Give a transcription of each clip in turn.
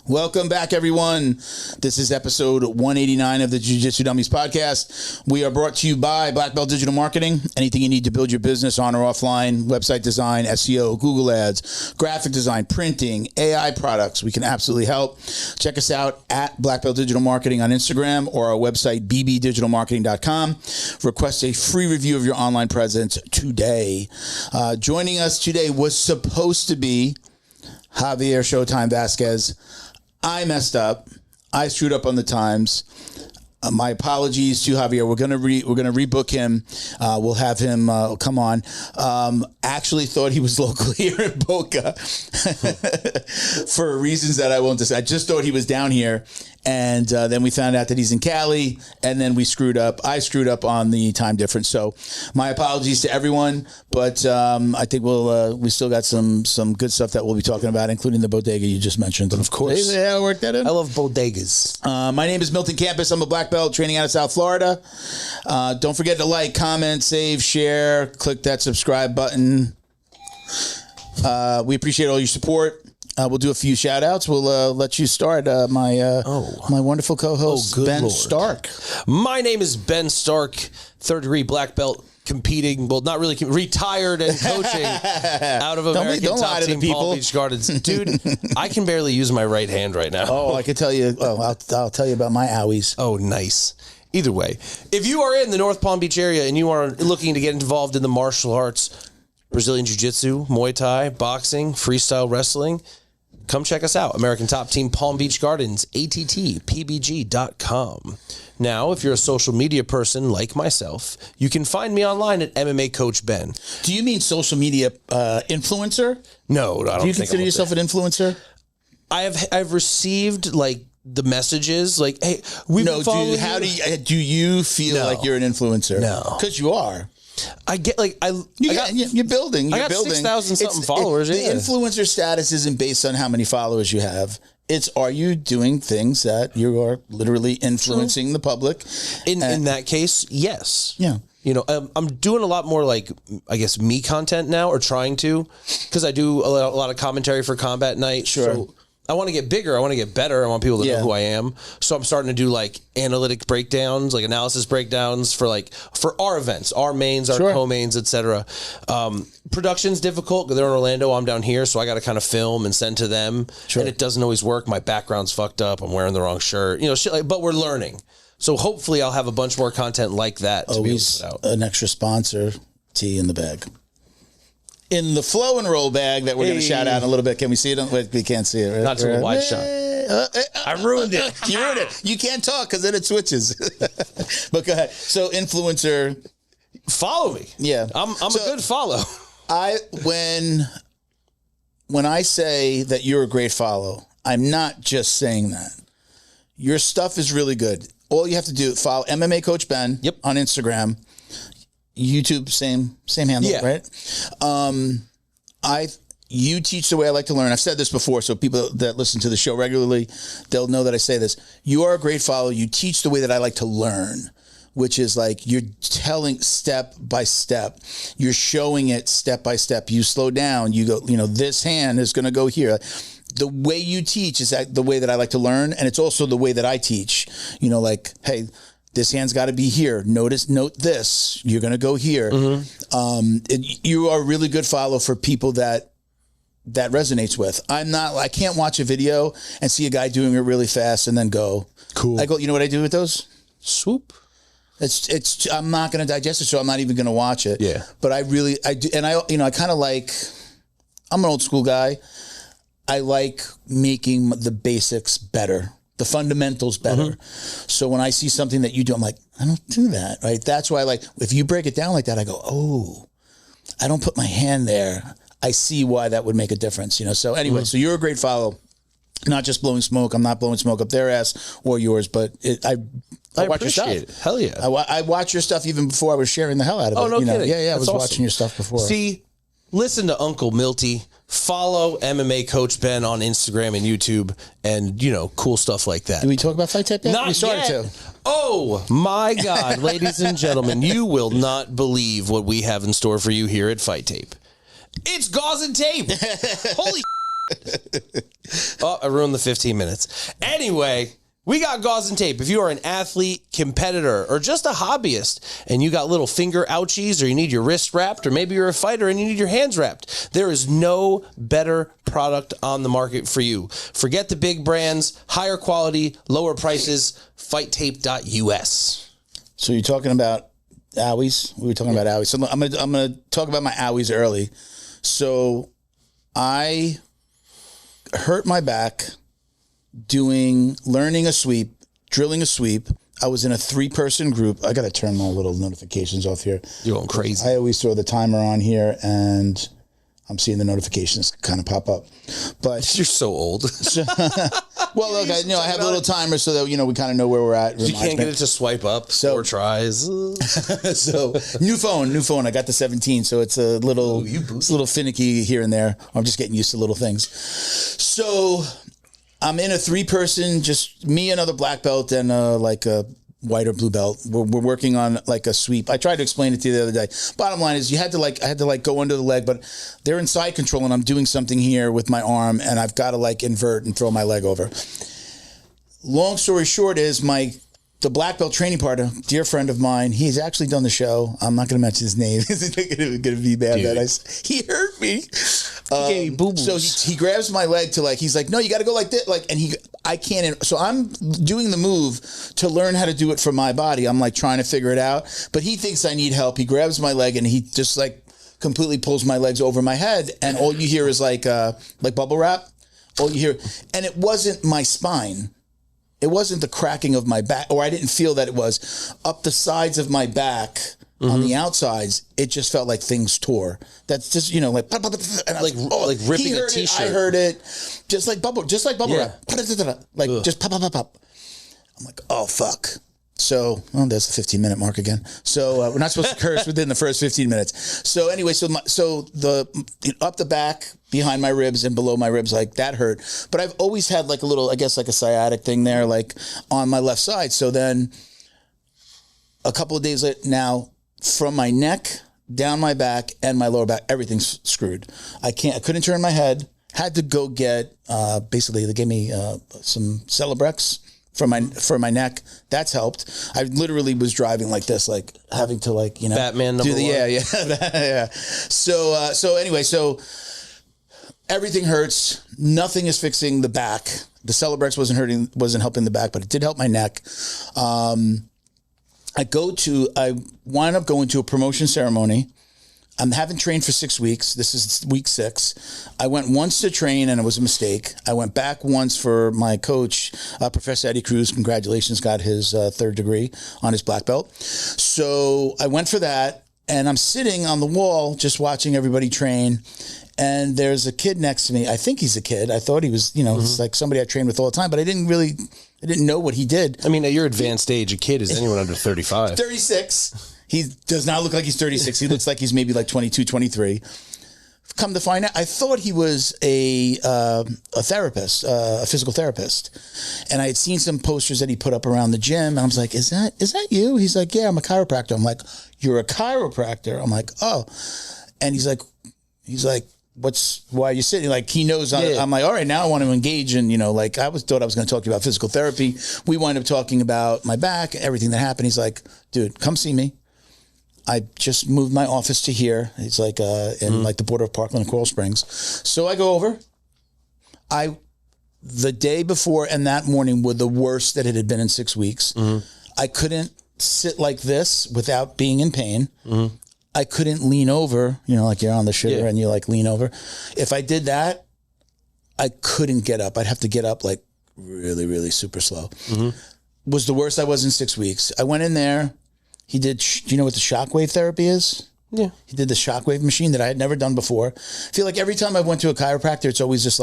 Welcome back, everyone. This is episode 189 of the Jiu Jitsu Dummies Podcast. We are brought to you by Black Belt Digital Marketing. Anything you need to build your business on or offline, website design, SEO, Google Ads, graphic design, printing, AI products, we can absolutely help. Check us out at Black Belt Digital Marketing on Instagram or our website, bbdigitalmarketing.com. Request a free review of your online presence today. Joining us today was supposed to be Javier Showtime Vasquez. I messed up. I screwed up on the times. My apologies to Javier. We're gonna rebook him. We'll have him come on. Actually thought he was local here in Boca for reasons that I won't discuss. I just thought he was down here, and then we found out that he's in Cali, and then we screwed up. I screwed up on the time difference. So my apologies to everyone, but I think we still got some good stuff that we'll be talking about, including the bodega you just mentioned. Of course, yeah, work that in. I love bodegas. My name is Milton Campis. I'm a black belt training out of South Florida. Don't forget to like, comment, save, share, click that subscribe button. We appreciate all your support. We'll do a few shout outs. We'll let you start. My wonderful co-host, Ben Lord. Stark. My name is Ben Stark, third degree black belt, competing, well, not really, retired and coaching out of American Top Team Palm Beach Gardens. Dude, I can barely use my right hand right now. Oh, I could tell you. Oh, I'll tell you about my owies. Oh, nice. Either way, if you are in the North Palm Beach area and you are looking to get involved in the martial arts, Brazilian Jiu-Jitsu, Muay Thai, boxing, freestyle wrestling, come check us out. American Top Team Palm Beach Gardens, attpbg.com. Now, if you're a social media person like myself, you can find me online at MMA Coach Ben. Do you mean social media influencer? No, I don't. Do you consider yourself an influencer? I've received like the messages like, hey, we've been following you. How do you feel like you're an influencer? No, because you are. I get like you're building. I got 6,000 something followers. The influencer status isn't based on how many followers you have. It's, are you doing things that you are literally influencing the public? In that case, yes. Yeah. You know, I'm doing a lot more like, I guess, me content now, or trying to, because I do a lot of commentary for Combat Night. Sure. So I want to get bigger. I want to get better. I want people to know who I am. So I'm starting to do like analytic breakdowns, like analysis breakdowns for our events, our mains, our co-mains, etc. Production's difficult because they're in Orlando. I'm down here, so I got to kind of film and send to them. Sure. And it doesn't always work. My background's fucked up. I'm wearing the wrong shirt. You know, shit but we're learning. So hopefully I'll have a bunch more content like that to be able to put out. An extra sponsor tea in the bag. In the flow and roll bag that we're going to shout out in a little bit. Can we see it? We can't see it. Right? Not to a wide shot. I ruined it. You ruined it. You can't talk because then it switches. But go ahead. So influencer. Follow me. Yeah. I'm a good follow. When I say that you're a great follow, I'm not just saying that. Your stuff is really good. All you have to do, follow MMA Coach Ben on Instagram. YouTube, same handle, right? You teach the way I like to learn. I've said this before, so people that listen to the show regularly, they'll know that I say this. You are a great follow. You teach the way that I like to learn, which is like you're telling step by step. You're showing it step by step. You slow down. You go, this hand is going to go here. The way you teach is the way that I like to learn, and it's also the way that I teach. Like, hey, this hand's got to be here. Note this. You're going to go here. Mm-hmm. You are a really good follow for people that resonates with. I can't watch a video and see a guy doing it really fast and then go, cool. I go, you know what I do with those? Swoop. I'm not going to digest it, so I'm not even going to watch it. Yeah. But I do. And I kind of like, I'm an old school guy. I like making the basics better. The fundamentals better. Mm-hmm. So when I see something that you do, I'm like, I don't do that, right? That's why, if you break it down like that, I go, oh, I don't put my hand there. I see why that would make a difference, So anyway, so you're a great follow. Not just blowing smoke. I'm not blowing smoke up their ass or yours, but I watch your stuff. It. Hell yeah. I watch your stuff even before I was sharing the hell out of it. Oh, no kidding. Yeah, I was watching your stuff before. See, listen to Uncle Milty. Follow MMA Coach Ben on Instagram and YouTube and, cool stuff like that. Did we talk about Fight Tape yet? Not we started yet. to. Oh, my God, ladies and gentlemen, you will not believe what we have in store for you here at Fight Tape. It's gauze and tape. Holy Oh, I ruined the 15 minutes. Anyway, we got gauze and tape. If you are an athlete, competitor, or just a hobbyist, and you got little finger ouchies, or you need your wrist wrapped, or maybe you're a fighter and you need your hands wrapped, there is no better product on the market for you. Forget the big brands, higher quality, lower prices, fighttape.us. So you're talking about owies? We were talking about owies. So I'm gonna talk about my owies early. So I hurt my back learning a sweep, drilling a sweep. I was in a 3-person group. I got to turn my little notifications off here. You're going crazy. I always throw the timer on here, and I'm seeing the notifications kind of pop up. But you're so old. Well, look, I have a little timer so that we kind of know where we're at. You can't get it to swipe up 4 tries. So new phone. I got the 17, so it's a little, it's a little finicky here and there. I'm just getting used to little things. So I'm in a 3-person, just me, another black belt, and like a white or blue belt. We're working on like a sweep. I tried to explain it to you the other day. Bottom line is I had to go under the leg, but they're in side control and I'm doing something here with my arm and I've got to like invert and throw my leg over. Long story short is the black belt training partner, dear friend of mine, he's actually done the show. I'm not going to mention his name. It's going to be bad. He hurt me. He gave me boo-boos. So he grabs my leg to he's like, no, you got to go like this. I can't. So I'm doing the move to learn how to do it for my body. I'm like trying to figure it out, but he thinks I need help. He grabs my leg and he just completely pulls my legs over my head. And all you hear is like bubble wrap. All you hear. And it wasn't my spine. It wasn't the cracking of my back, or I didn't feel that it was. Up the sides of my back, on the outsides, it just felt like things tore. That's just, and like ripping a t-shirt. I heard it, just like bubble wrap. Just pop, pop, pop, pop. I'm like, oh, fuck. So, there's the 15-minute mark again. So we're not supposed to curse within the first 15 minutes. So anyway, so the up the back, behind my ribs and below my ribs, that hurt. But I've always had like a little, I guess like a sciatic thing there, on my left side. So then a couple of days later, now from my neck down my back and my lower back, everything's screwed. I couldn't turn my head. Had to go get basically they gave me some Celebrex for my neck. That's helped. I literally was driving like this, having to Batman number one. Yeah. So anyway, everything hurts. Nothing is fixing the back. The Celebrex wasn't helping the back, but it did help my neck. I wind up going to a promotion ceremony. I haven't trained for 6 weeks. This is week 6. I went once to train and it was a mistake. I went back once for my coach, Professor Eddie Cruz. Congratulations, got his 3rd degree on his black belt. So I went for that and I'm sitting on the wall just watching everybody train. And there's a kid next to me. I think he's a kid. I thought he was, it's like somebody I trained with all the time, but I didn't know what he did. I mean, at your advanced age, a kid is anyone under 35. 36. He does not look like he's 36. He looks like he's maybe 22, 23. Come to find out, I thought he was a therapist, a physical therapist. And I had seen some posters that he put up around the gym. And I was like, is that you? He's like, yeah, I'm a chiropractor. I'm like, you're a chiropractor? I'm like, oh. And he's like, why are you sitting? He knows. I'm like, all right, now I want to engage in, I thought I was going to talk to you about physical therapy. We wind up talking about my back, everything that happened. He's like, dude, come see me. I just moved my office to here. It's in the border of Parkland and Coral Springs. So I go over. The day before and that morning were the worst that it had been in 6 weeks. Mm-hmm. I couldn't sit like this without being in pain. Mm-hmm. I couldn't lean over, like you're on the shitter and you lean over. If I did that, I couldn't get up. I'd have to get up really, really super slow. Mm-hmm. Was the worst I was in 6 weeks. I went in there. He did, do you know what the shockwave therapy is? Yeah. He did the shockwave machine that I had never done before. I feel like every time I went to a chiropractor, it's always just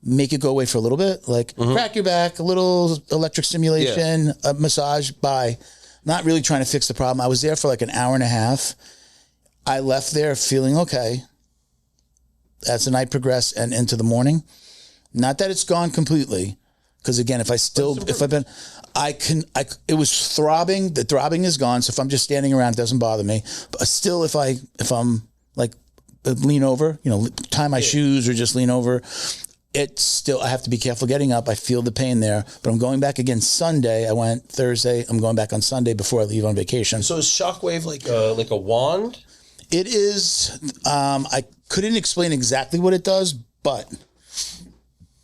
make it go away for a little bit. Crack your back, a little electric stimulation, a massage, bye. Not really trying to fix the problem. I was there for an hour and a half. I left there feeling okay as the night progressed and into the morning. Not that it's gone completely, because again, it was throbbing. The throbbing is gone. So if I'm just standing around, it doesn't bother me. But still, if I'm lean over, tie my shoes or just lean over. It's still, I have to be careful getting up. I feel the pain there, but I'm going back again Sunday. I went Thursday. I'm going back on Sunday before I leave on vacation. So is Shockwave like a wand? It is. I couldn't explain exactly what it does, but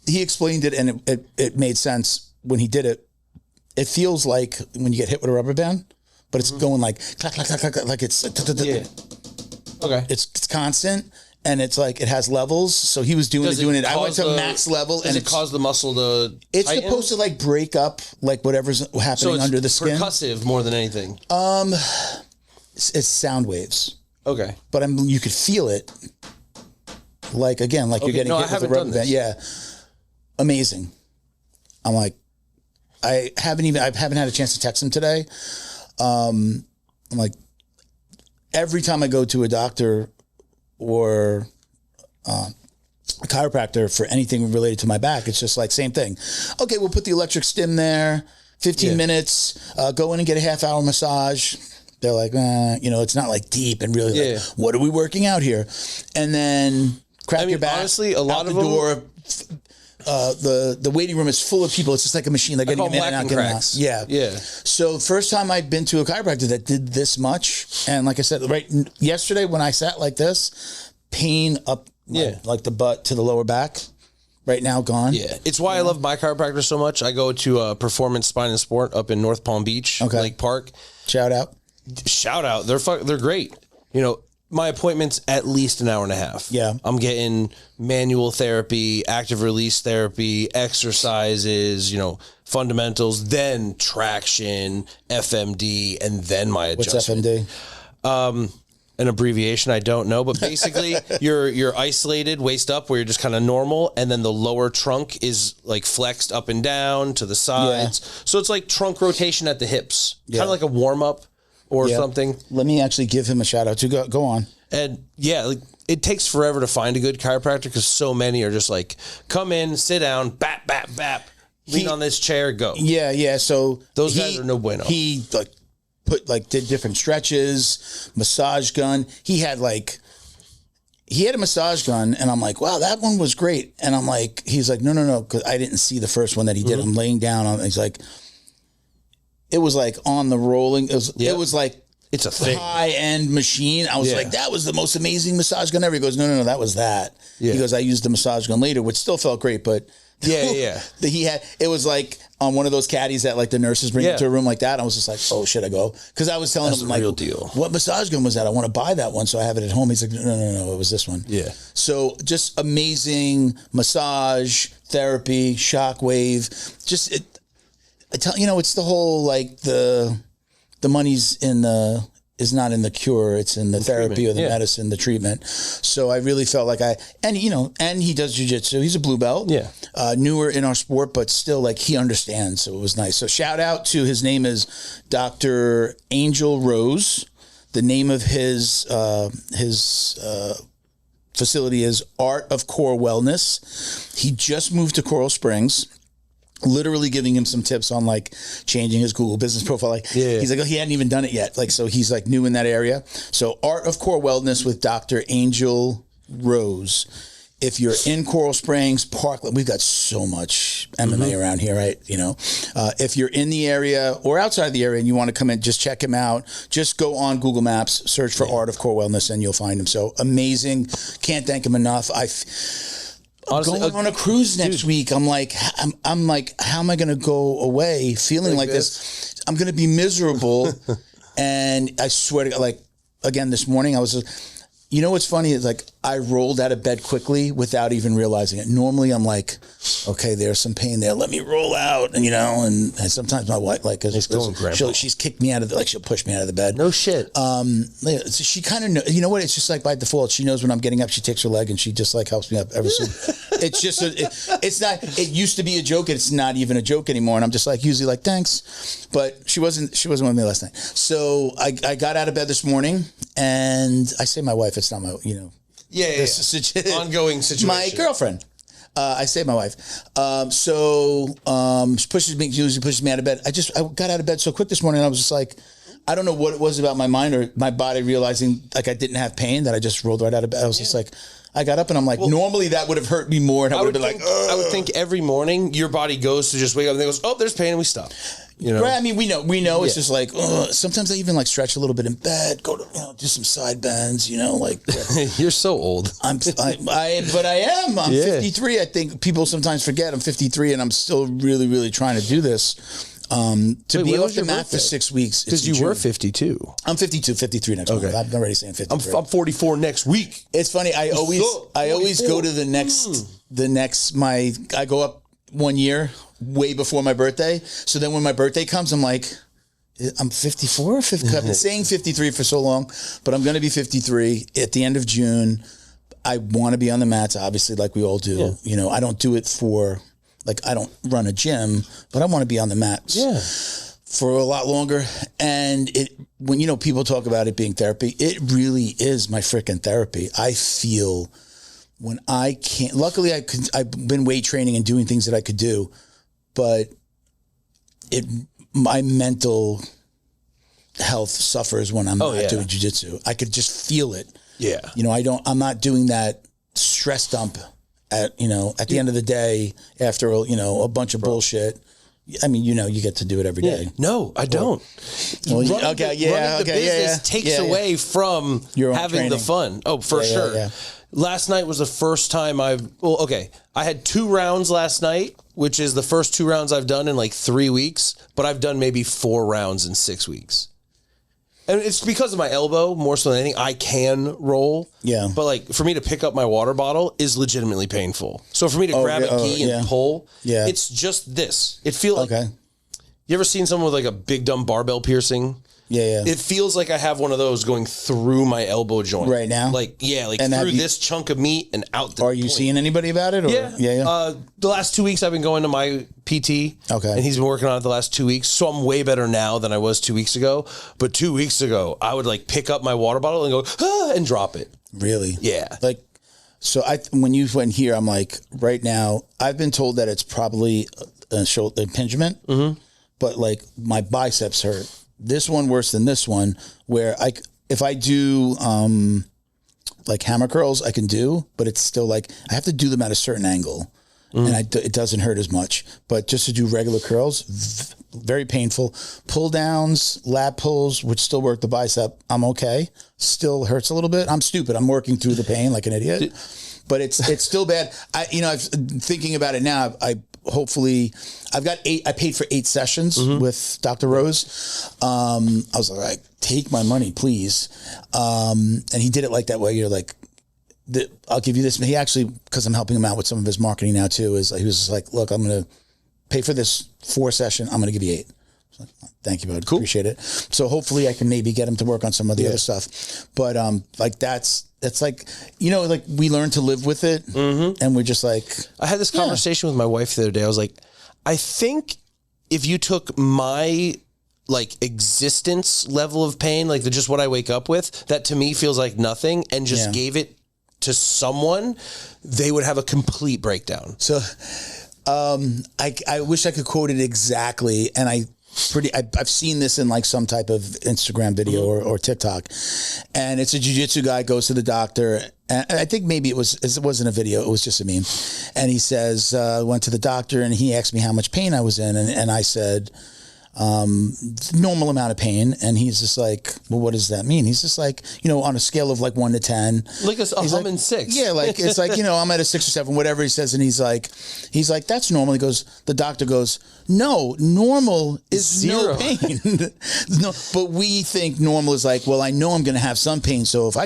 he explained it, and it made sense when he did it. It feels like when you get hit with a rubber band, but it's going like clack, clack, clack, clack, like it's okay. It's constant. And it's like it has levels, so he was doing it. I went to max level, and it cause the muscle to. It's tighten? Supposed to like break up like whatever's happening under the skin. Percussive more than anything. It's sound waves. Okay, but you could feel it. Like you're getting hit with a rubber band. Yeah, amazing. I'm like, I haven't had a chance to text him today. I'm like, every time I go to a doctor or a chiropractor for anything related to my back, it's just like same thing. Okay, we'll put the electric stim there, 15 minutes, go in and get a half-hour massage. They're like, it's not like deep and really like, what are we working out here? And then your back. Honestly, a lot of the door. The waiting room is full of people. It's just like a machine. They're getting in and out, getting out. Yeah. Yeah. So first time I've been to a chiropractor that did this much. And like I said, yesterday when I sat like this, pain up like the butt to the lower back. Right now, gone. Yeah. It's why I love my chiropractor so much. I go to Performance Spine and Sport up in North Palm Beach, Lake Park. Shout out. They're great. My appointment's at least an hour and a half. Yeah. I'm getting manual therapy, active release therapy, exercises, fundamentals, then traction, FMD, and then my adjustment. What's FMD? An abbreviation, I don't know, but basically you're isolated waist up where you're just kind of normal, and then the lower trunk is like flexed up and down to the sides. Yeah. So it's like trunk rotation at the hips, kind of like a warm up. Or something. Let me actually give him a shout out to go on. And it takes forever to find a good chiropractor because so many are just like, come in, sit down, bap, bap, bap, lean on this chair, go. Yeah, yeah. So those guys are no bueno. He did different stretches, massage gun. He had a massage gun, and I'm like, wow, that one was great. And I'm like, he's like, no, because I didn't see the first one that he did. I'm laying down on. He's like. It was like on the rolling. It was like it's a thing. High-end machine. I was like, that was the most amazing massage gun ever. He goes, no, that was that. Yeah. He goes, I used the massage gun later, which still felt great, but it was like on one of those caddies that like the nurses bring into a room like that. I was just like, oh shit, I go because I was telling him like, real deal. What massage gun was that? I want to buy that one, so I have it at home. He's like, no, it was this one. Yeah. So just amazing massage therapy, shockwave, it's the whole like the money's is not in the cure, it's in the therapy or the medicine, the treatment. So I really felt like and he does jiu-jitsu. He's a blue belt. Yeah. Newer in our sport, but still like he understands. So it was nice. So shout out to his name is Dr. Angel Rose. The name of his facility is Art of Core Wellness. He just moved to Coral Springs. Literally giving him some tips on like changing his Google business profile. He's like, he hadn't even done it yet. So he's like new in that area. So Art of Core Wellness with Dr. Angel Rose. If you're in Coral Springs, Parkland, we've got so much MMA around here, right? If you're in the area or outside the area and you want to come in, just check him out. Just go on Google Maps, search for Art of Core Wellness, and you'll find him. So amazing. Can't thank him enough. Honestly, going on a cruise next week. I'm like, how am I going to go away feeling like this? I'm going to be miserable. And I swear to God, again, this morning I was just, what's funny is I rolled out of bed quickly without even realizing it. Normally I'm like, okay, there's some pain there. Let me roll out. And, and sometimes my wife, she's kicked me out of she'll push me out of the bed. No shit. So she kind of knows, what? It's just like by default, she knows when I'm getting up, she takes her leg and she just helps me up ever so. It's just, it's not, it used to be a joke. It's not even a joke anymore. And I'm just usually thanks. But she wasn't with me last night. So I got out of bed this morning and I say my wife, it's not my, ongoing situation. My girlfriend. I say my wife. She usually pushes me out of bed. I got out of bed so quick this morning. I was just like, I don't know what it was about my mind or my body realizing like I didn't have pain, that I just rolled right out of bed. I was just like, I got up and I'm like, normally that would have hurt me more, and I would have been like, ugh. I would think every morning your body goes to just wake up and it goes, oh, there's pain, and we stop. You know? Right? I mean, we know. It's just like, ugh. Sometimes I even like stretch a little bit in bed, go to do some side bends. Like you're so old. But I am. I'm 53. I think people sometimes forget I'm 53, and I'm still really, really trying to do this. To be off the mat for 6 weeks. Because you were 52. I'm 52, 53 next month. I'm already saying 53. I'm 44 next week. It's funny. I always go to the next, I go up 1 year way before my birthday. So then when my birthday comes, I'm like, I'm 54? I've been saying 53 for so long, but I'm going to be 53 at the end of June. I want to be on the mats, obviously, like we all do. Yeah. I don't do it for... Like, I don't run a gym, but I want to be on the mats for a lot longer. And when, people talk about it being therapy, it really is my freaking therapy. I feel when I can't, luckily I've been weight training and doing things that I could do, but my mental health suffers when I'm not doing jiu-jitsu. I could just feel it. Yeah. I'm not doing that stress dump at the end of the day after a bunch of bullshit. I mean, you get to do it every day. No, I don't. Running the business takes away from having the fun. Oh, for sure. Yeah. Last night was the first time I had 2 rounds last night, which is the first 2 rounds I've done in like 3 weeks, but I've done maybe 4 rounds in 6 weeks. And it's because of my elbow more so than anything. I can roll. Yeah. But like for me to pick up my water bottle is legitimately painful. So for me to grab a gi and pull, it's just this. It feels like, you ever seen someone with like a big dumb barbell piercing? Yeah. It feels like I have one of those going through my elbow joint. Right now? And through this chunk of meat and out the Are you seeing anybody about it? Or? Yeah. The last 2 weeks I've been going to my PT. Okay. And he's been working on it the last 2 weeks. So I'm way better now than I was 2 weeks ago. But 2 weeks ago, I would like pick up my water bottle and go, and drop it. Really? Yeah. So when you went here, I'm like, right now, I've been told that it's probably a shoulder impingement, but like my biceps hurt. This one worse than this one, where if I do like hammer curls, I can do, but it's still like I have to do them at a certain angle, and it doesn't hurt as much. But just to do regular curls, very painful. Pull downs, lat pulls, which still work the bicep, I'm okay. Still hurts a little bit. I'm stupid. I'm working through the pain like an idiot, but it's still bad. I'm thinking about it now. I've got 8. I paid for 8 sessions with Dr. Rose. I was like, take my money, please. And he did it like that way. You're like, I'll give you this. He actually, because I'm helping him out with some of his marketing now too, he was just like, look, I'm going to pay for this 4 session. I'm going to give you 8. Like, thank you, bud. Cool. Appreciate it. So hopefully I can maybe get him to work on some of the other stuff. But it's like, like we learn to live with it, and we're just like... I had this conversation with my wife the other day. I was like, I think if you took my existence level of pain, like just what I wake up with, that to me feels like nothing, and just gave it to someone, they would have a complete breakdown. So I wish I could quote it exactly, and I've seen this in like some type of Instagram video or TikTok, and it's a jiu-jitsu guy goes to the doctor, and I think maybe it wasn't a video, it was just a meme, and he says, went to the doctor and he asked me how much pain I was in, and I said, normal amount of pain, and he's just like, well, what does that mean? He's just like, on a scale of like 1 to 10, like a humming 6. Yeah, like it's like, I'm at a 6 or 7, whatever he says, and he's like, that's normal. He goes, the doctor goes, no, normal is 0 pain. No, but we think normal is like, well, I know I'm going to have some pain, so if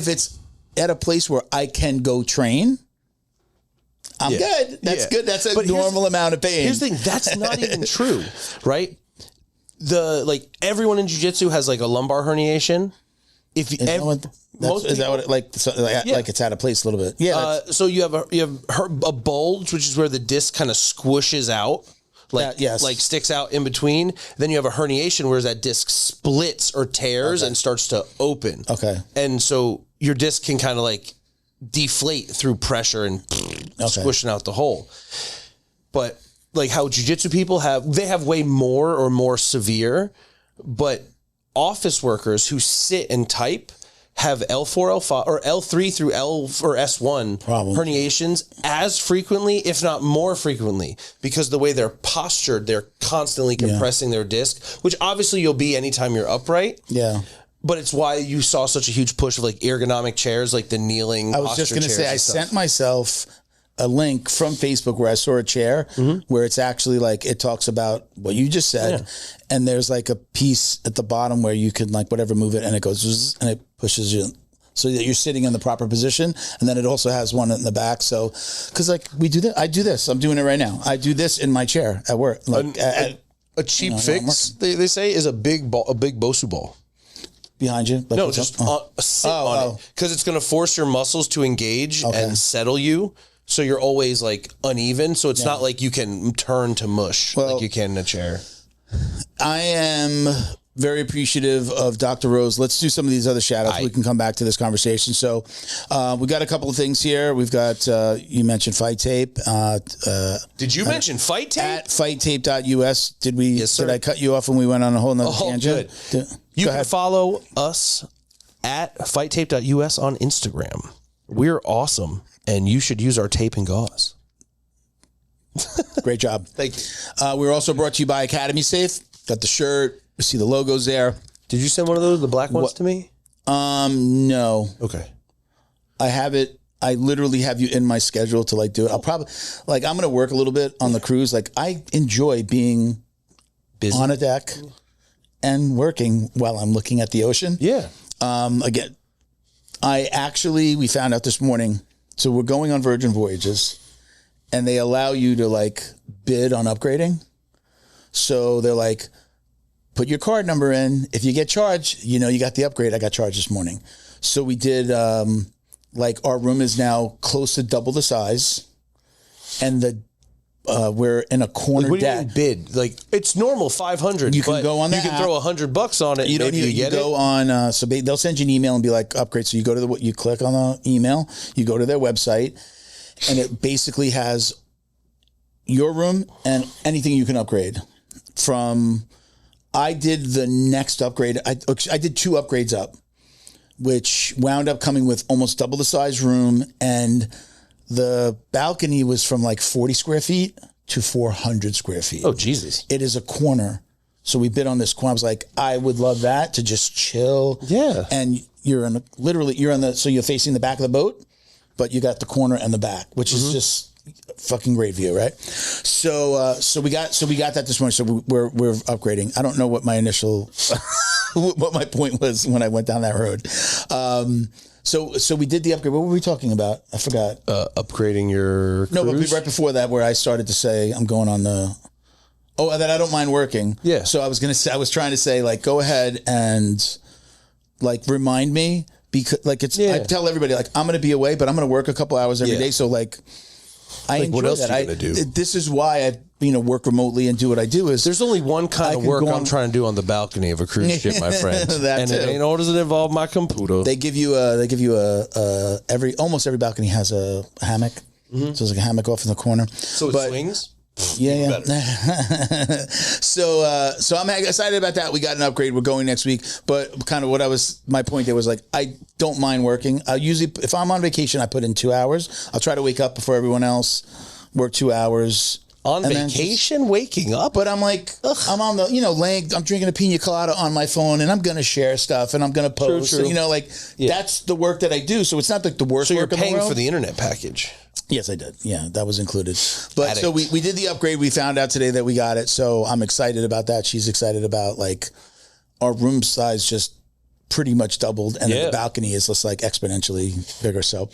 it's at a place where I can go train, I'm good. That's good. That's a normal amount of pain. Here's the thing. That's not even true, right? Everyone in jiu-jitsu has like a lumbar herniation. Like it's out of place a little bit. Yeah. So you have a bulge, which is where the disc kind of squishes out. Sticks out in between. Then you have a herniation where that disc splits or tears and starts to open. Okay. And so your disc can kind of like deflate through pressure and squishing out the hole. But like how jiu-jitsu people have way more or more severe. but office workers who sit and type have L4, L5, or L3 through L or S1 herniations as frequently, if not more frequently, because the way they're postured, they're constantly compressing their disc, which obviously you'll be anytime you're upright. Yeah. But it's why you saw such a huge push of like ergonomic chairs, like the kneeling. I was just going to say, I sent myself a link from Facebook where I saw a chair where it's actually like, it talks about what you just said. Yeah. And there's like a piece at the bottom where you can like whatever move it and it goes and it pushes you so that you're sitting in the proper position. And then it also has one in the back. So, cause like we do that. I do this. I'm doing it right now. I do this in my chair at work. Like a cheap fix, they say, is a big Bosu ball. Behind you? Like no, just sit on it. Because it's going to force your muscles to engage and settle you. So you're always like uneven. So it's not like you can turn to mush like you can in a chair. I am very appreciative of Dr. Rose. Let's do some of these other shout outs. We can come back to this conversation. So we got a couple of things here. We've got, you mentioned Fight Tape. Did you mention Fight Tape? At fighttape.us. Did we? Yes, sir. Did I cut you off when we went on a whole nother tangent? Good. You can follow us at fighttape.us on Instagram. We're awesome. And you should use our tape and gauze. Great job. Thank you. We're also brought to you by Academy Safe. Got the shirt. You see the logos there. Did you send one of those, the black ones, to me? No. Okay. I have it. I literally have you in my schedule to like do it. I'll probably I'm going to work a little bit on the cruise. Like I enjoy being busy on a deck and working while I'm looking at the ocean. Yeah. Again, we found out this morning. So we're going on Virgin Voyages and they allow you to like bid on upgrading. So they're like, put your card number in. If you get charged, you got the upgrade. I got charged this morning. So we did, our room is now close to double the size and we're in a corner what deck. What do you mean bid? Like it's normal 500. You can go on that. You can throw $100 on it. You don't need to go on. So they'll send you an email and be like upgrade. So you go to you click on the email, you go to their website, and it basically has your room and anything you can upgrade. I did the next upgrade. I did 2 upgrades up, which wound up coming with almost double the size room, and the balcony was from like 40 square feet to 400 square feet. Oh, Jesus. It is a corner. So we bid on this corner. I was like, I would love that to just chill. Yeah. And so you're facing the back of the boat, but you got the corner and the back, which is just fucking great view, right? So we got that this morning. So we're upgrading. I don't know what my initial, what my point was when I went down that road. So we did the upgrade. What were we talking about? I forgot. Upgrading your cruise? No, but right before that, where I started to say I'm going on that I don't mind working. Yeah. So I was trying to say like, go ahead and like remind me because like I tell everybody like I'm going to be away, but I'm going to work a couple hours every day. So like I enjoy what else that. are you going to do? This is why I work remotely and do what I do. Is there's only one kind of work I'm trying to do on the balcony of a cruise ship, my friend. And it doesn't involve my computer. They give you almost every balcony has a hammock. So there's like a hammock off in the corner. So it swings? Yeah. So I'm excited about that. We got an upgrade. We're going next week. But kind of my point there was like, I don't mind working. I usually, if I'm on vacation, I put in 2 hours. I'll try to wake up before everyone else, work 2 hours. On vacation, waking up? But I'm like, I'm on the, I'm drinking a pina colada on my phone and I'm going to share stuff and I'm going to post. True. And, that's the work that I do. So it's not like the worst work in the world. So you're paying for the internet package. Yes, I did. Yeah, that was included. But so we did the upgrade. We found out today that we got it. So I'm excited about that. She's excited about like our room size just pretty much doubled, and then the balcony is just like exponentially bigger. So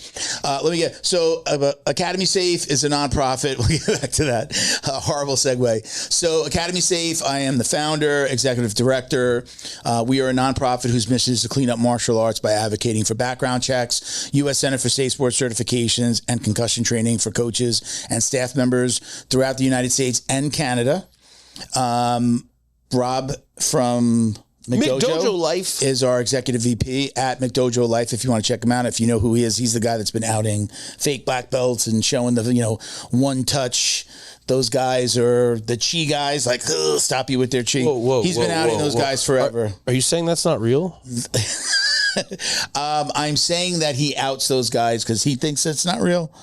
Academy Safe is a nonprofit. We'll get back to that. Horrible segue. So Academy Safe, I am the founder, executive director. We are a nonprofit whose mission is to clean up martial arts by advocating for background checks, U.S. Center for Safe Sports certifications, and concussion training for coaches and staff members throughout the United States and Canada. Rob from McDojo Life is our executive VP at McDojo Life. If you want to check him out, if you know who he is, he's the guy that's been outing fake black belts and showing the one touch. Those guys are the chi guys, like stop you with their chi. He's been outing those guys forever. Are you saying that's not real? I'm saying that he outs those guys because he thinks it's not real.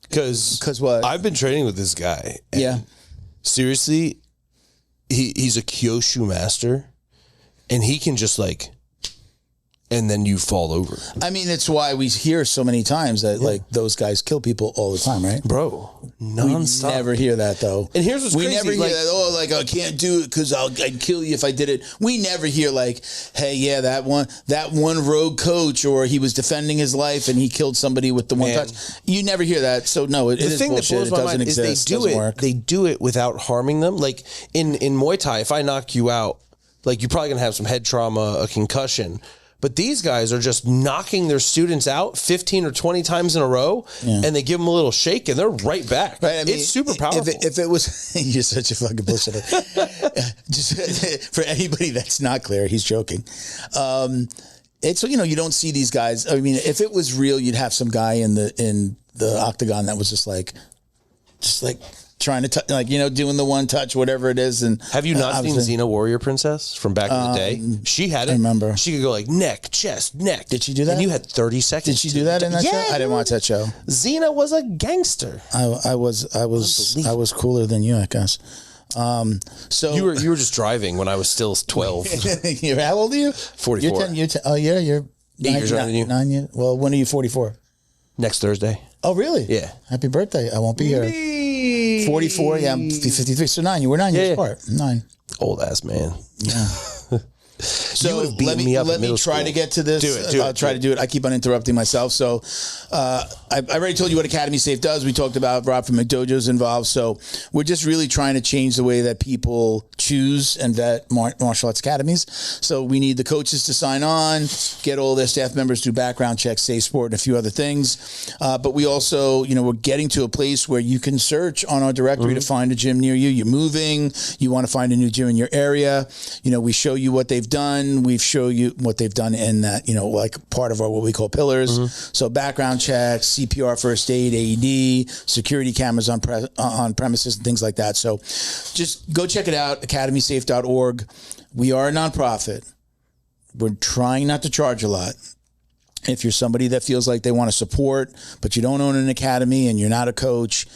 Because what? I've been training with this guy. Yeah. Seriously, he's a Kyoshu master. And he can just and then you fall over. I mean, it's why we hear so many times that those guys kill people all the time, right? Bro, nonstop. We never hear that though. And here's what's crazy. We never hear that, I can't do it because I'd kill you if I did it. We never hear hey, yeah, that one rogue coach, or he was defending his life and he killed somebody with the one touch. You never hear that. So no, it is bullshit. The thing that blows my mind is they do it without harming them. Like in Muay Thai, if I knock you out, you're probably going to have some head trauma, a concussion. But these guys are just knocking their students out 15 or 20 times in a row, and they give them a little shake, and they're right back. Right? I mean, it's super powerful. If it was... You're such a fucking bullshitter. Just for anybody that's not clear, he's joking. It's, you don't see these guys. I mean, if it was real, you'd have some guy in the octagon that was just trying to doing the one touch, whatever it is. And have you not seen Xena Warrior Princess from back in the day? She had it. I remember. She could go neck, chest, neck. Did she do that? And you had 30 seconds. Did she do that in that show? I didn't watch that show. Xena was a gangster. I was cooler than you, I guess. So you were just driving when I was still 12. How old are you? 44. You're you're 8 years older than you. 9 years. Well, when are you 44? Next Thursday. Oh, really? Yeah. Happy birthday. I won't be here. 44, yeah, I'm 53. So 9. You were 9 years apart. 9. Old ass man. Yeah. So let me try to get to this. I'll try to do it. I keep on interrupting myself. So I already told you what Academy Safe does. We talked about Rob from McDojo's involved. So we're just really trying to change the way that people choose and vet martial arts academies. So we need the coaches to sign on, get all their staff members through background checks, Safe Sport, and a few other things. But we also, we're getting to a place where you can search on our directory to find a gym near you. You're moving. You want to find a new gym in your area. We show you what they've done. We've shown you what they've done in that, part of our what we call pillars. So background checks, CPR, first aid, AED, security cameras on premises and things like that. So just go check it out, academysafe.org. We are a nonprofit. We're trying not to charge a lot. If you're somebody that feels like they want to support, but you don't own an academy and you're not a coach,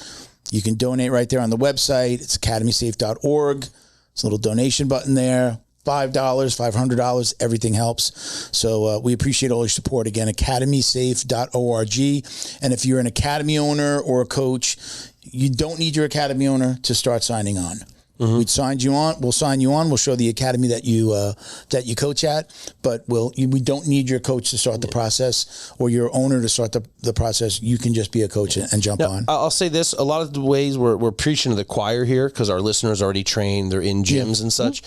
you can donate right there on the website. It's academysafe.org. There's a little donation button there. $5, $500, everything helps. So we appreciate all your support. Again, academysafe.org. And if you're an academy owner or a coach, you don't need your academy owner to start signing on. We'll sign you on. We'll show the academy that you coach at, but we don't need your coach to start the process or your owner to start the process. You can just be a coach and jump on. I'll say this: a lot of the ways we're preaching to the choir here because our listeners are already trained, they're in gyms and such.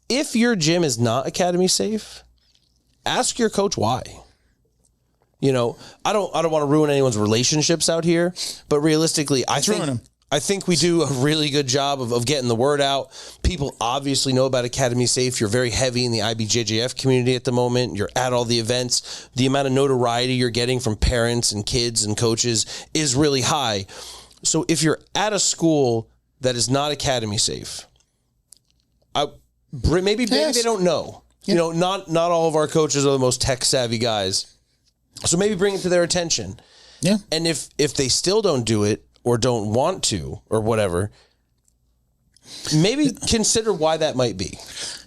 If your gym is not academy safe, ask your coach why. I don't want to ruin anyone's relationships out here, but realistically, I think we do a really good job of getting the word out. People obviously know about Academy Safe. You're very heavy in the IBJJF community at the moment. You're at all the events. The amount of notoriety you're getting from parents and kids and coaches is really high. So if you're at a school that is not Academy Safe, maybe they don't know. Yeah. Not all of our coaches are the most tech savvy guys. So maybe bring it to their attention. Yeah. And if they still don't do it or don't want to or whatever, maybe consider why that might be.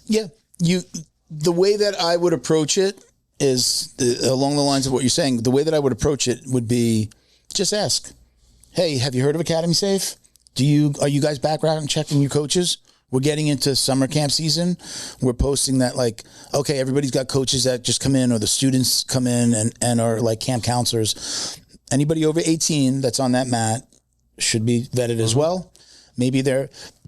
Yeah. The way that I would approach it is along the lines of what you're saying. The way that I would approach it would be just ask, hey, have you heard of Academy Safe? Are you guys background checking your coaches? We're getting into summer camp season. We're posting that okay, everybody's got coaches that just come in or the students come in and are like camp counselors. Anybody over 18 that's on that mat should be vetted as well. Maybe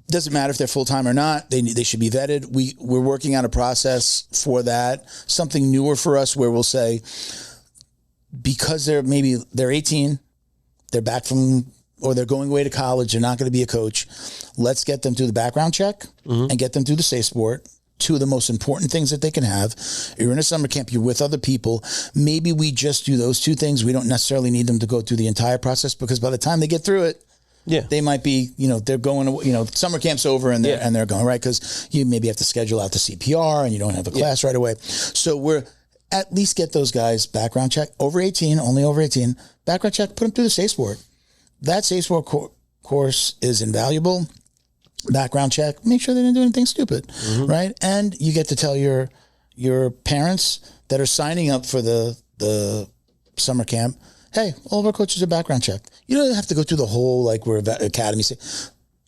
doesn't matter if they're full-time or not. They should be vetted. We're working on a process for that. Something newer for us where we'll say, because they're 18, they're back from, or they're going away to college, they're not going to be a coach. Let's get them through the background check and get them through the Safe Sport two of the most important things that they can have. You're in a summer camp, you're with other people. Maybe we just do those two things. We don't necessarily need them to go through the entire process, because by the time they get through it, they might be, they're going, summer camp's over and they're going, right? Because you maybe have to schedule out the CPR and you don't have a class right away. So we're at least get those guys background check, only over 18, background check, put them through the Safe Sport. That Safe Sport course is invaluable. Background check, make sure they didn't do anything stupid, right? And you get to tell your parents that are signing up for the summer camp, hey, all of our coaches are background checked. You don't have to go through the whole, like, we're academy.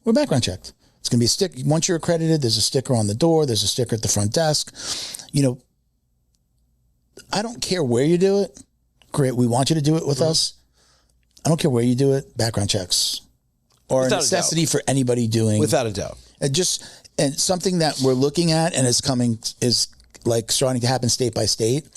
We're background checked. It's going to be a stick. Once you're accredited, there's a sticker on the door. There's a sticker at the front desk. I don't care where you do it. Great. We want you to do it with us. I don't care where you do it. Background checks are a necessity for anybody doing. Without a doubt. And something that we're looking at and is like starting to happen state by state.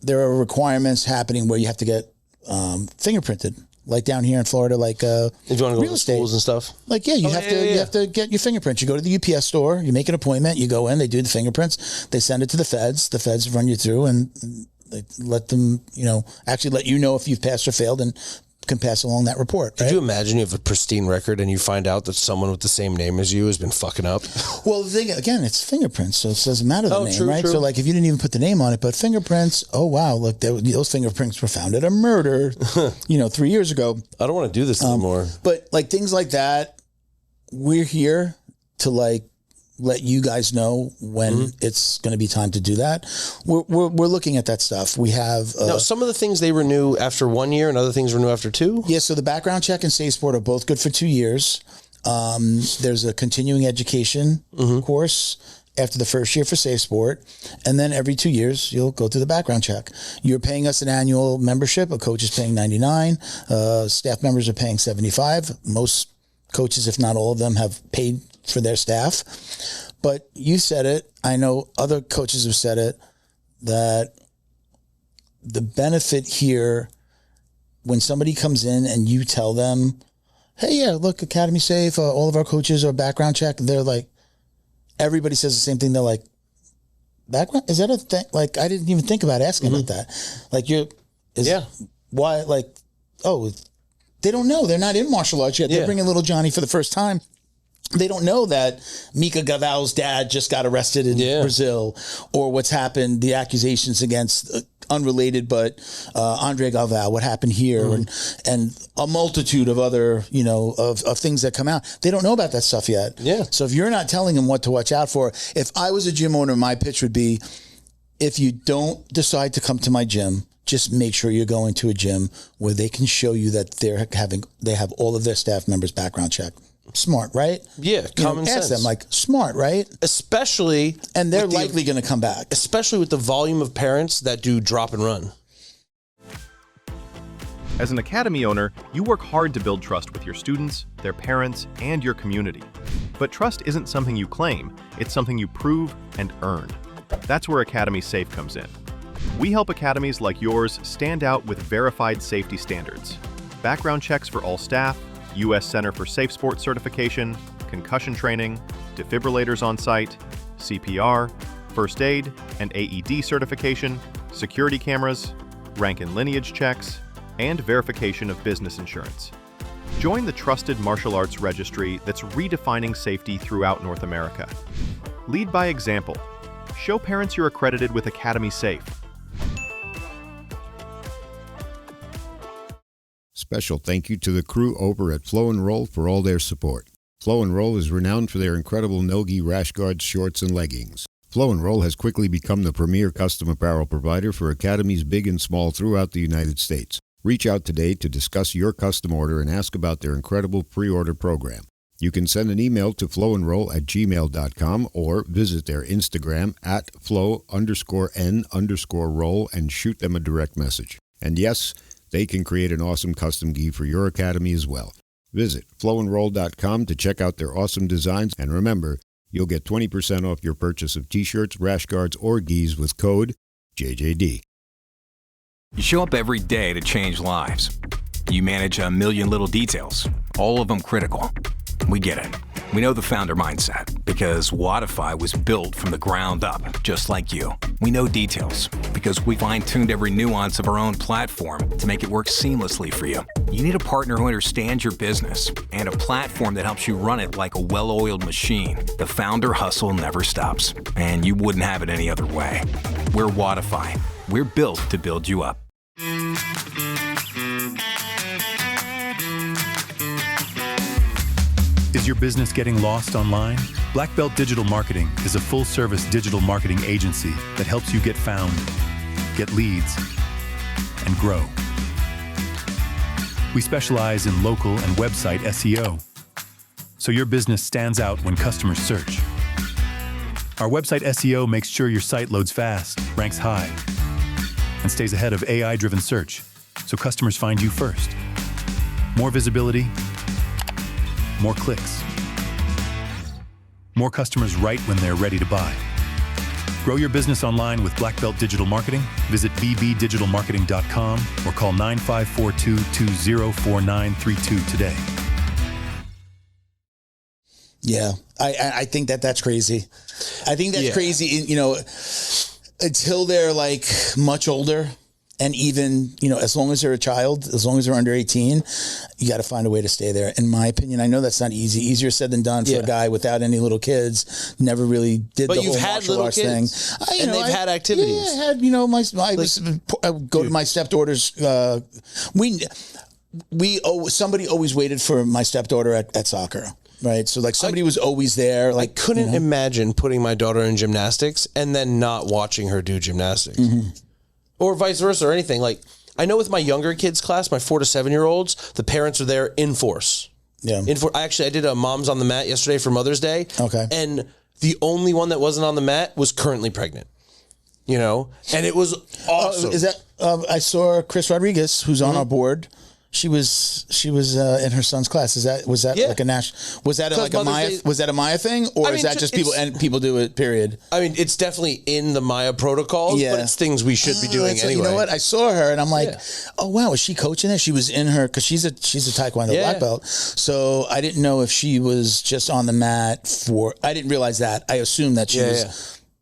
There are requirements happening where you have to get fingerprinted, like down here in Florida, like if you want to go to schools and stuff. Like you have to get your fingerprints. You go to the UPS store, you make an appointment, you go in, they do the fingerprints, they send it to the feds. The feds run you through and they let them, actually let you know if you've passed or failed and can pass along that report. Right? Could you imagine you have a pristine record and you find out that someone with the same name as you has been fucking up? Well, the thing, again, it's fingerprints, so it doesn't matter the name, right? True. So, like, if you didn't even put the name on it, but fingerprints, oh, wow, look, those fingerprints were found at a murder, 3 years ago. I don't want to do this anymore. But, like, things like that, we're here to, like, let you guys know when it's going to be time to do that. We're looking at that stuff. We have no, some of the things they renew after 1 year and other things renew after 2. Yeah, so the background check and Safe Sport are both good for 2 years. There's a continuing education course after the first year for Safe Sport, and then every 2 years you'll go through the background check. You're paying us an annual membership. A coach is paying $99. Staff members are paying $75. Most coaches, if not all of them, have paid for their staff. But you said it, I know other coaches have said it, that the benefit here, when somebody comes in and you tell them, hey, yeah, look, Academy Safe, all of our coaches are background check, they're like, everybody says the same thing. They're like, background? Is that a thing? Like, I didn't even think about asking about that. Like, why, like, oh, they don't know. They're not in martial arts yet. They're bringing little Johnny for the first time. They don't know that Melqui Galvão's dad just got arrested in Brazil, or what's happened, the accusations against unrelated, but Andre Galvão, what happened here, and a multitude of other, of things that come out. They don't know about that stuff yet. Yeah. So if you're not telling them what to watch out for, if I was a gym owner, my pitch would be, if you don't decide to come to my gym, just make sure you're going to a gym where they can show you that they have all of their staff members background check. Smart, right? Yeah, common sense. Ask them, like, smart, right? Especially... And they're likely going to come back. Especially with the volume of parents that do drop and run. As an academy owner, you work hard to build trust with your students, their parents, and your community. But trust isn't something you claim, it's something you prove and earn. That's where Academy Safe comes in. We help academies like yours stand out with verified safety standards. Background checks for all staff, U.S. Center for Safe Sport certification, concussion training, defibrillators on site, CPR, first aid and AED certification, security cameras, rank and lineage checks, and verification of business insurance. Join the trusted martial arts registry that's redefining safety throughout North America. Lead by example. Show parents you're accredited with Academy Safe. Special thank you to the crew over at Flow and Roll for all their support. Flow and Roll is renowned for their incredible no-gi rash guards, shorts, and leggings. Flow and Roll has quickly become the premier custom apparel provider for academies big and small throughout the United States. Reach out today to discuss your custom order and ask about their incredible pre-order program. You can send an email to flowandroll@gmail.com or visit their Instagram at flow_n_roll and shoot them a direct message. And yes, they can create an awesome custom gi for your academy as well. Visit flowandroll.com to check out their awesome designs, and remember, you'll get 20% off your purchase of t-shirts, rash guards, or gis with code JJD. You show up every day to change lives. You manage a million little details, all of them critical. We get it. We know the founder mindset because Wodify was built from the ground up, just like you. We know details because we fine-tuned every nuance of our own platform to make it work seamlessly for you. You need a partner who understands your business and a platform that helps you run it like a well-oiled machine. The founder hustle never stops, and you wouldn't have it any other way. We're Wodify. We're built to build you up. Is your business getting lost online? Black Belt Digital Marketing is a full-service digital marketing agency that helps you get found, get leads, and grow. We specialize in local and website SEO, so your business stands out when customers search. Our website SEO makes sure your site loads fast, ranks high, and stays ahead of AI-driven search, so customers find you first. More visibility, more clicks. More customers right when they're ready to buy. Grow your business online with Black Belt Digital Marketing. Visit bbdigitalmarketing.com or call 9542-204932 today. Yeah, I think that's crazy. I think that's crazy, you know, until they're like much older. And even, you know, as long as they're a child, as long as they're under 18, you got to find a way to stay there. In my opinion, I know that's not easy. Easier said than done for a guy without any little kids. Never really did the whole martial arts thing. And they've had activities. Yeah, I had, you know, I go to my stepdaughter's. Somebody always waited for my stepdaughter at soccer. Right. So like somebody was always there. Like, I couldn't imagine putting my daughter in gymnastics and then not watching her do gymnastics. Mm-hmm. Or vice versa or anything. Like, I know with my younger kids class, my 4 to 7 year olds, the parents are there in force. Yeah. I did a Moms on the Mat yesterday for Mother's Day. Okay. And the only one that wasn't on the mat was currently pregnant. You know? And it was awesome. Is that, I saw Chris Rodriguez, who's on our board. She was in her son's class. Was that like a national? Was that like a Maya? Was that a Maya thing, or is that just people do it? Period. I mean, it's definitely in the Maya protocols, but it's things we should be doing anyway. You know what? I saw her and I'm like, oh wow, is she coaching there? She was in her because she's a Taekwondo black belt. So I didn't know if she was just on the mat for. I didn't realize that. I assumed that she was. Yeah.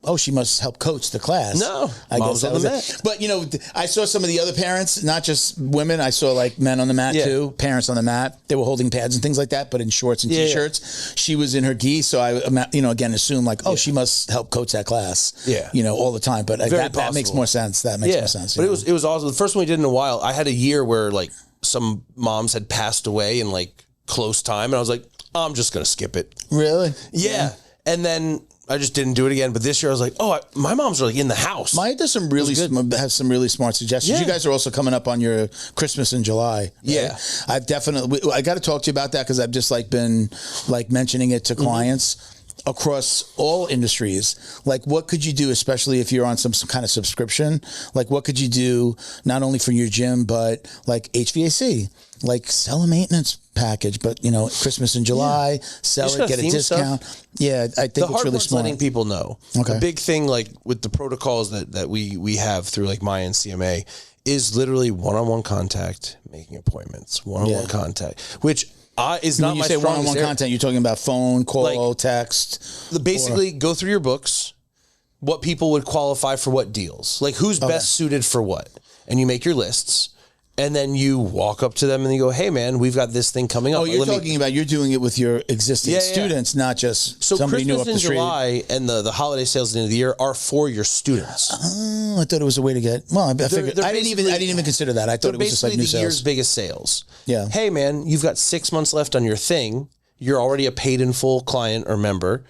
Oh, she must help coach the class. No, I guess that was it. But, you know, I saw some of the other parents, not just women. I saw like men on the mat too, parents on the mat. They were holding pads and things like that, but in shorts and T-shirts. She was in her gi, so I, you know, again, assume like, oh, she must help coach that class. Yeah, you know, all the time. But that makes more sense. That makes more sense. But it was awesome. The first one we did in a while. I had a year where like some moms had passed away in like close time, and I was like, I'm just gonna skip it. Really? Yeah. And then I just didn't do it again. But this year I was like, my mom's really in the house. Maya does has some really smart suggestions. You guys are also coming up on your Christmas in July. Right? Yeah. I got to talk to you about that because I've just like been like mentioning it to clients across all industries. Like, what could you do, especially if you're on some kind of subscription? Like, what could you do not only for your gym, but like HVAC? Like, sell a maintenance package, but, you know, Christmas in July, sell it, get a discount. Stuff. Yeah, I think it's really smart. Letting people know. Okay. The big thing, like, with the protocols that we have through, like, Maya and CMA is literally one-on-one contact, making appointments, one-on-one contact, which is not my strongest area. When you say one-on-one content, you're talking about phone, call, like, text? Basically, go through your books, what people would qualify for what deals. Like, who's best suited for what? And you make your lists. And then you walk up to them and you go, hey, man, we've got this thing coming up. Oh, you're talking about you're doing it with your existing students, not just somebody new up the street. So Christmas in July and the holiday sales at the end of the year are for your students. Oh, I thought it was a way to get. Well, I figured I didn't even consider that. I thought it was just like new sales. The year's biggest sales. Yeah. Hey, man, you've got 6 months left on your thing. You're already a paid in full client or member.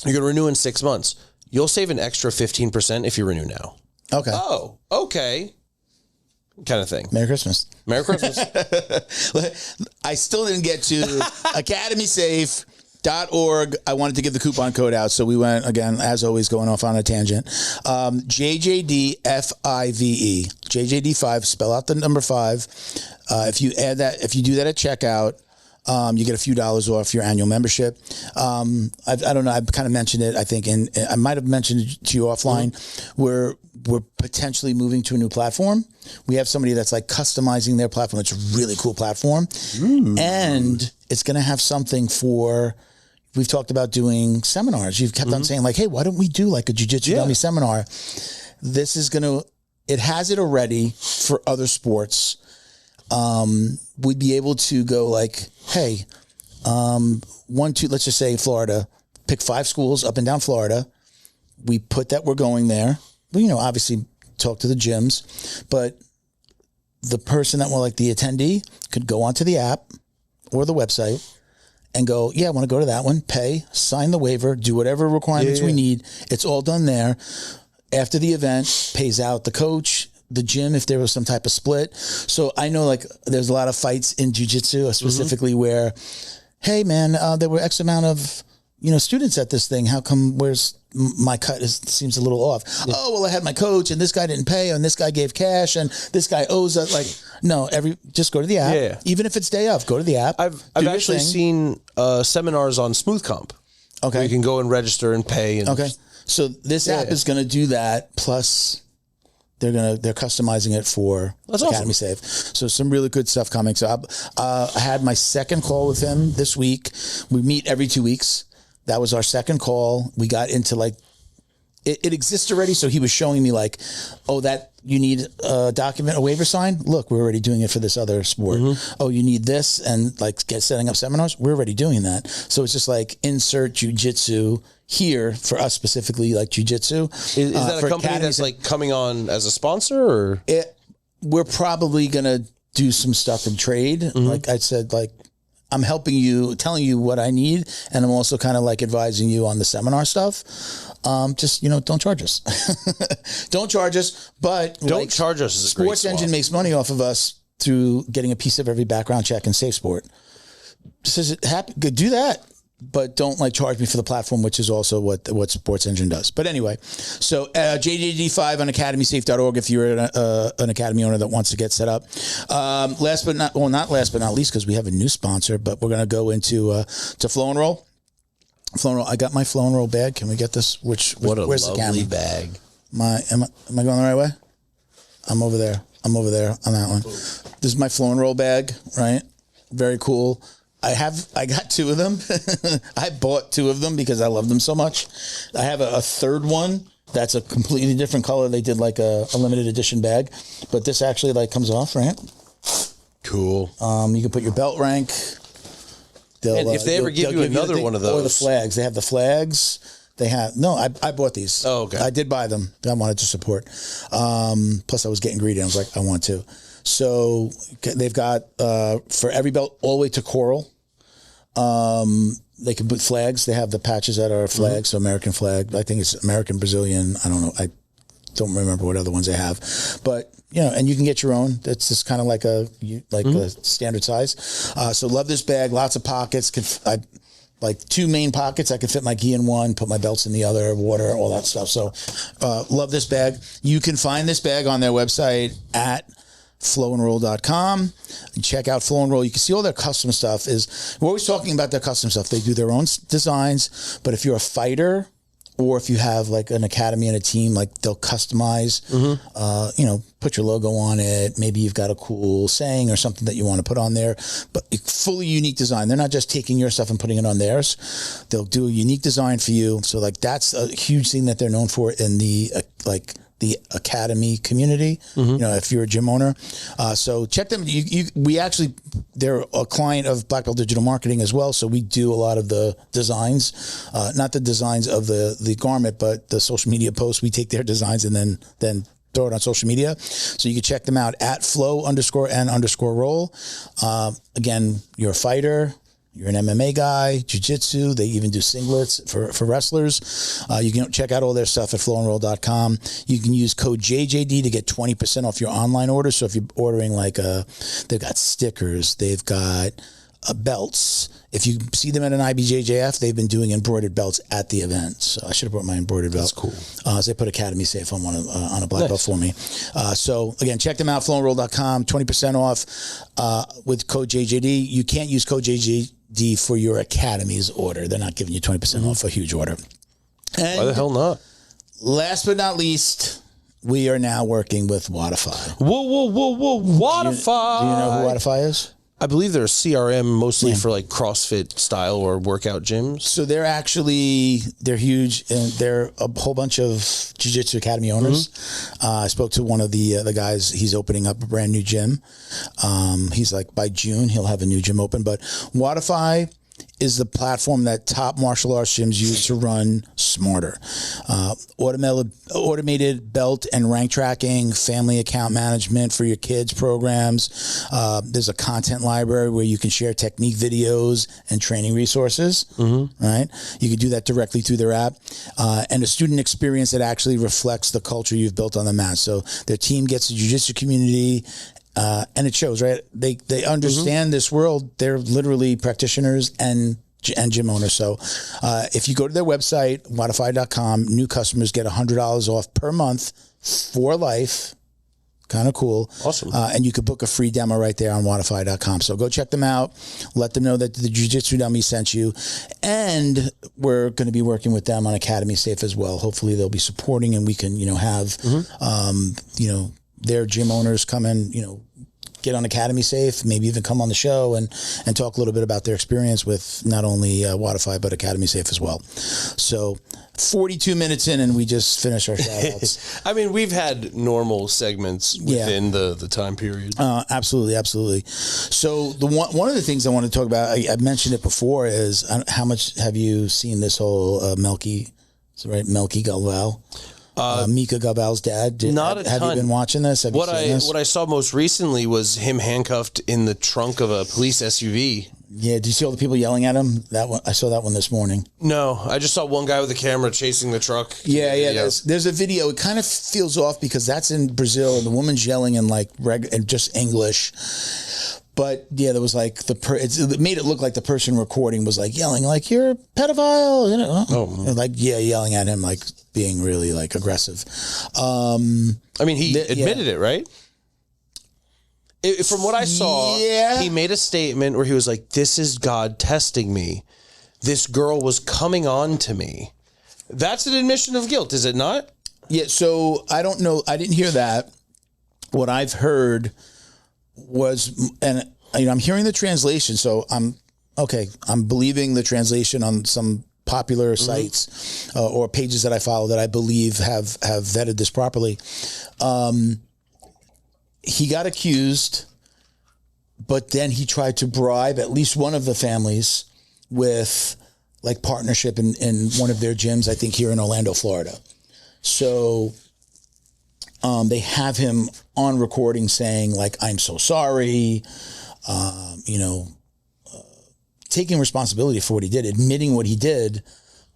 You're going to renew in 6 months. You'll save an extra 15% if you renew now. Okay. Oh, okay. Kind of thing. Merry Christmas. Merry Christmas. I still didn't get to academysafe.org. I wanted to give the coupon code out, so we went, again, as always, going off on a tangent. JJDFIVE. JJD5, spell out the number 5. If you do that at checkout, you get a few dollars off your annual membership. I don't know. I've kind of mentioned it, I think, and I might have mentioned it to you offline. We're potentially moving to a new platform. We have somebody that's like customizing their platform. It's a really cool platform. And it's going to have something for we've talked about doing seminars. You've kept on saying like, hey, why don't we do like a Jiu Jitsu dummy seminar? This is it has it already for other sports. We'd be able to go like, hey, 1, 2, let's just say Florida, pick 5 schools up and down Florida. We put that we're going there. Well, obviously talk to the gyms, but the person that will like the attendee could go onto the app or the website and go, I want to go to that one, pay, sign the waiver, do whatever requirements we need. It's all done there. After the event, pays out the coach, the gym, if there was some type of split. So I know like there's a lot of fights in jiu-jitsu specifically where, hey man, there were X amount of, students at this thing. How come where's my cut seems a little off? Yeah. Oh, well, I had my coach and this guy didn't pay and this guy gave cash and this guy owes us. Like, no, just go to the app. Yeah. Even if it's day off, go to the app. I've actually seen seminars on Smooth Comp. Okay. Where you can go and register and pay. Okay. So this app is going to do that. Plus they're customizing it for Academy Safe. So some really good stuff coming. So I had my second call with him this week. We meet every 2 weeks. That was our second call. We got into like, it exists already. So he was showing me like, that you need a document, a waiver sign. Look, we're already doing it for this other sport. Oh, you need this and like setting up seminars. We're already doing that. So it's just like insert jiu-jitsu here for us specifically, like jiu-jitsu. Is that a company that's like coming on as a sponsor or? We're probably going to do some stuff in trade. Like I said, like, I'm helping you, telling you what I need, and I'm also kind of like advising you on the seminar stuff. Just, don't charge us. Don't charge us, but don't charge us. Sports Engine makes money off of us through getting a piece of every background check and safe sport. Says it happy, do that, but don't like charge me for the platform, which is also what Sports Engine does. But anyway, so JJD5 on academysafe.org if you're an academy owner that wants to get set up. Last but not least, because we have a new sponsor, but we're going to go into to Flow and Roll. Flow and Roll. I got my Flow and Roll bag. Can we get this? Where's the lovely bag. Am I going the right way? I'm over there on that one. This is my Flow and Roll bag, right? Very cool. I got 2 of them. I bought 2 of them because I love them so much. I have a third one that's a completely different color. They did like a limited edition bag, but this actually like comes off, right? Cool. You can put your belt rank. And if they ever give you another one of those. Or the flags. They have the flags. I bought these. Oh, okay. I did buy them. I wanted to support. Plus I was getting greedy. I was like, I want to. So they've got for every belt all the way to coral. They can put flags. They have the patches that are flags. So American flag. I think it's American, Brazilian. I don't know. I don't remember what other ones they have, but and you can get your own. It's just kind of like a standard size. So love this bag. Lots of pockets. Like 2 main pockets. I could fit my gi in one, put my belts in the other, water, all that stuff. So love this bag. You can find this bag on their website at flowandroll.com. Check out Flow and Roll. You can see all their custom stuff. We're always talking about their custom stuff. They do their own designs, but if you're a fighter or if you have like an academy and a team, like they'll customize, put your logo on it. Maybe you've got a cool saying or something that you want to put on there, but fully unique design. They're not just taking your stuff and putting it on theirs. They'll do a unique design for you. So like that's a huge thing that they're known for in the the academy community, if you're a gym owner. So check them. They're a client of Black Belt Digital Marketing as well. So we do a lot of the designs, not the designs of the garment, but the social media posts. We take their designs and then throw it on social media. So you can check them out at flow_and_roll. Again, you're a fighter, you're an MMA guy, jiu-jitsu. They even do singlets for wrestlers. You can check out all their stuff at flowandroll.com. You can use code JJD to get 20% off your online order. So if you're ordering they've got stickers, they've got belts. If you see them at an IBJJF, they've been doing embroidered belts at the event. So I should have brought my embroidered belt. That's cool. So they put Academy Safe on on a black belt for me. So again, check them out, flowandroll.com, 20% off with code JJD. You can't use code JJD for your Academy's order. They're not giving you 20% off a huge order. And why the hell not? Last but not least, we are now working with Wodify. Whoa, Wodify. Do you know who Wodify is? I believe they're a CRM mostly for like CrossFit style or workout gyms. So they're huge, and they're a whole bunch of Jiu Jitsu Academy owners. I spoke to one of the guys. He's opening up a brand new gym. He's like, by June, he'll have a new gym open. But Wodify is the platform that top martial arts gyms use to run smarter. Automated belt and rank tracking, family account management for your kids' programs. There's a content library where you can share technique videos and training resources. Right? You can do that directly through their app. And a student experience that actually reflects the culture you've built on the mat. So their team gets the jiu-jitsu community, and it shows, right? They understand this world. They're literally practitioners and gym owners. So if you go to their website, wodify.com, new customers get $100 off per month for life. Kind of cool. Awesome. And you could book a free demo right there on wodify.com. So go check them out. Let them know that the Jiu Jitsu Dummies sent you. And we're going to be working with them on Academy Safe as well. Hopefully they'll be supporting, and we can, have, their gym owners come in, get on Academy Safe, maybe even come on the show and talk a little bit about their experience with not only Wodify, but Academy Safe as well. So 42 minutes in, and we just finished our shout-outs. I mean, we've had normal segments within the time period. Absolutely. So one of the things I want to talk about, I mentioned it before, is how much have you seen this whole Melqui Galvão? Mika Galvão's dad. Not a ton. Have you been watching this? What I saw most recently was him handcuffed in the trunk of a police SUV. Yeah, did you see all the people yelling at him? That one, I saw that one this morning. No, I just saw one guy with a camera chasing the truck. Yeah. There's a video. It kind of feels off because that's in Brazil, and the woman's yelling in in just English. But yeah, there was like it made it look like the person recording was like yelling like, "You're a pedophile," yelling at him, like being really like aggressive. I mean, he admitted it, right? From what I saw, he made a statement where he was like, "This is God testing me. This girl was coming on to me." That's an admission of guilt, is it not? Yeah. So I don't know. I didn't hear that. What I've heard was, and I'm hearing the translation, so I'm believing the translation on some popular sites or pages that I follow that I believe have vetted this properly. He got accused, but then he tried to bribe at least one of the families with like partnership in one of their gyms, I think here in Orlando, Florida. So they have him on recording saying like, "I'm so sorry," taking responsibility for what he did, admitting what he did,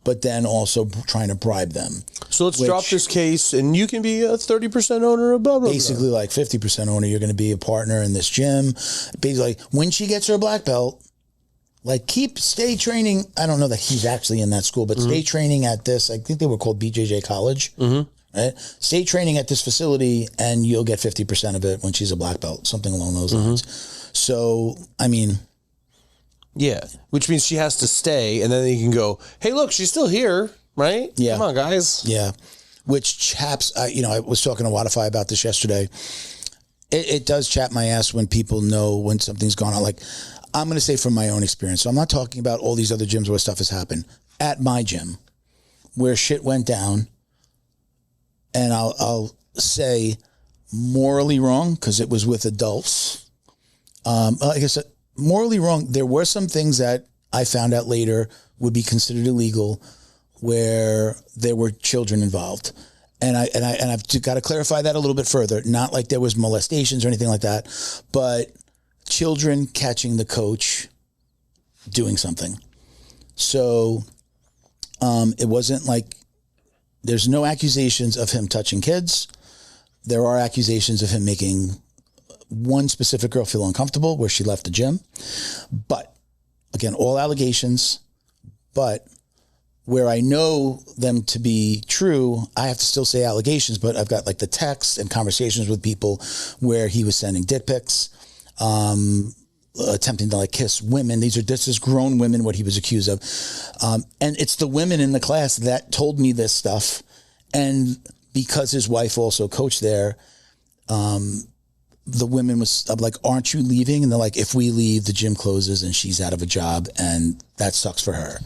but then also trying to bribe them. So let's drop this case, and you can be a 30% owner of blah, blah, basically blah. Like 50% owner. You're going to be a partner in this gym. Basically, when she gets her black belt, like stay training. I don't know that he's actually in that school, but stay training at this. I think they were called BJJ College. Right? Stay training at this facility, and you'll get 50% of it when she's a black belt, something along those lines. So, I mean, yeah, which means she has to stay, and then you can go, "Hey, look, she's still here, right? Yeah, come on, guys." Yeah, which chaps. I was talking to Wodify about this yesterday. It does chap my ass when people know when something's gone on. Like, I'm going to say from my own experience. So I'm not talking about all these other gyms where stuff has happened. At my gym, where shit went down. And I'll say morally wrong because it was with adults. Like I said, morally wrong. There were some things that I found out later would be considered illegal where there were children involved. And I've got to clarify that a little bit further. Not like there was molestations or anything like that, but children catching the coach doing something. So it wasn't like, there's no accusations of him touching kids. There are accusations of him making one specific girl feel uncomfortable where she left the gym. But again, all allegations, but where I know them to be true, I have to still say allegations, but I've got like the texts and conversations with people where he was sending dick pics, attempting to like kiss women. This is grown women, what he was accused of. And it's the women in the class that told me this stuff. And because his wife also coached there, the women was like, aren't you leaving? And they're like, if we leave, the gym closes and she's out of a job, and that sucks for her.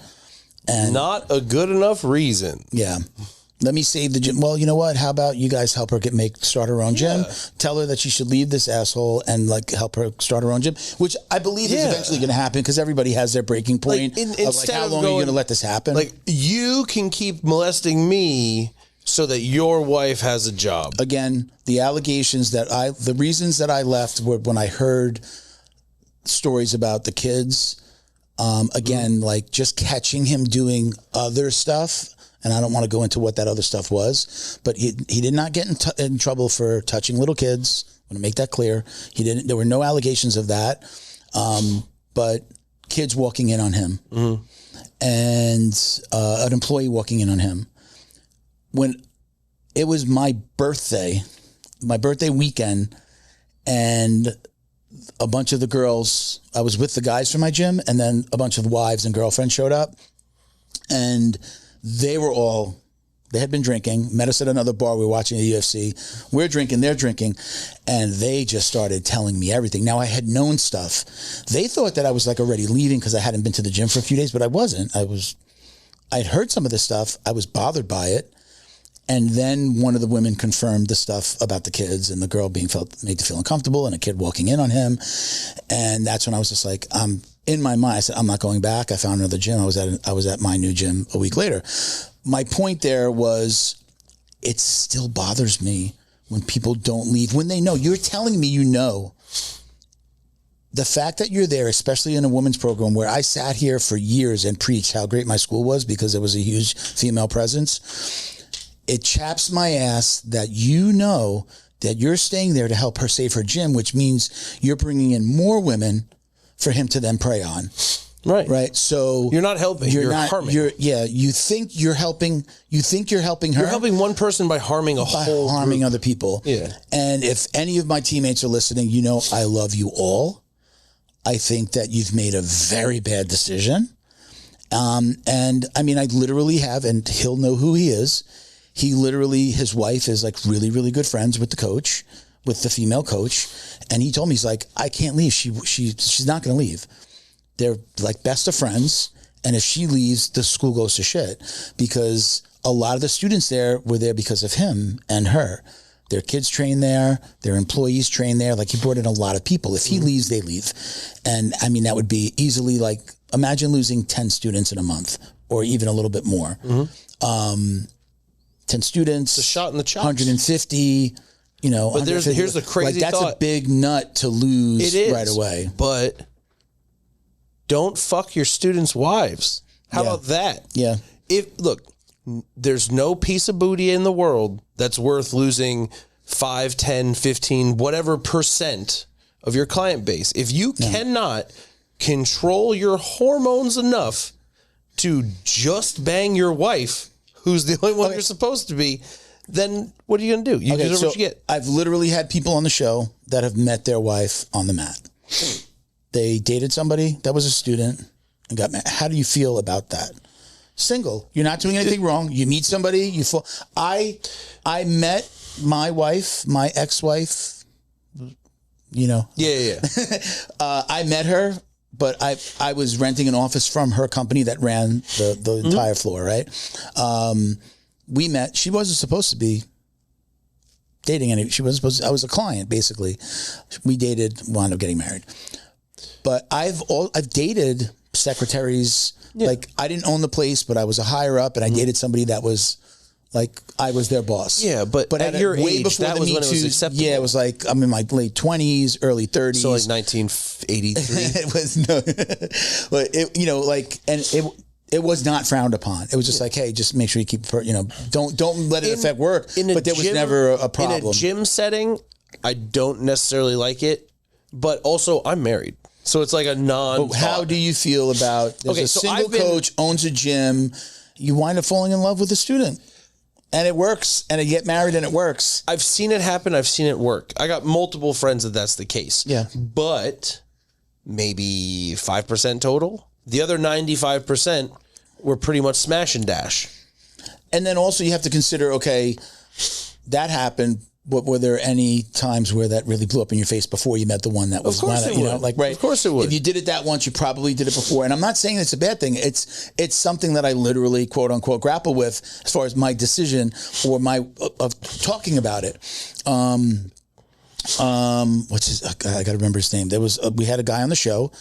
And not a good enough reason. Yeah. Let me save the gym. Well, you know what? How about you guys help her start her own gym? Tell her that she should leave this asshole and like help her start her own gym, which I believe is eventually going to happen because everybody has their breaking point. Like, how long are you going to let this happen? Like, you can keep molesting me so that your wife has a job. Again, the reasons that I left were when I heard stories about the kids. Again, like just catching him doing other stuff. And I don't want to go into what that other stuff was, but he did not get in trouble for touching little kids. I'm going to make that clear. There were no allegations of that. But kids walking in on him and an employee walking in on him. When it was my birthday weekend, and a bunch of the girls, I was with the guys from my gym, and then a bunch of wives and girlfriends showed up, and they had been drinking, met us at another bar. We were watching the UFC. We're drinking, they're drinking. And they just started telling me everything. Now, I had known stuff. They thought that I was like already leaving because I hadn't been to the gym for a few days, but I wasn't. I'd heard some of this stuff. I was bothered by it. And then one of the women confirmed the stuff about the kids and the girl made to feel uncomfortable and a kid walking in on him. And that's when I was just like, in my mind, I said, I'm not going back. I found another gym. I was at my new gym a week later. My point there was, it still bothers me when people don't leave, when they know. You're telling me you know. The fact that you're there, especially in a women's program where I sat here for years and preached how great my school was because there was a huge female presence, it chaps my ass that you know that you're staying there to help her save her gym, which means you're bringing in more women for him to then prey on. Right. So you're not helping. You're harming. You think you're helping. You think you're helping her. You're helping one person by harming harming other people. Yeah. And if any of my teammates are listening, you know I love you all. I think that you've made a very bad decision. And I mean, I literally have, and he'll know who he is. His wife is like really, really good friends with the coach, with the female coach. And he told me, he's like, I can't leave. She's not going to leave. They're like best of friends. And if she leaves, the school goes to shit because a lot of the students there were there because of him and her. Their kids train there, their employees train there. Like, he brought in a lot of people. If he leaves, they leave. And I mean, that would be easily like, imagine losing 10 students in a month or even a little bit more. 10 students, it's a shot in the chops. 150, But here's the crazy thought. That's a big nut to lose right away. But don't fuck your students' wives. How about that? Yeah. Look, there's no piece of booty in the world that's worth losing 5, 10, 15, whatever percent of your client base. If you cannot control your hormones enough to just bang your wife, who's the only one you're supposed to be, then what are you going to do? You deserve what you get. I've literally had people on the show that have met their wife on the mat. They dated somebody that was a student and got married. How do you feel about that? Single. You're not doing anything wrong. You meet somebody. I met my wife, my ex-wife. Yeah. I met her, but I was renting an office from her company that ran the entire floor. Right. We met. She wasn't supposed to be dating any. She wasn't supposed to, I was a client basically. We dated, wound up getting married. But I've dated secretaries. Like, I didn't own the place, but I was a higher up, and I dated somebody that was like, I was their boss. Yeah, but at your age, that was when it was acceptable. Yeah, it was like, I'm in my late 20s, early 30s. So like 1983. It was but it was not frowned upon. It was just like, hey, just make sure you keep, don't let it affect work. But there was never a problem. In a gym setting, I don't necessarily like it, but also I'm married. So it's like a non. How do you feel about a single coach owns a gym, you wind up falling in love with a student, and it works, and you get married and it works. I've seen it happen. I've seen it work. I got multiple friends that's the case. Yeah. But maybe 5% total. The other 95% were pretty much smash and dash. And then also you have to consider, okay, that happened. But were there any times where that really blew up in your face before you met the one that was, of course it would. like, right? Of course it would. If you did it that once, you probably did it before. And I'm not saying it's a bad thing. It's something that I literally, quote unquote, grapple with as far as my decision or my of talking about it. What's his? I got to remember his name. There was we had a guy on the show.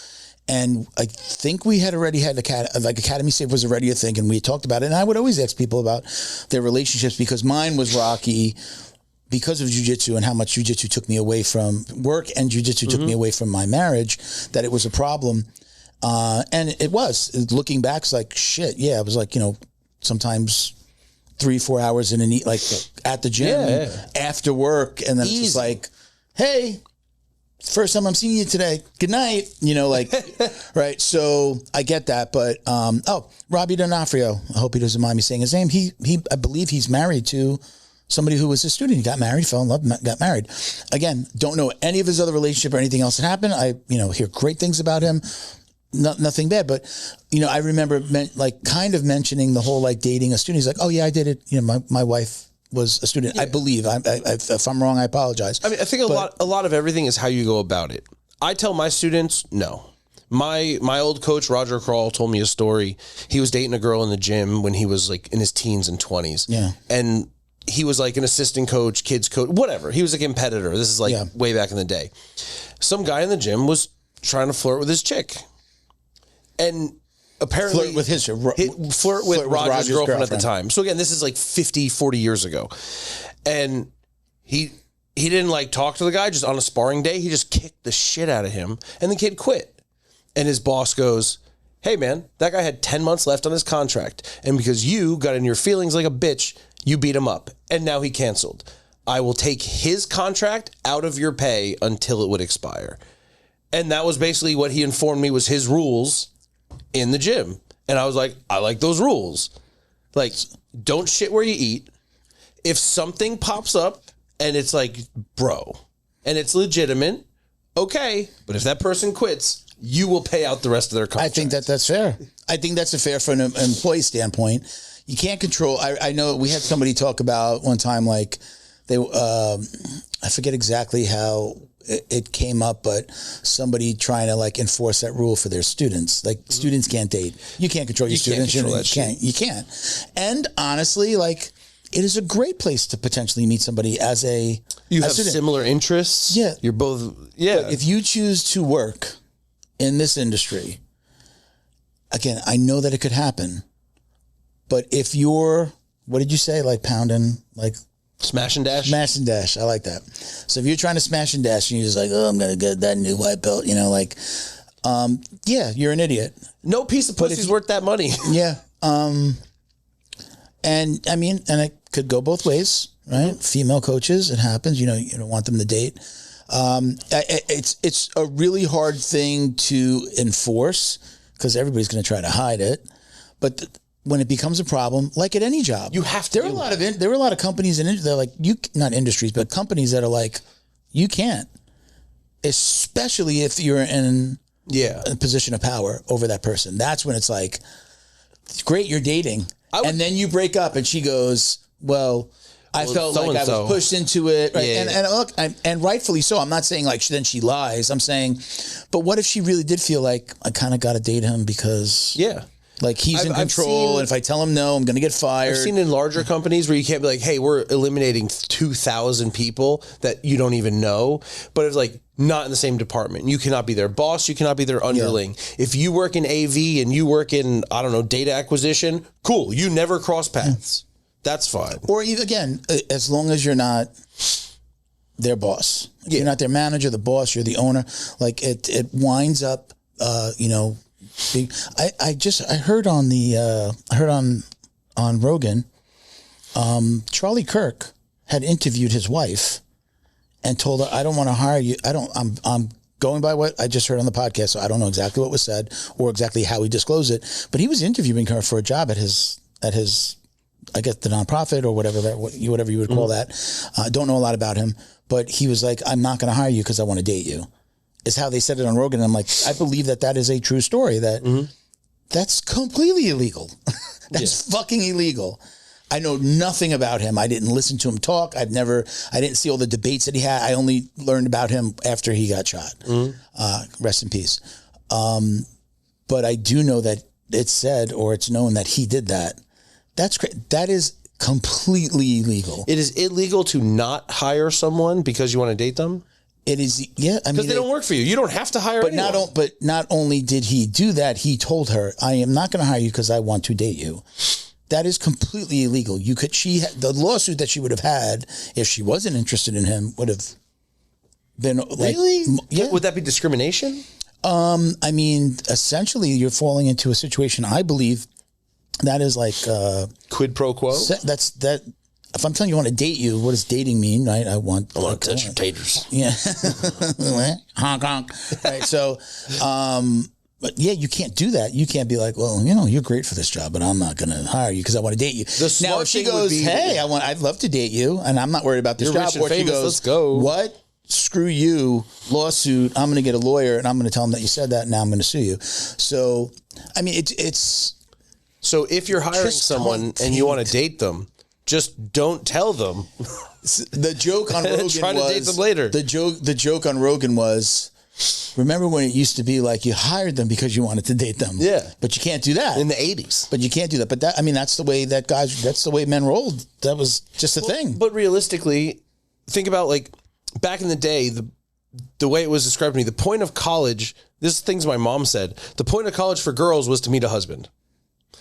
And I think we had already had Academy Safe was already a thing, and we talked about it. And I would always ask people about their relationships because mine was rocky because of jiu-jitsu and how much jiu-jitsu took me away from work and jiu-jitsu took me away from my marriage, that it was a problem. And it was. Looking back, it's like, shit, yeah. It was like, sometimes 3-4 hours in like at the gym after work. And then it's just like, hey, first time I'm seeing you today. Good night. Right. So I get that. But, Robbie D'Onofrio, I hope he doesn't mind me saying his name. I believe he's married to somebody who was a student. He got married, fell in love, got married. Again, don't know any of his other relationship or anything else that happened. I, hear great things about him. Nothing bad. But, I remember kind of mentioning the whole dating a student. He's like, oh yeah, I did it. my wife was a student. Yeah. I believe. If I'm wrong, I apologize. I mean, I think a lot of everything is how you go about it. I tell my students, no. My old coach, Roger Crawl, told me a story. He was dating a girl in the gym when he was in his teens and 20s. Yeah. And he was an assistant coach, kids coach, whatever. He was a competitor. This is way back in the day. Some guy in the gym was trying to flirt with his chick. And apparently flirt with Roger's girlfriend at the time. So again, this is 50, 40 years ago. And he didn't talk to the guy just on a sparring day. He just kicked the shit out of him and the kid quit. And his boss goes, hey man, that guy had 10 months left on his contract. And because you got in your feelings like a bitch, you beat him up. And now he canceled. I will take his contract out of your pay until it would expire. And that was basically what he informed me was his rules in the gym. And I was like, I like those rules. Don't shit where you eat. If something pops up and it's bro, and it's legitimate, okay. But if that person quits, you will pay out the rest of their contract. I think that's fair. I think that's fair from an employee standpoint. You can't control. I know we had somebody talk about one time, I forget exactly how it came up, but somebody trying to enforce that rule for their students. Students can't date. You can't control your students. You can't. And honestly, it is a great place to potentially meet somebody you have student. Similar interests. Yeah. You're both. Yeah. But if you choose to work in this industry, again, I know that it could happen, but if you're, what did you say? pounding, Smash and dash? Smash and dash. I like that. So if you're trying to smash and dash and you're just I'm going to get that new white belt, yeah, you're an idiot. No piece of pussy's worth that money. Yeah. And I mean, and it could go both ways, right? Mm-hmm. Female coaches, it happens. You don't want them to date. It's a really hard thing to enforce because everybody's going to try to hide it. But when it becomes a problem, like at any job, you have to. There are a lot of companies and they're not industries, but companies that are you can't, especially if you're in a position of power over that person. That's when it's great, you're dating, and then you break up, and she goes, well, I felt like I was pushed into it, right? Yeah. And look, and rightfully so. I'm not saying then she lies. I'm saying, but what if she really did feel like I kind of got to date him because he's in control, and if I tell him no, I'm going to get fired. I've seen in larger companies where you can't be hey, we're eliminating 2,000 people that you don't even know, but it's not in the same department. You cannot be their boss. You cannot be their underling. Yeah. If you work in AV and you work in, I don't know, data acquisition, cool. You never cross paths. That's fine. Or again, as long as you're not their boss. If you're not their manager, the boss, you're the owner. It winds up, I heard on Rogan, Charlie Kirk had interviewed his wife and told her, I don't want to hire you. I'm going by what I just heard on the podcast. So I don't know exactly what was said or exactly how he disclosed it, but he was interviewing her for a job at his, I guess the nonprofit or whatever you would call that. Don't know a lot about him, but he was I'm not going to hire you because I want to date you. Is how they said it on Rogan. And I'm I believe that is a true story. That's completely illegal. That's fucking illegal. I know nothing about him. I didn't listen to him talk. I didn't see all the debates that he had. I only learned about him after he got shot. Rest in peace. But I do know that it's said, or it's known, that he did that. That is completely illegal. It is illegal to not hire someone because you want to date them? It is, yeah. I mean, because they don't work for you. You don't have to hire anyone. But not only did he do that, he told her, I am not going to hire you because I want to date you. That is completely illegal. The lawsuit that she would have had if she wasn't interested in him would have been really? Yeah. Would that be discrimination? I mean, essentially, you're falling into a situation. I believe that is like quid pro quo. That's that. If I'm telling you I want to date you, what does dating mean? Right? I want to touch your taters. Yeah. Honk honk. Right. So, but yeah, you can't do that. You can't be like, well, you're great for this job, but I'm not going to hire you because I want to date you. Now, if she goes, hey, I'd love to date you, and I'm not worried about this job, or she goes, let's go. What? Screw you, lawsuit. I'm going to get a lawyer, and I'm going to tell him that you said that, and now I'm going to sue you. So, I mean, it's. So if you're hiring someone and you want to date them, just don't tell them. The joke on Rogan try to date them later. The joke on Rogan was, remember when it used to be like you hired them because you wanted to date them? Yeah. But you can't do that. In the 80s. But you can't do that. But that's the way that's the way men rolled. That was just a thing. But realistically, think about like back in the day, the way it was described to me, the point of college, this is things my mom said, the point of college for girls was to meet a husband.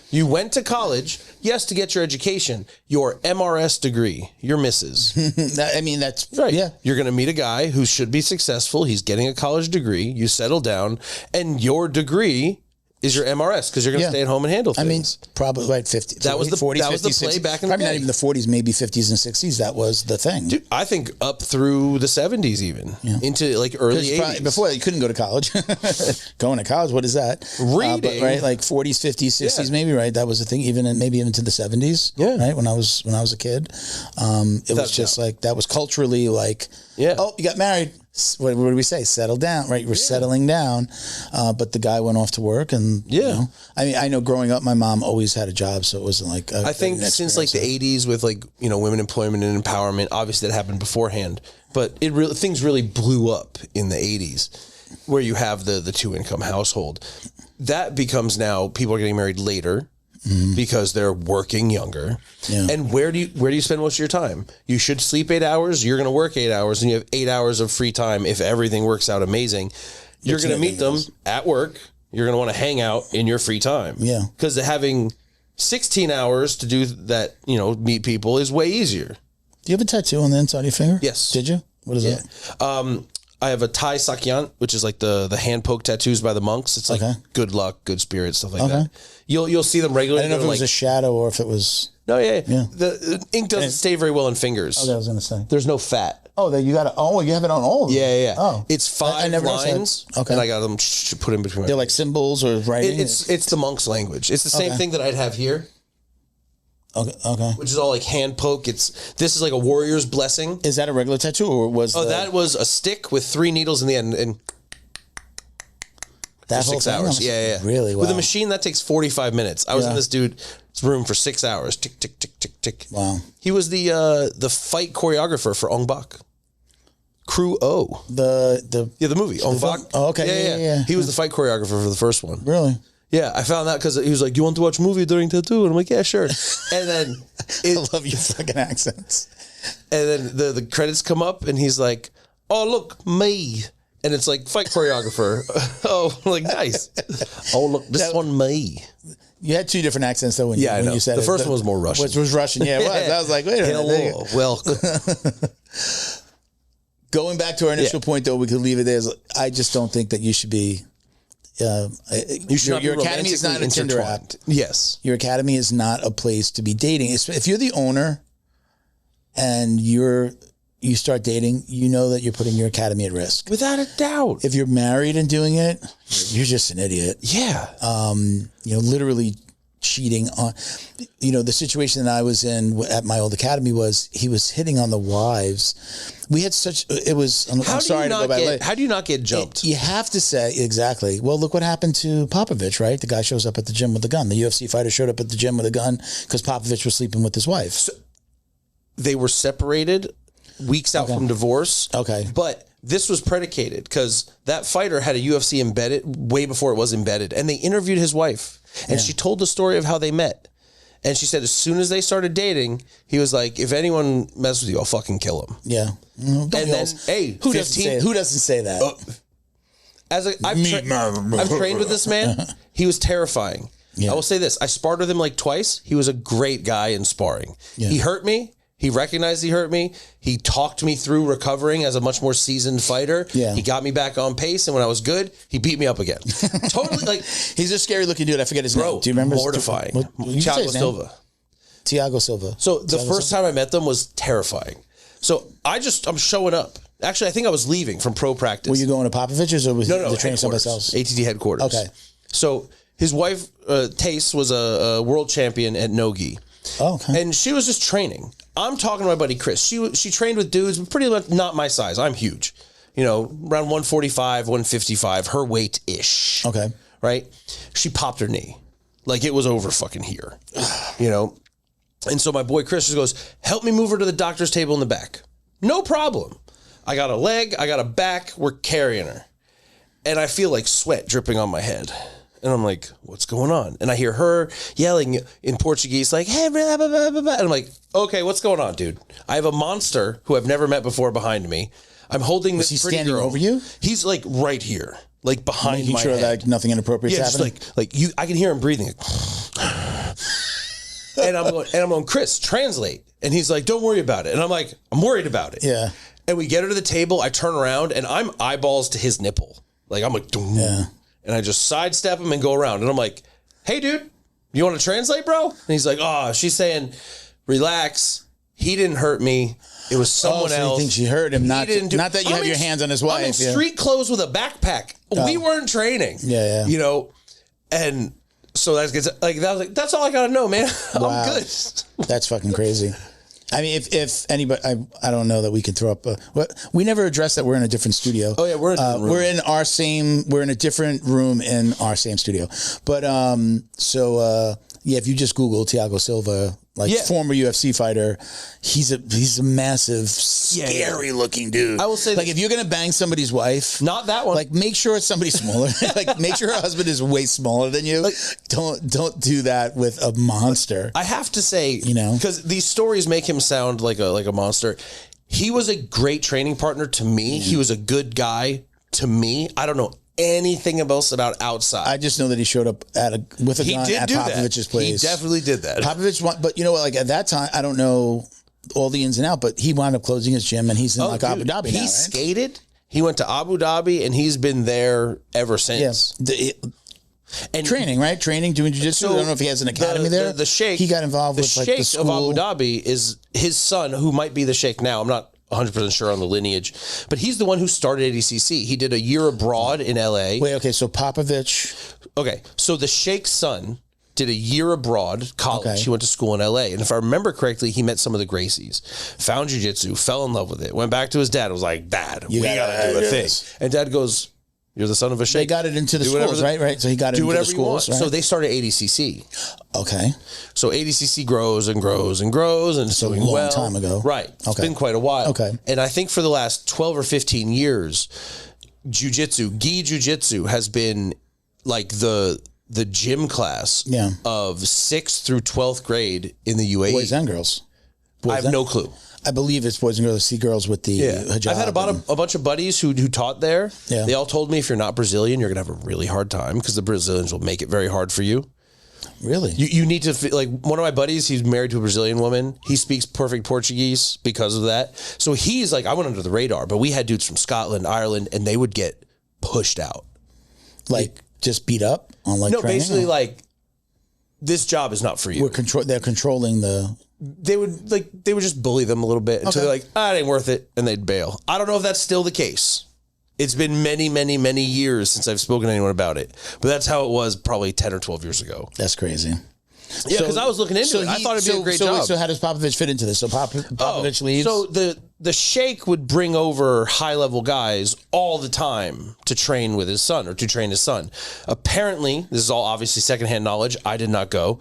You went to college, yes, to get your education, your MRS degree, your missus. I mean, that's right. Yeah. You're going to meet a guy who should be successful. He's getting a college degree. You settle down, and your is your MRS because you're going to stay at home and handle things. I mean, probably like 50. That was the 40s, that was 50s, the play 60s. back in the Probably day. not even the 40s, maybe 50s and 60s. That was the thing. Dude, I think up through the 70s even into like early 80s. Before you couldn't go to college. Going to college, what is that? Reading, right? Like 40s, 50s, 60s, maybe. Right? That was the thing. Maybe even to the 70s. Yeah. Right. When I was a kid, it was just like that was culturally like. Yeah. Oh, you got married. What do we say? Settle down, right? You were settling down, but the guy went off to work, and I mean, I know growing up, my mom always had a job, so it wasn't like. I think since like the '80s, with like women employment and empowerment, obviously that happened beforehand, but things really blew up in the '80s, where you have the 2-income household. That becomes now people are getting married later. Because they're working younger. Yeah. And where do you spend most of your time? You should sleep 8 hours. You're going to work 8 hours, and you have 8 hours of free time. If everything works out amazing, you're going to meet them at work. You're going to want to hang out in your free time. Yeah. Because having 16 hours to do that, meet people is way easier. Do you have a tattoo on the inside of your finger? Yes. Did you? What is that? I have a Thai Sakyant, which is like the hand poke tattoos by the monks. It's like good luck, good spirit, stuff like that. You'll see them regularly. I don't know if it was a shadow or if it was. No, yeah. The ink doesn't stay very well in fingers. Oh, I was going to say. There's no fat. Oh, you got it. Oh, you have it on all of them. Yeah. Oh, it's 5 lines. Okay, and I got them put in between. They're like symbols or writing. It's the monk's language. It's the same thing that I'd have here. Okay. Which is all like hand poke. This is like a warrior's blessing. Is that a regular tattoo or was? That was a stick with 3 needles in the end and. That for 6 hours. Yeah. Really? Wow. With a machine that takes 45 minutes. I was in this dude's room for 6 hours. Tick, tick, tick, tick, tick. Wow. He was the fight choreographer for Ong Bak. Crew O. The movie Ong Bak. Oh, okay. Yeah. He was the fight choreographer for the first one. Really? Yeah, I found that because he was like, "Do you want to watch a movie during tattoo?" And I'm like, "Yeah, sure." And then I love your fucking accents. And then the credits come up, and he's like, "Oh, look, me." And it's like fight choreographer. Oh, like nice. Oh, look, this one me. You had 2 different accents though when you said the first one was more Russian. Which was Russian, yeah. It was. I was like, wait a minute. Hello, welcome. Going back to our initial point, though, we could leave it there. I just don't think that you should be. Your academy is not a Tinder app. Yes, your academy is not a place to be dating. If you're the owner and you start dating, you know that you're putting your academy at risk. Without a doubt. If you're married and doing it, you're just an idiot. Yeah. Literally cheating on, the situation that I was in at my old academy was he was hitting on the wives. We had I'm sorry to go back late. How do you not get jumped? You have to say, exactly. Well, look what happened to Popovich, right? The guy shows up at the gym with a gun. The UFC fighter showed up at the gym with a gun because Popovich was sleeping with his wife. So, they were separated weeks out from divorce. Okay. But this was predicated because that fighter had a UFC embedded way before it was embedded. And they interviewed his wife. And she told the story of how they met. And she said as soon as they started dating, he was like, if anyone messes with you, I'll fucking kill him. Yeah. And then, hey, who doesn't say that? I've trained with this man. He was terrifying. Yeah. I will say this. I sparred with him like twice. He was a great guy in sparring. Yeah. He hurt me. He recognized he hurt me. He talked me through recovering as a much more seasoned fighter. Yeah. He got me back on pace, and when I was good, he beat me up again. Totally, like he's a scary looking dude. I forget his name. Do you remember? Mortifying. Thiago Silva. Thiago Silva. So the first time I met them was terrifying. So I'm showing up. Actually, I think I was leaving from pro practice. Were you going to Popovich's or was the training someplace else? ATT headquarters. Okay. So his wife, Tace, was a world champion at no-gi. Oh, okay. And she was just training. I'm talking to my buddy Chris. She trained with dudes, pretty much not my size. I'm huge. Around 145, 155, her weight-ish. Okay. Right? She popped her knee. Like it was over fucking here. And so my boy Chris just goes, help me move her to the doctor's table in the back. No problem. I got a leg, I got a back, we're carrying her. And I feel like sweat dripping on my head. And I'm like, what's going on? And I hear her yelling in Portuguese, like, hey, blah, blah, blah, blah. And I'm like, okay, what's going on, dude? I have a monster who I've never met before behind me. I'm holding this pretty girl. Was he standing over you? He's like right here, like behind Making my sure head. that nothing inappropriate is happening? I can hear him breathing. And I'm going, Chris, translate. And he's like, don't worry about it. And I'm like, I'm worried about it. Yeah. And we get her to the table. I turn around and I'm eyeballs to his nipple. Like I'm like, Dum. Yeah. And I just sidestep him and go around. And I'm like, hey, dude, you want to translate, bro? And he's like, oh, she's saying, relax. He didn't hurt me. It was someone else. You think she hurt him? Not that you have your hands on his wife. I'm in street clothes with a backpack. We weren't training. Yeah. And so that's all I got to know, man. Wow. I'm good. That's fucking crazy. I mean, if anybody, I don't know that we can throw up. We never addressed that we're in a different studio. Oh yeah, we're in a different room in our same studio. But if you just Google Thiago Silva, former UFC fighter, he's a massive, scary looking dude. I will say, if you're gonna bang somebody's wife, not that one. Make sure it's somebody smaller. Make sure her husband is way smaller than you. Don't do that with a monster. I have to say, because these stories make him sound like a monster. He was a great training partner to me. He was a good guy to me. I don't know anything else about outside. I just know that he showed up with a gun at Popovich's place. He definitely did that. Popovich, but you know what? At that time, I don't know all the ins and outs, but he wound up closing his gym, and he's in Abu Dhabi now. He skated. He went to Abu Dhabi, and he's been there ever since. Yeah. And training, right? Training, doing jiu-jitsu. I don't know if he has an academy there. The sheikh. He got involved with the sheikh school. of Abu Dhabi is his son, who might be the sheikh now. I'm not 100% sure on the lineage, but he's the one who started ADCC. He did a year abroad in LA. Wait, okay, so Popovich. Okay, so the sheikh's son did a year abroad, college. Okay. He went to school in LA. And if I remember correctly, he met some of the Gracies, found jiu-jitsu, fell in love with it, went back to his dad, was like, Dad, we got to do a thing. And Dad goes, you're the son of a sheikh. They got it into the schools, right? So he got it into the schools, right? So they started ADCC. Okay. So ADCC grows and grows and grows, and it's doing well. A long time ago. Right. It's been quite a while. Okay. And I think for the last 12 or 15 years, jiu-jitsu, gi jiu-jitsu has been like the gym class of 6th through 12th grade in the UAE. Boys and girls. I have no clue. I believe it's boys and girls. See girls with the hijab. I've had a bunch of buddies who taught there. Yeah. They all told me if you're not Brazilian, you're going to have a really hard time because the Brazilians will make it very hard for you. Really? You need to, one of my buddies, he's married to a Brazilian woman. He speaks perfect Portuguese because of that. So he's like, I went under the radar, but we had dudes from Scotland, Ireland, and they would get pushed out. Just beat up on no, training? Basically this job is not for you. They're controlling the... They would just bully them a little bit until they're like, it ain't worth it, and they'd bail. I don't know if that's still the case. It's been many, many, many years since I've spoken to anyone about it, but that's how it was probably 10 or 12 years ago. That's crazy. Yeah, because I was looking into it. I thought it'd be a great job. So how does Popovich fit into this? So Popovich leaves? So the Sheikh would bring over high-level guys all the time to train with his son or to train his son. Apparently, this is all obviously secondhand knowledge. I did not go.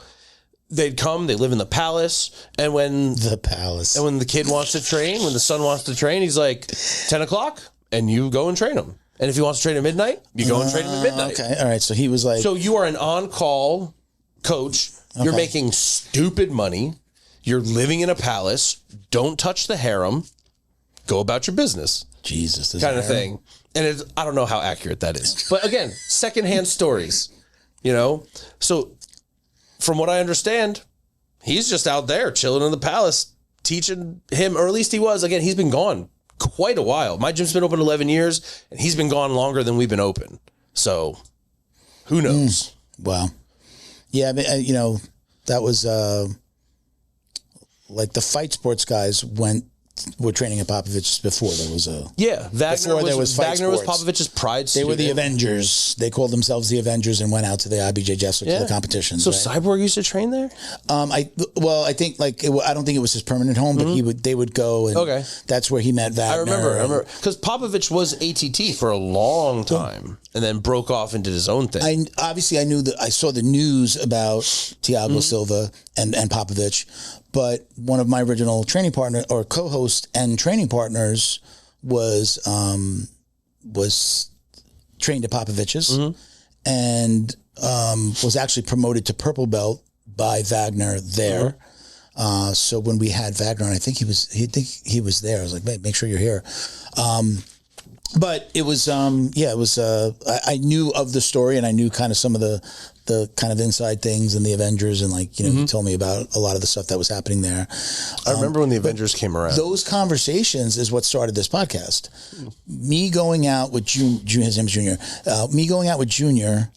They'd come, they live in the palace, and when the kid wants to train, when the son wants to train, he's like, 10 o'clock, and you go and train him. And if he wants to train at midnight, you go and train him at midnight. Okay, all right. So he was like... So you are an on-call coach. You're making stupid money. You're living in a palace. Don't touch the harem. Go about your business. Jesus. Kind of thing. And I don't know how accurate that is. But again, secondhand stories. You know? So from what I understand, he's just out there chilling in the palace, teaching him, or at least he was. Again, he's been gone quite a while. My gym's been open 11 years, and he's been gone longer than we've been open. So who knows? Wow. Yeah, I mean, you know, that was like the fight sports guys were training at Popovich's before there was a... Yeah, Wagner was Popovich's pride student. They were the Avengers. They called themselves the Avengers and went out to the IBJJF to the competitions. So right? Cyborg used to train there? I think like I don't think it was his permanent home, but they would go and that's where he met Wagner. I remember because Popovich was ATT for a long time and then broke off and did his own thing. I knew that I saw the news about Thiago Silva and Popovich. But one of my original training partner or co-host and training partners was trained at Popovich's and was actually promoted to purple belt by Wagner there. So when we had Wagner, and I think he was there. I was like, make sure you're here. But it was I knew of the story and I knew kind of some of the kind of inside things and the Avengers and like, you know, he told me about a lot of the stuff that was happening there. I remember when the Avengers came around. Those conversations is what started this podcast. Me going out with his name's Junior. Me going out with Junior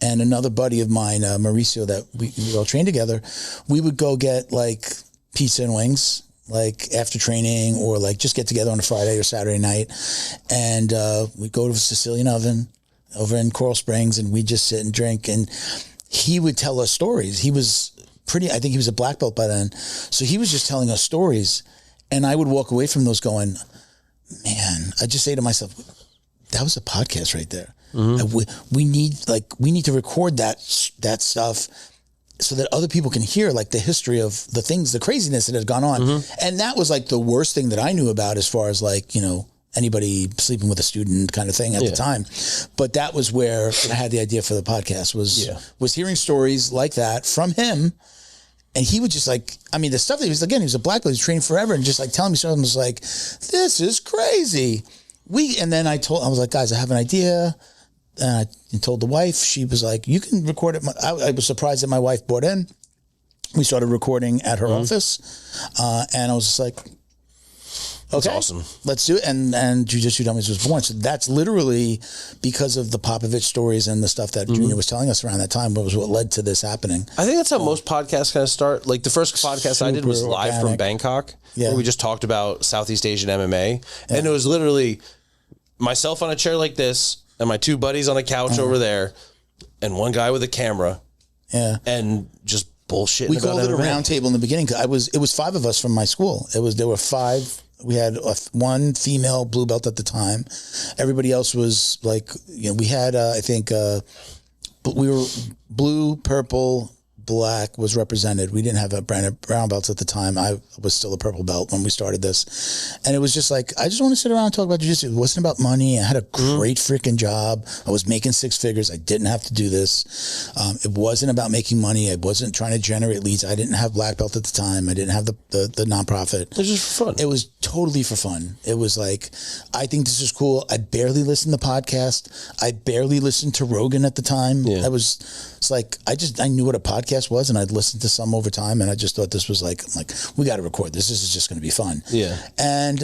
and another buddy of mine, Mauricio, that we all trained together. We would go get like pizza and wings, like after training, or like just get together on a Friday or Saturday night. And we'd go to the Sicilian Oven over in Coral Springs, and we'd just sit and drink. And he would tell us stories. He was I think he was a black belt by then. So he was just telling us stories. And I would walk away from those going, man, I just say to myself, that was a podcast right there. We need to record that stuff so that other people can hear like the history of the things, the craziness that has gone on. And that was like the worst thing that I knew about as far as like, you know, anybody sleeping with a student kind of thing at the time. But that was where I had the idea for the podcast was hearing stories like that from him. And he would just like, I mean, the stuff that he was a black belt, he was training forever and just like telling me something was like, this is crazy. And then I was like, guys, I have an idea. And I told the wife, she was like, you can record it. I was surprised that my wife bought in. We started recording at her office. And I was just like, okay, that's awesome. Let's do it. And Jiu Jitsu Dummies was born. So that's literally because of the Popovich stories and the stuff that Junior was telling us around that time was what led to this happening. I think that's how most podcasts kind of start. Like the first podcast I did was live from Bangkok, where we just talked about Southeast Asian MMA. And it was literally myself on a chair like this and my two buddies on a couch over there and one guy with a camera. Yeah. And just bullshit. We called it a round table in the beginning. It was 5 of us from my school. There were 5. We had one female blue belt at the time. Everybody else was like, you know, we had, I think, we were blue, purple, black was represented. We didn't have a brown belts at the time. I was still a purple belt when we started this. And it was just like, I just want to sit around and talk about jiu-jitsu. It wasn't about money. I had a great freaking job. I was making 6 figures. I didn't have to do this. It wasn't about making money. I wasn't trying to generate leads. I didn't have black belt at the time. I didn't have the nonprofit. It was just for fun. It was totally for fun. It was like, I think this is cool. I barely listened to podcasts. I barely listened to Rogan at the time. Yeah. It's like, I knew what a podcast was, and I'd listened to some over time, and I just thought this was like, we got to record this. This is just going to be fun. Yeah. And,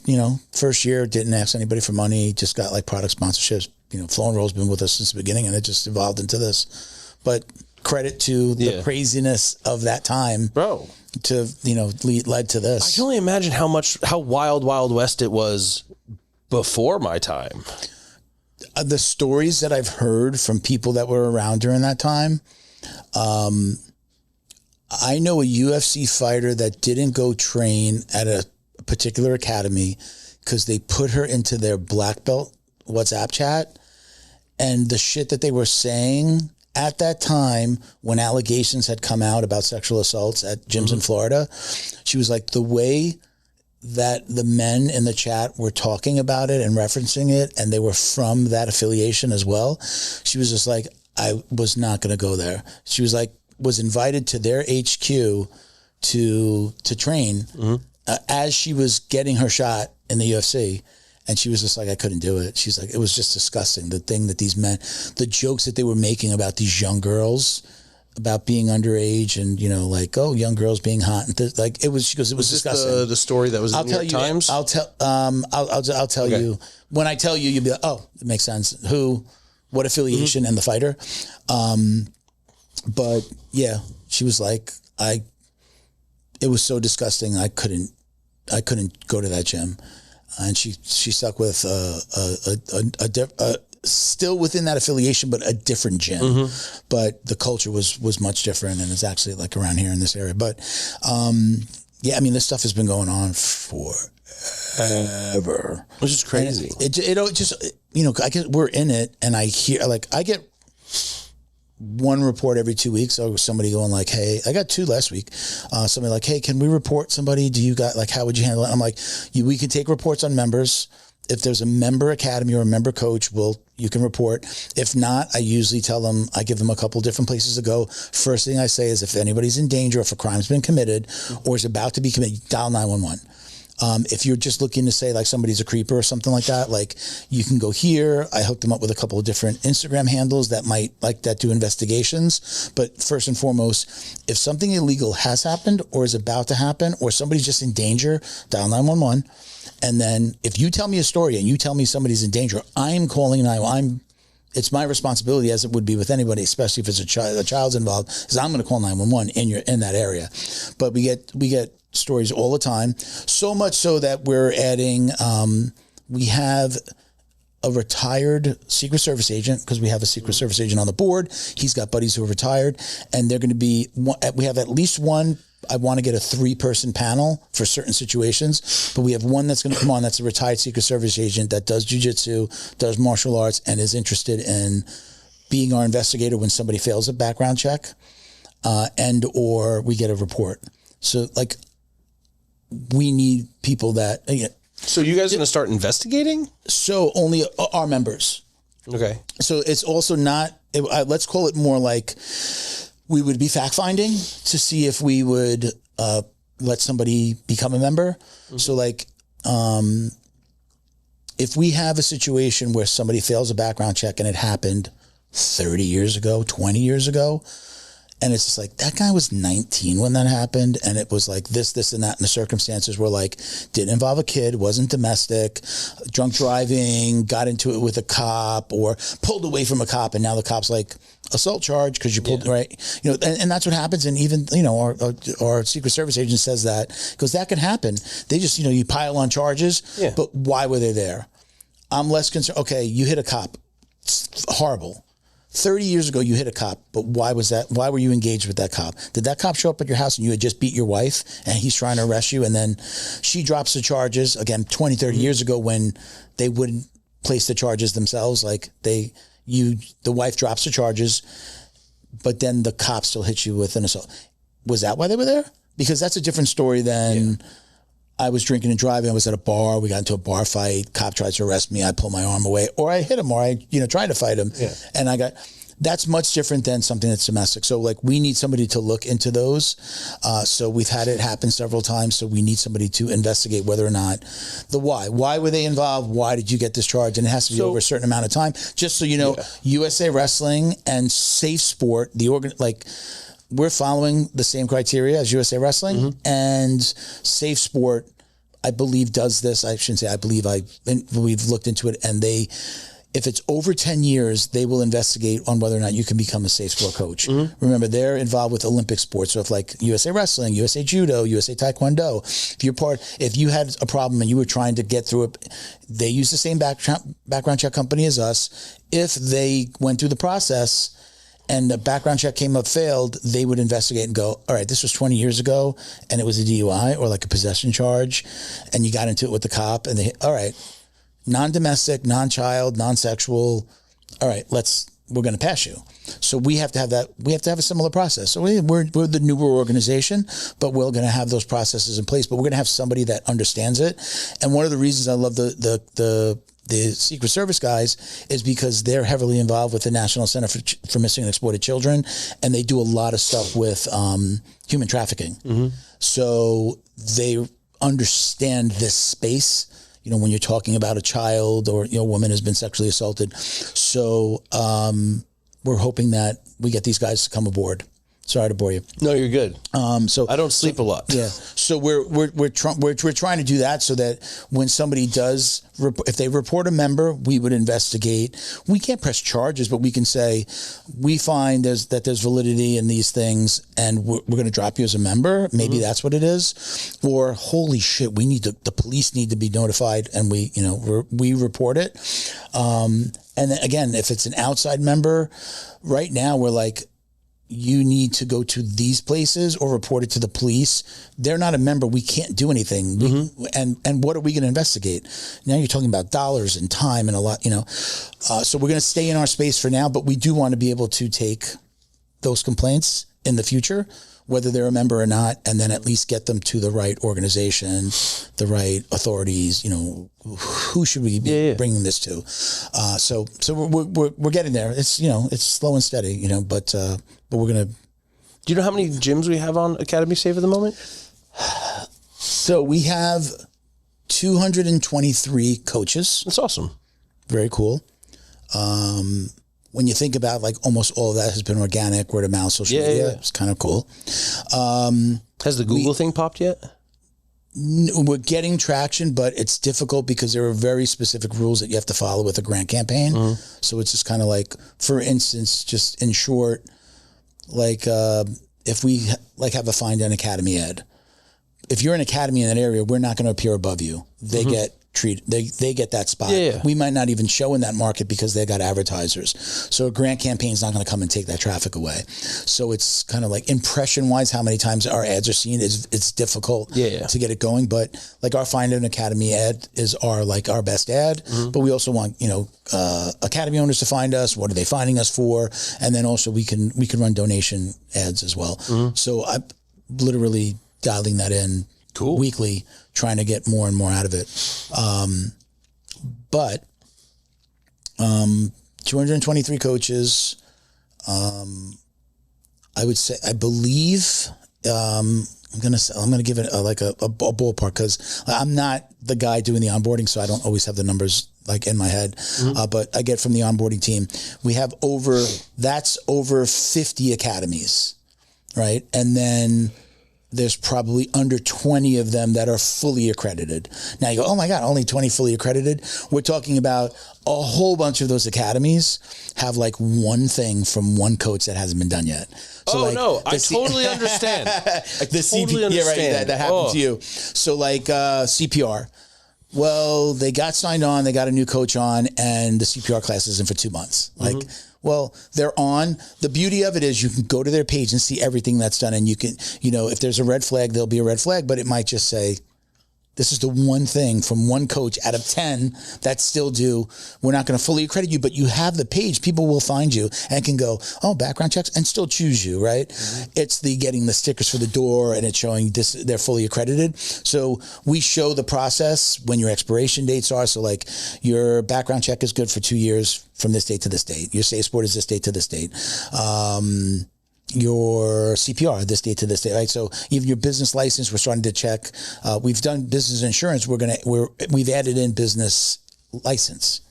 you know, first year, didn't ask anybody for money, just got like product sponsorships. You know, Flow and Roll's been with us since the beginning, and it just evolved into this. But credit to the craziness of that time. Bro. To, you know, led to this. I can only imagine how wild West it was before my time. The stories that I've heard from people that were around during that time, I know a UFC fighter that didn't go train at a particular academy because they put her into their black belt WhatsApp chat, and the shit that they were saying at that time when allegations had come out about sexual assaults at gyms in Florida, she was like, the way that the men in the chat were talking about it and referencing it, and they were from that affiliation as well, she was just like, I was not going to go there. She was like, was invited to their HQ to train as she was getting her shot in the UFC. And she was just like, I couldn't do it. She's like, it was just disgusting. The thing that these men, the jokes that they were making about these young girls, about being underage and, you know, like, oh, young girls being hot. And like, it was, she goes, it was disgusting. The story that was in the New York Times? I'll tell you. When I tell you, you'll be like, oh, it makes sense. Who, what affiliation and the fighter. But yeah, she was like, it was so disgusting. I couldn't go to that gym. And she stuck with still within that affiliation, but a different gym. But the culture was much different, and it's actually like around here in this area. But yeah, I mean, this stuff has been going on forever, which is crazy. It just, you know, I get, we're in it, and I hear, like, I get one report every 2 weeks. So somebody going like, hey, I got 2 last week. Somebody like, hey, can we report somebody? Do you got, like, how would you handle it? I'm like, we can take reports on members. If there's a member academy or a member coach, you can report. If not, I usually tell them, I give them a couple different places to go. First thing I say is if anybody's in danger, if a crime's been committed or is about to be committed, dial 911. If you're just looking to say like somebody's a creeper or something like that, like you can go here. I hooked them up with a couple of different Instagram handles that might like that do investigations. But first and foremost, if something illegal has happened or is about to happen or somebody's just in danger, dial 911. And then if you tell me a story and you tell me somebody's in danger, I'm calling 911. It's my responsibility, as it would be with anybody, especially if it's a child's involved, is I'm going to call 911 in that area. But we get stories all the time, so much so that we're adding. We have a retired Secret Service agent because we have a Secret Service agent on the board. He's got buddies who are retired, and they're going to be. We have at least one. I want to get a 3-person panel for certain situations, but we have one that's going to come on that's a retired Secret Service agent that does jiu-jitsu, does martial arts, and is interested in being our investigator when somebody fails a background check, and or we get a report. So, like, we need people that... So you guys are going to start investigating? So only our members. Okay. So it's also not... let's call it more like... We would be fact-finding to see if we would let somebody become a member. So, like, if we have a situation where somebody fails a background check and it happened 30 years ago, 20 years ago, and it's just like, that guy was 19 when that happened, and it was like this, and that, and the circumstances were like, didn't involve a kid, wasn't domestic, drunk driving, got into it with a cop, or pulled away from a cop, and now the cop's like, assault charge because you pulled, right? You know, and that's what happens. And even, you know, our Secret Service agent says that, because that can happen. They just, you know, you pile on charges, but why were they there? I'm less concerned. Okay, you hit a cop. It's horrible. 30 years ago, you hit a cop, but why was that? Why were you engaged with that cop? Did that cop show up at your house and you had just beat your wife and he's trying to arrest you, and then she drops the charges, again, 20, 30 years ago when they wouldn't place the charges themselves, like the wife drops the charges, but then the cop still hits you with an assault. Was that why they were there? Because that's a different story than I was drinking and driving. I was at a bar. We got into a bar fight. Cop tries to arrest me. I pull my arm away, or I hit him, or I, tried to fight him. Yeah. And that's much different than something that's domestic. So like we need somebody to look into those. So we've had it happen several times. So we need somebody to investigate whether or not the why. Why were they involved? Why did you get discharged? And it has to be over a certain amount of time. Just so you know, USA Wrestling and Safe Sport, we're following the same criteria as USA Wrestling, and Safe Sport, I believe, does this. I shouldn't say I believe. We've looked into it, and if it's over 10 years, they will investigate on whether or not you can become a Safe Sport coach. Remember, they're involved with Olympic sports. So if like USA Wrestling, USA Judo, USA Taekwondo, if you had a problem and you were trying to get through it, they use the same background check company as us. If they went through the process and the background check came up failed, they would investigate and go, all right, this was 20 years ago and it was a DUI or like a possession charge and you got into it with the cop and they, all right, non-domestic, non-child, non-sexual, all right, we're going to pass you. So we have to have that. We have to have a similar process. So we're the newer organization, but we're going to have those processes in place, but we're going to have somebody that understands it. And one of the reasons I love the Secret Service guys is because they're heavily involved with the National Center for Missing and Exploited Children, and they do a lot of stuff with human trafficking. Mm-hmm. So they understand this space. You know, when you're talking about a child or, a woman has been sexually assaulted. So we're hoping that we get these guys to come aboard. Sorry to bore you. No, you're good. So I don't sleep a lot. Yeah. So we're trying to do that so that when somebody does, if they report a member, we would investigate. We can't press charges, but we can say we find that there's validity in these things, and we're going to drop you as a member. Maybe that's what it is. Or holy shit, the police need to be notified, and we report it. And then again, if it's an outside member, right now we're like, you need to go to these places or report it to the police. They're not a member. We can't do anything. And what are we going to investigate? Now you're talking about dollars and time and a lot, so we're going to stay in our space for now, but we do want to be able to take those complaints in the future, whether they're a member or not, and then at least get them to the right organization, the right authorities, who should we be bringing this to? So we're getting there. It's, it's slow and steady, but we're going to. Do you know how many gyms we have on Academy Save at the moment? So we have 223 coaches. That's awesome. Very cool. When you think about like almost all of that has been organic, word of mouth, social media, it's kind of cool. Has the Google thing popped yet? We're getting traction, but it's difficult because there are very specific rules that you have to follow with a grant campaign. So it's just kind of like, for instance, just in short, like if we have a Find an Academy ad, if you're an academy in that area, we're not going to appear above you. They get treated. They get that spot. We might not even show in that market because they got advertisers. So a grant campaign is not going to come and take that traffic away. So it's kind of like impression wise, how many times our ads are seen it's difficult to get it going. But like our Find an Academy ad is our best ad. But we also want, academy owners to find us. What are they finding us for? And then also we can run donation ads as well. So I'm literally dialing that in weekly, trying to get more and more out of it. But 223 coaches. I would say, I believe, I'm gonna give it a ballpark because I'm not the guy doing the onboarding, so I don't always have the numbers like in my head. But I get from the onboarding team. We have over 50 academies, right? And then there's probably under 20 of them that are fully accredited. Now you go, oh my God, only 20 fully accredited? We're talking about a whole bunch of those academies have like one thing from one coach that hasn't been done yet. So I totally understand. That happened to you. So like CPR. Well, they got signed on, they got a new coach on, and the CPR class is in for 2 months. Well, they're on. The beauty of it is you can go to their page and see everything that's done. And you can, if there's a red flag, there'll be a red flag, but it might just say, this is the one thing from one coach out of 10 that's still due. We're not going to fully accredit you, but you have the page. People will find you and can go, oh, background checks, and still choose you, right? It's the getting the stickers for the door and it's showing this, they're fully accredited. So we show the process when your expiration dates are. So like your background check is good for 2 years from this date to this date. Your safe sport is this date to this date. Your CPR this date to this date, right? So even your business license, we're starting to check. We've done business insurance. We've added in business license.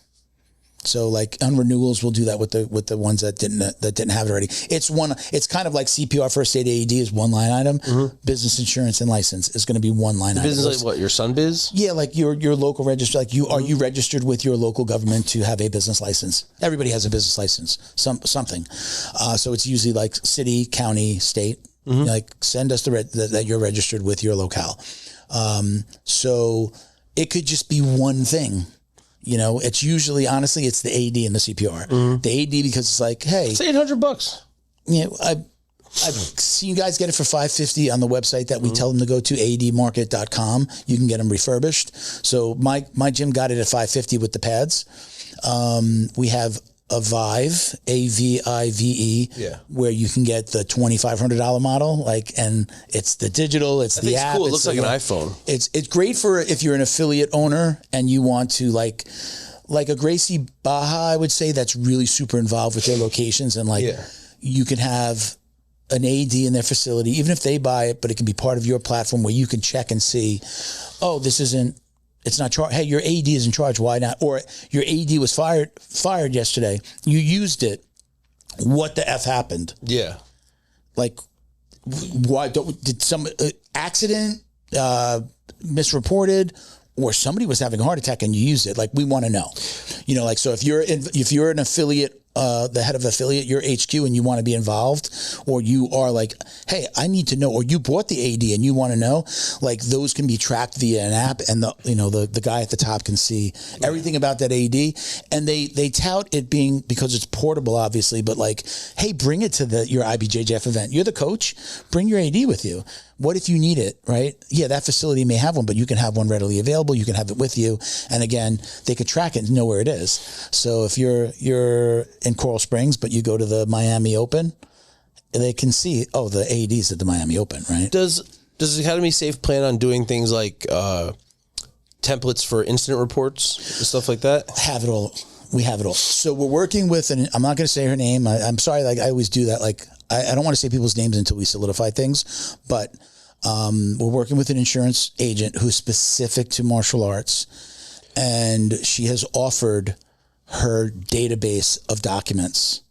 So like on renewals, we'll do that with the ones that didn't have it already. It's kind of like CPR first aid AED is one line item. Business insurance and license is going to be one line item. Business like what? Your Sunbiz? Yeah, like your local register. Like are you registered with your local government to have a business license? Everybody has a business license. Something. So it's usually like city, county, state. Like send us that you're registered with your locale. So it could just be one thing. It's usually, honestly, it's the AD and the CPR. The AD because it's like, hey, it's $800. I've seen you guys get it for $550 on the website that we tell them to go to, admarket.com. You can get them refurbished. So my gym got it at $550 with the pads. We have a Vive, A-V-I-V-E, where you can get the $2,500 model, and it's the digital, it's the app. Cool. It looks like an iPhone. It's great for if you're an affiliate owner and you want to like a Gracie Baja, I would say, that's really super involved with their locations, and you can have an AD in their facility, even if they buy it, but it can be part of your platform where you can check and see, it's not charged. Hey, your AD is in charge. Why not? Or your AD was fired yesterday. You used it. What the F happened? Yeah. Why did some accident, misreported, or somebody was having a heart attack and you used it? We want to know. So if you're an affiliate, the head of affiliate, your HQ, and you want to be involved, or you are hey, I need to know, or you bought the AD and you want to know, those can be tracked via an app, and the guy at the top can see everything about that AD, and they tout it being, because it's portable, obviously, but hey, bring it to your IBJJF event. You're the coach, bring your AD with you. What if you need it, right? Yeah, that facility may have one, but you can have one readily available. You can have it with you. And again, they could track it and know where it is. So if you're in Coral Springs, but you go to the Miami Open, they can see, the AD's at the Miami Open, right? Does Academy Safe plan on doing things like templates for incident reports and stuff like that? Have it all. We have it all. So we're working with, and I'm not going to say her name. I'm sorry. I always do that. I don't want to say people's names until we solidify things, but we're working with an insurance agent who's specific to martial arts, and she has offered her database of documents.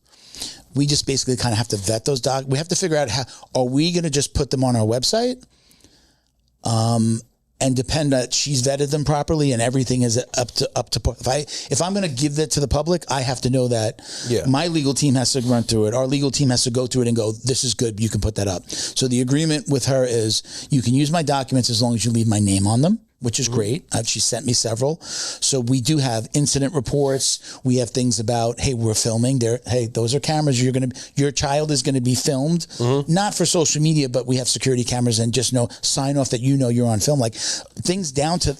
We just basically kind of have to vet those we have to figure out are we going to just put them on our website? And depend that she's vetted them properly and everything is up to if I'm going to give that to the public, I have to know that my legal team has to run through it. Our legal team has to go through it and go, this is good. You can put that up. So the agreement with her is you can use my documents as long as you leave my name on them, which is great. She sent me several. So we do have incident reports. We have things about, hey, we're filming there. Hey, those are cameras. Your child is going to be filmed, not for social media, but we have security cameras, and just sign off that you're on film. Things down to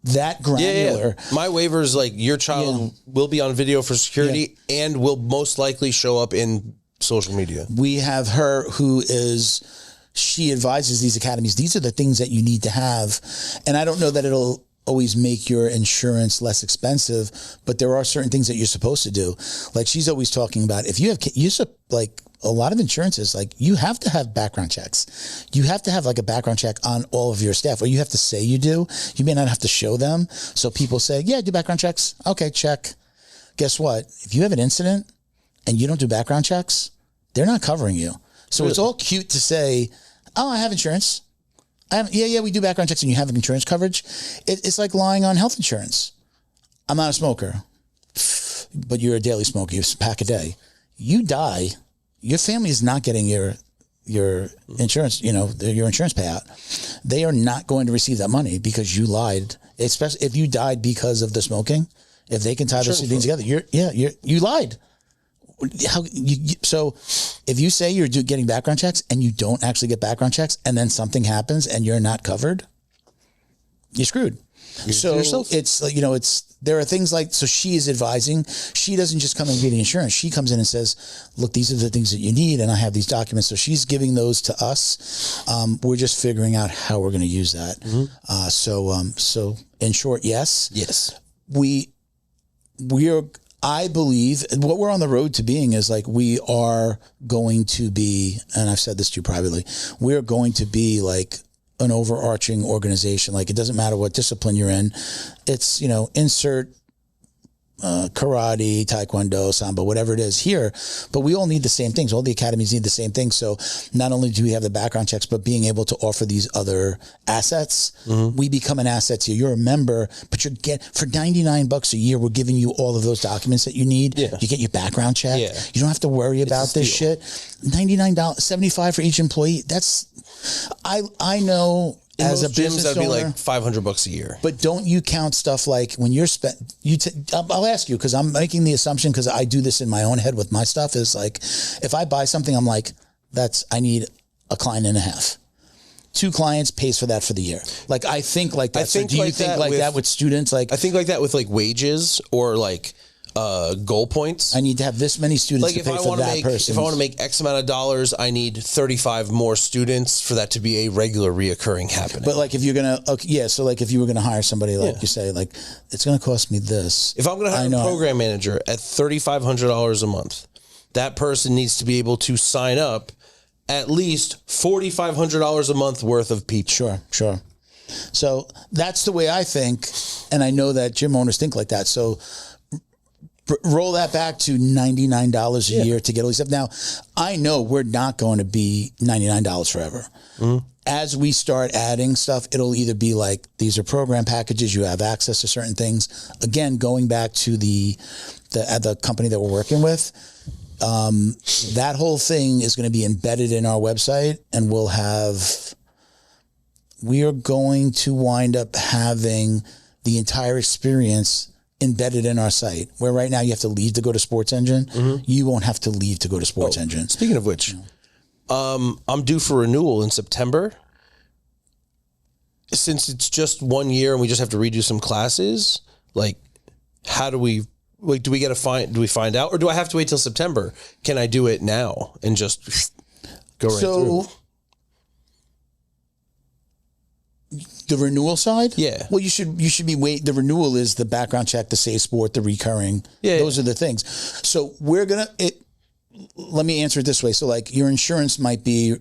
that granular. Yeah. My waiver is your child will be on video for security and will most likely show up in social media. We have her who she advises these academies. These are the things that you need to have. And I don't know that it'll always make your insurance less expensive, but there are certain things that you're supposed to do. She's always talking about, if you have, a lot of insurances, you have to have background checks. You have to have a background check on all of your staff, or you have to say you do. You may not have to show them. So people say, yeah, do background checks. Okay, check. Guess what? If you have an incident and you don't do background checks, they're not covering you. So It's all cute to say, oh, I have insurance. We do background checks and you have insurance coverage. It's like lying on health insurance. I'm not a smoker, but you're a daily smoker. You pack a day. You die. Your family is not getting your insurance, your insurance payout. They are not going to receive that money because you lied. Especially if you died because of the smoking. If they can tie those two things together, you lied. So if you say you're getting background checks and you don't actually get background checks, and then something happens and you're not covered, you're screwed. So it's there are things so she is advising. She doesn't just come and get the insurance. She comes in and says, look, these are the things that you need, and I have these documents. So she's giving those to us. We're just figuring out how we're going to use that. So in short, yes, we are. I believe what we're on the road to being is we are going to be, and I've said this to you privately, we're going to be an overarching organization. It doesn't matter what discipline you're in. It's, insert karate, taekwondo, sambo, whatever it is here, but we all need the same things. All the academies need the same things. So not only do we have the background checks, but being able to offer these other assets, we become an asset to you. You're a member, but you get for $99 a year, we're giving you all of those documents that you need. You get your background check. You don't have to worry about this shit. $99, $75 for each employee. I know as a gyms, business that'd be owner, like $500 a year. But don't you count stuff like when you're I'll ask you, because I'm making the assumption, because I do this in my own head with my stuff, is like, if I buy something, I'm like, I need a client and a half. 2 clients pays for that for the year. Like, I think like that. So do you think like that with students? Like, I think like that with like wages or like goal points. I need to have this many students to pay for that person. If I want to make X amount of dollars, I need 35 more students for that to be a regular reoccurring happening. But like, if you're going to, so like if you were going to hire somebody, like you say, like, it's going to cost me this. If I'm going to hire a program manager at $3,500 a month, that person needs to be able to sign up at least $4,500 a month worth of people. Sure. So that's the way I think. And I know that gym owners think like that. So roll that back to $99 a year to get all these stuff. Now, I know we're not going to be $99 forever. Mm-hmm. As we start adding stuff, it'll either be like, these are program packages, you have access to certain things. Again, going back to the company that we're working with, that whole thing is going to be embedded in our website, and we are going to wind up having the entire experience embedded in our site, where right now you have to leave to go to Sports Engine. Mm-hmm. You won't have to leave to go to Sports Engine. Speaking of which, I'm due for renewal in September. Since it's just 1 year and we just have to redo some classes, like, how do we, like, do we find out, or do I have to wait till September? Can I do it now and just go right through? The renewal side? Yeah. Well, you should be the renewal is the background check, the Safe Sport, the recurring. Yeah. Those are the things. So let me answer it this way. So like, your insurance might be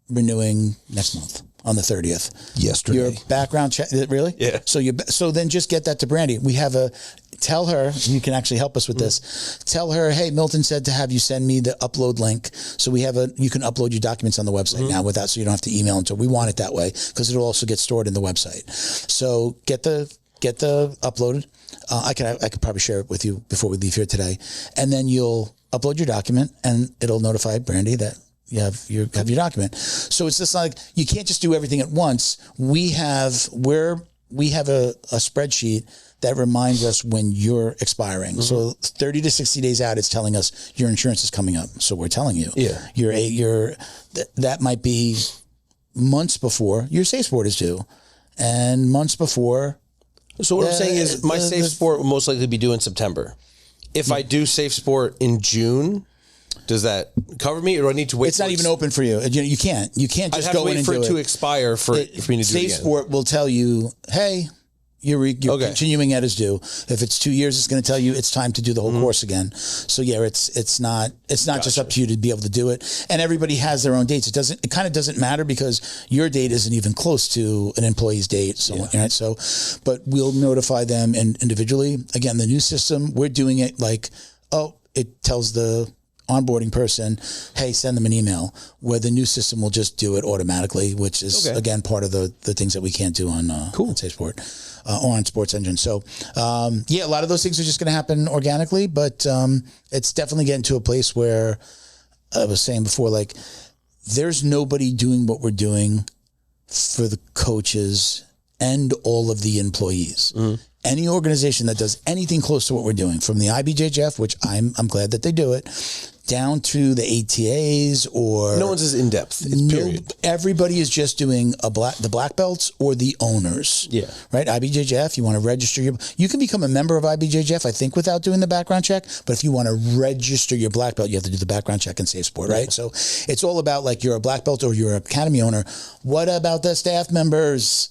renewing next month on the 30th. Yesterday. Your background check, really? Yeah. So then just get that to Brandy. Tell her, you can actually help us with this. Tell her, hey, Milton said to have you send me the upload link. So you can upload your documents on the website now so you don't have to email until we want it that way, because it'll also get stored in the website. So get the uploaded. I could probably share it with you before we leave here today. And then you'll upload your document, and it'll notify Brandy that you have your document. So it's just like, you can't just do everything at once. We have a spreadsheet that reminds us when you're expiring. Mm-hmm. So 30 to 60 days out, it's telling us your insurance is coming up. So we're telling you, that might be months before your Safe Sport is due, and months before. So what I'm saying is, my Safe Sport will most likely be due in September. If I do Safe Sport in June, does that cover me, or do I need to wait? It's not even open for you. You can't just go in and do it. I'd have to wait for it to expire for me to do it again. Safe Sport will tell you, hey, you're continuing at as due. If it's 2 years, it's going to tell you it's time to do the whole course again. So it's not just up to you to be able to do it. And everybody has their own dates. It kind of doesn't matter, because your date isn't even close to an employee's date. So, right? So, but we'll notify them individually. Again, the new system, we're doing it like, it tells the onboarding person, hey, send them an email, where the new system will just do it automatically, which is again part of the things that we can't do on Safe Sport or on Sports Engine. So a lot of those things are just going to happen organically, but it's definitely getting to a place where I was saying before, like, there's nobody doing what we're doing for the coaches and all of the employees. Mm-hmm. Any organization that does anything close to what we're doing, from the IBJJF, which I'm glad that they do it, down to the ATAs, or no one's as in depth. Period. Everybody is just doing the black belts or the owners. Yeah. Right. IBJJF. You want to register you can become a member of IBJJF, I think, without doing the background check. But if you want to register your black belt, you have to do the background check and Safe Sport. Right. So it's all about, like, you're a black belt or you're an academy owner. What about the staff members?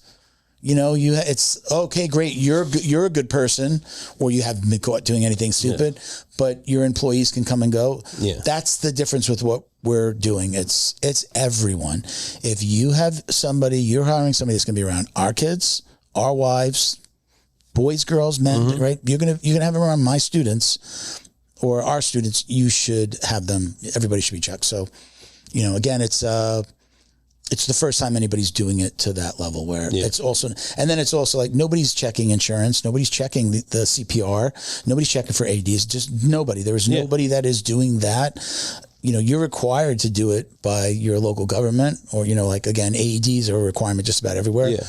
It's okay, great. You're a good person, or you haven't been caught doing anything stupid, but your employees can come and go. Yeah. That's the difference with what we're doing. It's everyone. If you have somebody, you're hiring somebody that's going to be around our kids, our wives, boys, girls, men, right? You're going to have them around my students or our students. You should have them. Everybody should be checked. So, again, it's the first time anybody's doing it to that level, where it's also, and then it's also like, nobody's checking insurance. Nobody's checking the CPR. Nobody's checking for ADs. Just nobody. There is nobody that is doing that. you're required to do it by your local government, or, like, again, AEDs are a requirement just about everywhere. Yeah.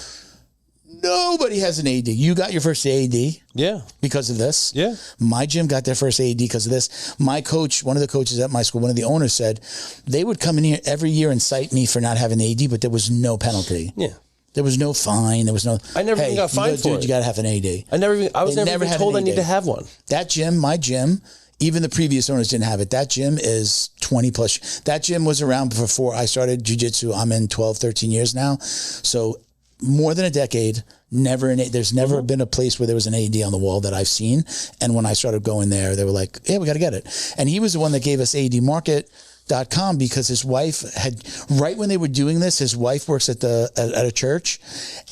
Nobody has an AED. You got your first AED. Yeah. Because of this. Yeah. My gym got their first AED because of this. My coach, one of the coaches at my school, one of the owners said they would come in here every year and cite me for not having an AED, but there was no penalty. Yeah. There was no fine. There was no. I never even got fined for it. You got to have an AED. I was never even told I need to have one. That gym, my gym, even the previous owners didn't have it. That gym is 20 plus. That gym was around before I started jiu-jitsu. I'm in 12, 13 years now. So more than a decade, there's never been a place where there was an AED on the wall that I've seen. And when I started going there, they were like, yeah, we got to get it. And he was the one that gave us AEDmarket.com because his wife had, right when they were doing this, his wife works at a church,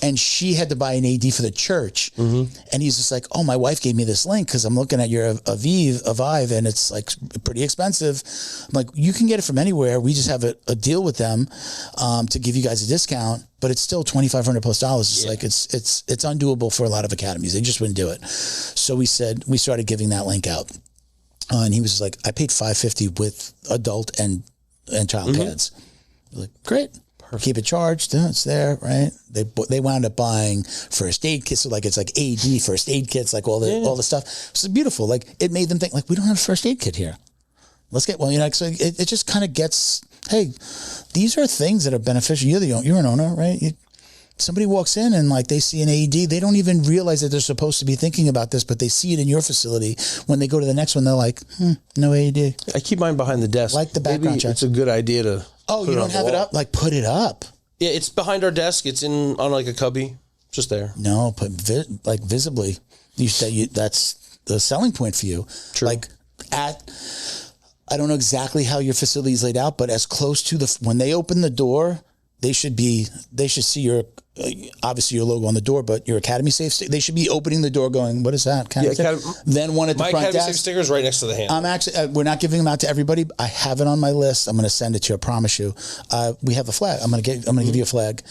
and she had to buy an AED for the church. And he's just like, oh, my wife gave me this link because I'm looking at your Aviv, and it's like pretty expensive. I'm like, you can get it from anywhere. We just have a deal with them to give you guys a discount, but it's still $2,500 plus. It's like it's undoable for a lot of academies. They just wouldn't do it. So we started giving that link out. And he was just like, I paid $550 with adult and child pads. Like, great. Perfect. Keep it charged. It's there, right? They wound up buying first aid kits. So like, it's like AD first aid kits, like all the stuff. It's beautiful. Like, it made them think, like, we don't have a first aid kit here. Let's get one. So it just kind of gets, hey, these are things that are beneficial. You're an owner, right? Somebody walks in and like they see an AED, they don't even realize that they're supposed to be thinking about this, but they see it in your facility. When they go to the next one, they're like, no AED. I keep mine behind the desk. Like the background check. It's a good idea to. Oh, you don't have it up? Like, put it up. Yeah, it's behind our desk. It's on like a cubby, just there. No, put visibly. That's the selling point for you. True. Like I don't know exactly how your facility is laid out, but as close to when they open the door, they should see your, obviously your logo on the door, but your Academy Safe, they should be opening the door going, what is that? Then one at the front desk. My Academy Safe sticker is right next to the handle. I'm actually, we're not giving them out to everybody. I have it on my list. I'm going to send it to you. I promise you. We have a flag. I'm going to give you a flag.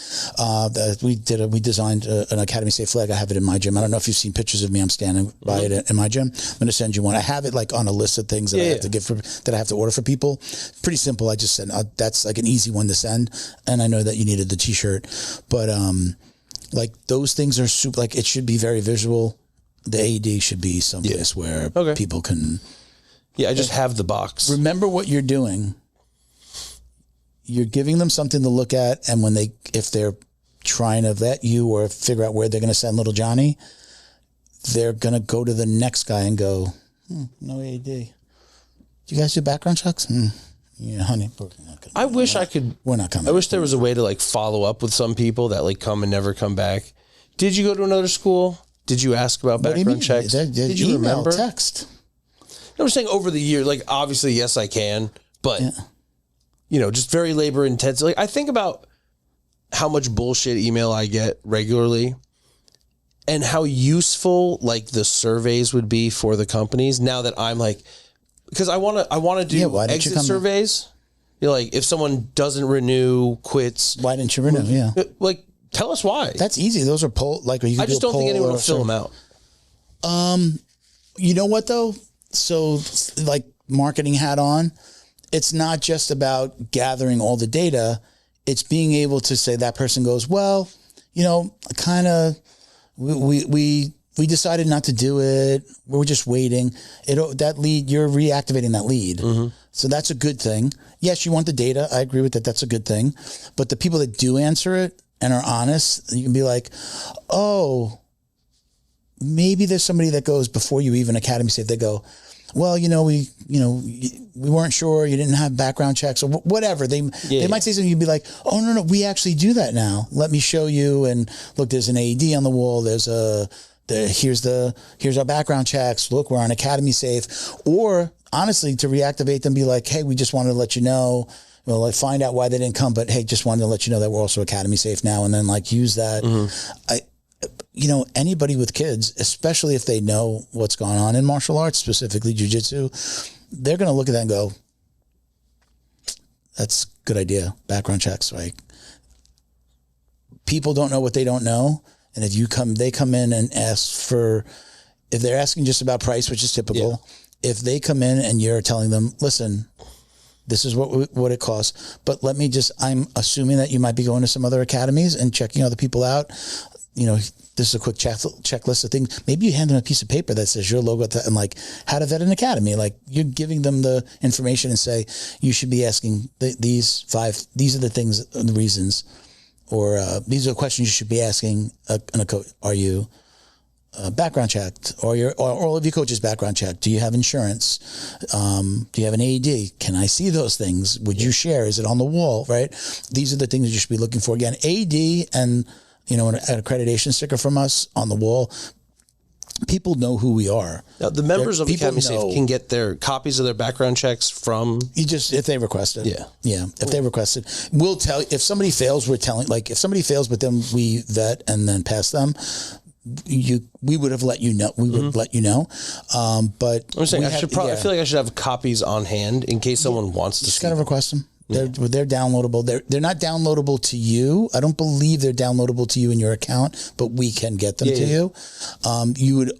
We designed an Academy Safe flag. I have it in my gym. I don't know if you've seen pictures of me. I'm standing by it in my gym. I'm going to send you one. I have it like on a list of things that I have to give that I have to order for people. Pretty simple. I just said, that's like an easy one to send. And I know that you needed the t-shirt, but, like those things are super, like it should be very visual. The AED should be someplace where people can. Yeah, I just have the box. Remember what you're doing. You're giving them something to look at, and if they're trying to vet you or figure out where they're going to send little Johnny, they're going to go to the next guy and go, no AED. Do you guys do background checks? Yeah, honey. I wish I could. We're not coming. I wish there was a way to like follow up with some people that like come and never come back. Did you go to another school? Did you ask about background checks? Did you remember? Text. I was saying over the years, like obviously, yes, I can, but just very labor intensive. Like I think about how much bullshit email I get regularly and how useful like the surveys would be for the companies now that I'm like, because I want to do exit surveys. Like if someone doesn't renew, quits. Why didn't you renew? Yeah. Like tell us why. That's easy. Those are I just don't think anyone will fill them out. You know what though? So like marketing hat on, it's not just about gathering all the data. It's being able to say that person goes, well, kind of we decided not to do it. We were just waiting. That lead, you're reactivating that lead. So that's a good thing. Yes, you want the data. I agree with that. That's a good thing. But the people that do answer it and are honest, you can be like, oh, maybe there's somebody that goes before you even Academy Safe. They go, well, we weren't sure. You didn't have background checks or whatever. They might say something. You'd be like, oh, no, we actually do that now. Let me show you. And look, there's an AED on the wall. Here's our background checks. Look, we're on Academy Safe. Or honestly, to reactivate them, be like, hey, we just wanted to let you know. Well, like find out why they didn't come, but hey, just wanted to let you know that we're also Academy Safe now, and then like use that. Anybody with kids, especially if they know what's going on in martial arts, specifically jiu-jitsu, they're going to look at that and go, that's a good idea. Background checks, right? People don't know what they don't know. And if they come in and ask if they're asking just about price, which is typical, if they come in and you're telling them, listen, This is what it costs. But I'm assuming that you might be going to some other academies and checking other people out. This is a quick checklist of things. Maybe you hand them a piece of paper that says your logo and like how to vet an academy. Like you're giving them the information and say, you should be asking these are the things, the reasons, or these are the questions you should be asking a coach. Are you background checked, or all of your coaches background checked? Do you have insurance? Do you have an AED? Can I see those things? Would you share? Is it on the wall? Right? These are the things you should be looking for. Again, AED and an accreditation sticker from us on the wall. People know who we are. Now, the members of Academy Safe can get their copies of their background checks from if they request it. Yeah. If they request it, we'll tell. If somebody fails, we're telling. Like if somebody fails, but then we vet and then pass them. We would have let you know. We would let you know. But I'm saying I feel like I should have copies on hand in case someone wants to. Just gotta request them. They're downloadable. They're not downloadable to you. I don't believe they're downloadable to you in your account, but we can get them to you. You would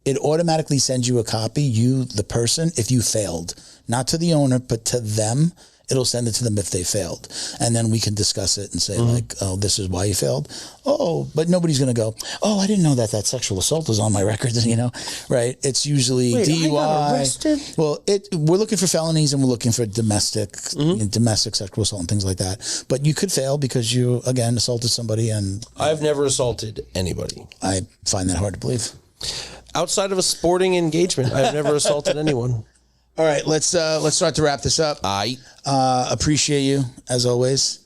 it automatically sends you a copy. You, the person, if you failed, not to the owner, but to them. It'll send it to them if they failed. And then we can discuss it and say like, oh, this is why you failed. Oh, but nobody's going to go, oh, I didn't know that sexual assault was on my record, right? It's usually DUI. I got arrested? Well, we're looking for felonies and we're looking for domestic sexual assault and things like that. But you could fail because you, again, assaulted somebody. And I've never assaulted anybody. I find that hard to believe. Outside of a sporting engagement, I've never assaulted anyone. All right, let's start to wrap this up. Appreciate you as always.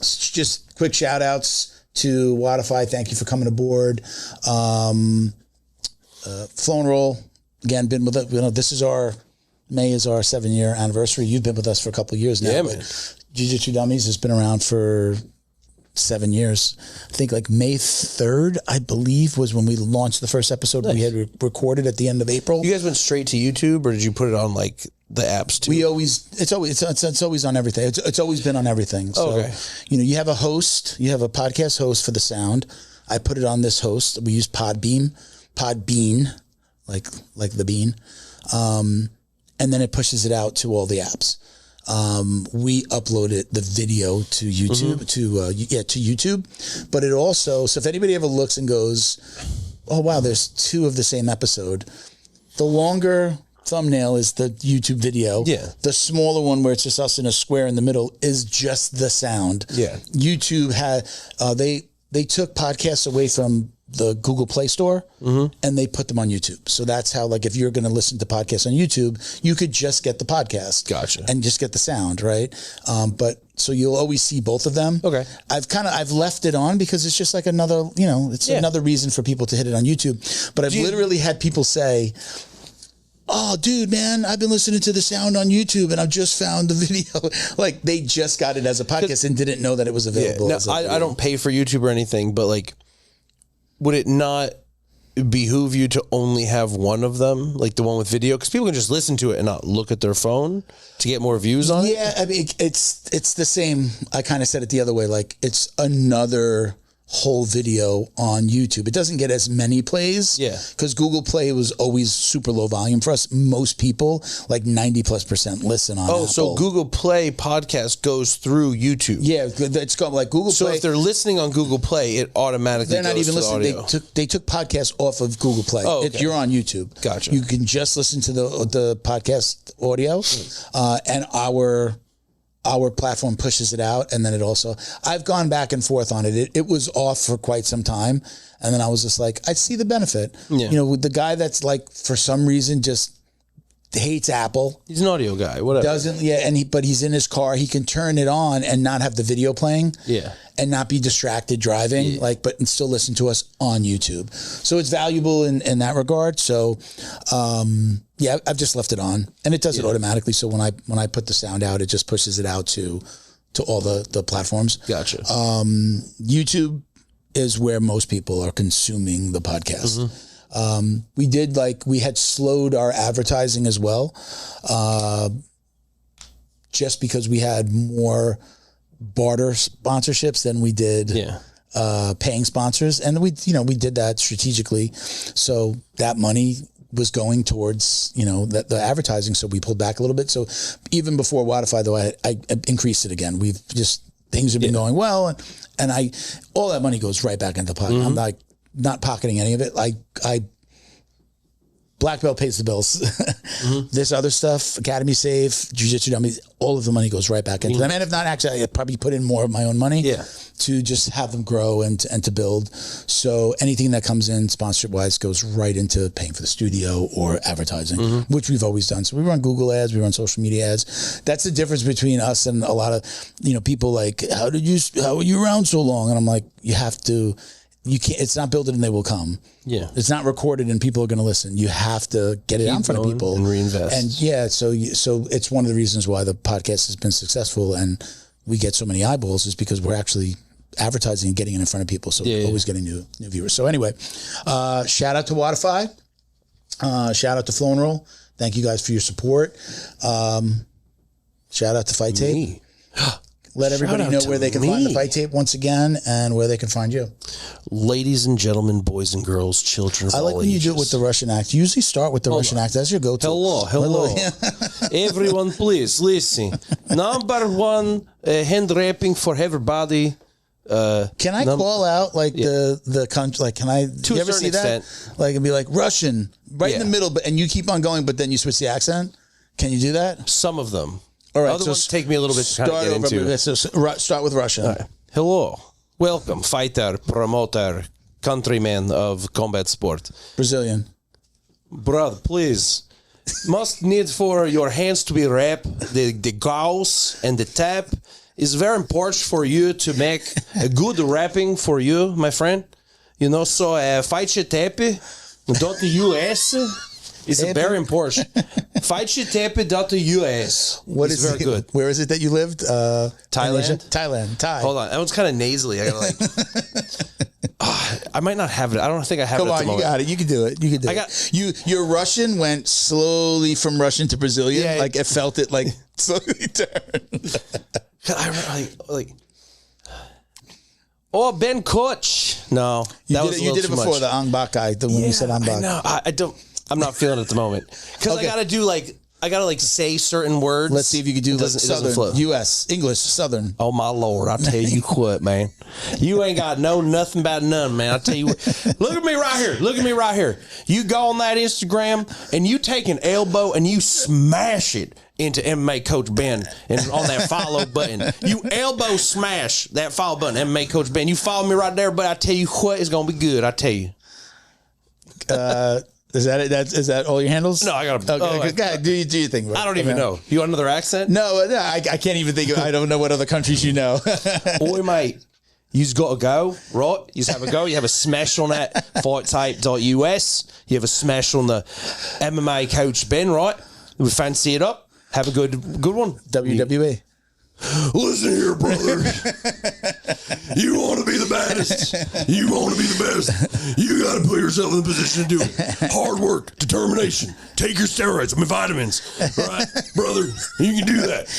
Just quick shout outs to Wodify. Thank you for coming aboard. Flow and Roll, again, been with us. This is May is our 7-year anniversary. You've been with us for a couple of years now. Yeah, man. Jiu Jitsu Dummies has been around for 7 years. I think like May 3rd, I believe, was when we launched the first episode. Nice. We had recorded at the end of April. You guys went straight to YouTube, or did you put it on like the apps too? It's always on everything. It's always been on everything. So, okay. You have a host, you have a podcast host for the sound. I put it on this host. We use Podbean, like the bean. And then it pushes it out to all the apps. We uploaded the video to YouTube, to YouTube, but it also, so if anybody ever looks and goes, oh wow, there's 2 of the same episode, the longer thumbnail is the YouTube video. Yeah. The smaller one where it's just us in a square in the middle is just the sound. Yeah. YouTube had, they took podcasts away from the Google Play Store and they put them on YouTube. So that's how, like, if you're going to listen to podcasts on YouTube, you could just get the podcast. Gotcha. And just get the sound, right? But so you'll always see both of them. Okay. I've left it on because it's just like another, another reason for people to hit it on YouTube. But I've literally had people say, oh, dude, man, I've been listening to the sound on YouTube and I've just found the video. Like, they just got it as a podcast and didn't know that it was available. Yeah. Now, I don't pay for YouTube or anything, but like, would it not behoove you to only have one of them, like the one with video? Because people can just listen to it and not look at their phone to get more views on it. Yeah, I mean, it's the same. I kind of said it the other way. Like, it's another whole video on YouTube. It doesn't get as many plays. Yeah. Because Google Play was always super low volume for us. Most people, like 90+%, listen on Apple. So Google Play podcast goes through YouTube. Yeah, it's called like Google Play. So if they're listening on Google Play, it automatically They're not even listening. They took podcasts off of Google Play. Oh, okay. You're on YouTube. Gotcha. You can just listen to the podcast audio, and our platform pushes it out, and then it also, I've gone back and forth on it. It was off for quite some time, and then I was just like, I see the benefit. Yeah. With the guy that's like, for some reason, just hates Apple. He's an audio guy, whatever. But he's in his car. He can turn it on and not have the video playing. Yeah. And not be distracted driving, and still listen to us on YouTube. So it's valuable in that regard. So, I've just left it on, and it does it automatically. So when I put the sound out, it just pushes it out to all the platforms. Gotcha. YouTube is where most people are consuming the podcast. We had slowed our advertising as well, just because we had more barter sponsorships than we did paying sponsors, and we did that strategically. So that money was going towards, the advertising. So we pulled back a little bit. So even before Wodify, though, I increased it again. Things have been going well. And all that money goes right back into the pocket. I'm like not pocketing any of it. Black Belt pays the bills. This other stuff, Academy Safe, Jiu Jitsu Dummies, all of the money goes right back into them. And if not, actually, I'd probably put in more of my own money to just have them grow and to build. So anything that comes in sponsorship-wise goes right into paying for the studio or advertising, which we've always done. So we run Google ads, we run social media ads. That's the difference between us and a lot of people like, how were you around so long? And I'm like, you can't, it's not build it and they will come. Yeah. It's not recorded and people are going to listen. You have to get it out in front of people and reinvest. And so it's one of the reasons why the podcast has been successful and we get so many eyeballs is because we're actually advertising and getting it in front of people. So we're always getting new viewers. So anyway, shout out to Wodify. Shout out to Flow and Roll. Thank you guys for your support. Shout out to Fight Tape. Let everybody know where they can find the Fight Tape once again and where they can find you. Ladies and gentlemen, boys and girls, children of all ages. I like when you do it with the Russian act. You usually start with the Russian act. That's your go-to. Hello. Everyone, please, listen. Number one, hand wrapping for everybody. Can I call out the country? Like, can I? To you ever see extent. That? Like, it'd be like Russian right in the middle, and you keep on going, but then you switch the accent. Can you do that? Some of them. All right, other ones take me a little bit to kind of get into. So start with Russia. Right. Hello, welcome, fighter, promoter, countryman of combat sport. Brazilian. Brother, please. Must need for your hands to be wrapped. The gauze and the tap is very important for you to make a good wrapping for you, my friend. So fightshitape.us is very important. Fightshitape.us. What is very good. Where is it that you lived? Thailand. Thai. Hold on, that one's kind of nasally. I gotta I might not have it. I don't think I have it at the moment. You got it. You can do it. Your Russian went slowly from Russian to Brazilian. Yeah, like it felt it like slowly turn. Oh, Ben Koch. No, you did it before the Ang Bak guy. When you said Ang Bak. No, I don't. I'm not feeling it at the moment because I gotta do say certain words. Let's see if you can do Southern, U.S., English, Southern. Oh my Lord! I tell you what, man, you ain't got nothing about none, man. I tell you what. Look at me right here. You go on that Instagram and you take an elbow and you smash it into MMA Coach Ben and on that follow button. You elbow smash that follow button, MMA Coach Ben. You follow me right there, but I tell you what, it's gonna be good. I tell you. Is that it? Is that all your handles? No, I got to. Okay, go ahead. Do your thing. Bro. I don't even know. You want another accent? No, I can't even think of. I don't know what other countries you know. Oi, mate. You've got to go, right? You have a go. You have a smash on that fighttape.us. You have a smash on the MMA Coach Ben, right? We fancy it up. Have a good one. WWE. Listen here, brother. You want to be the baddest. You want to be the best. You got to put yourself in the position to do it. Hard work, determination. Take your steroids, my vitamins. Right, brother? You can do that.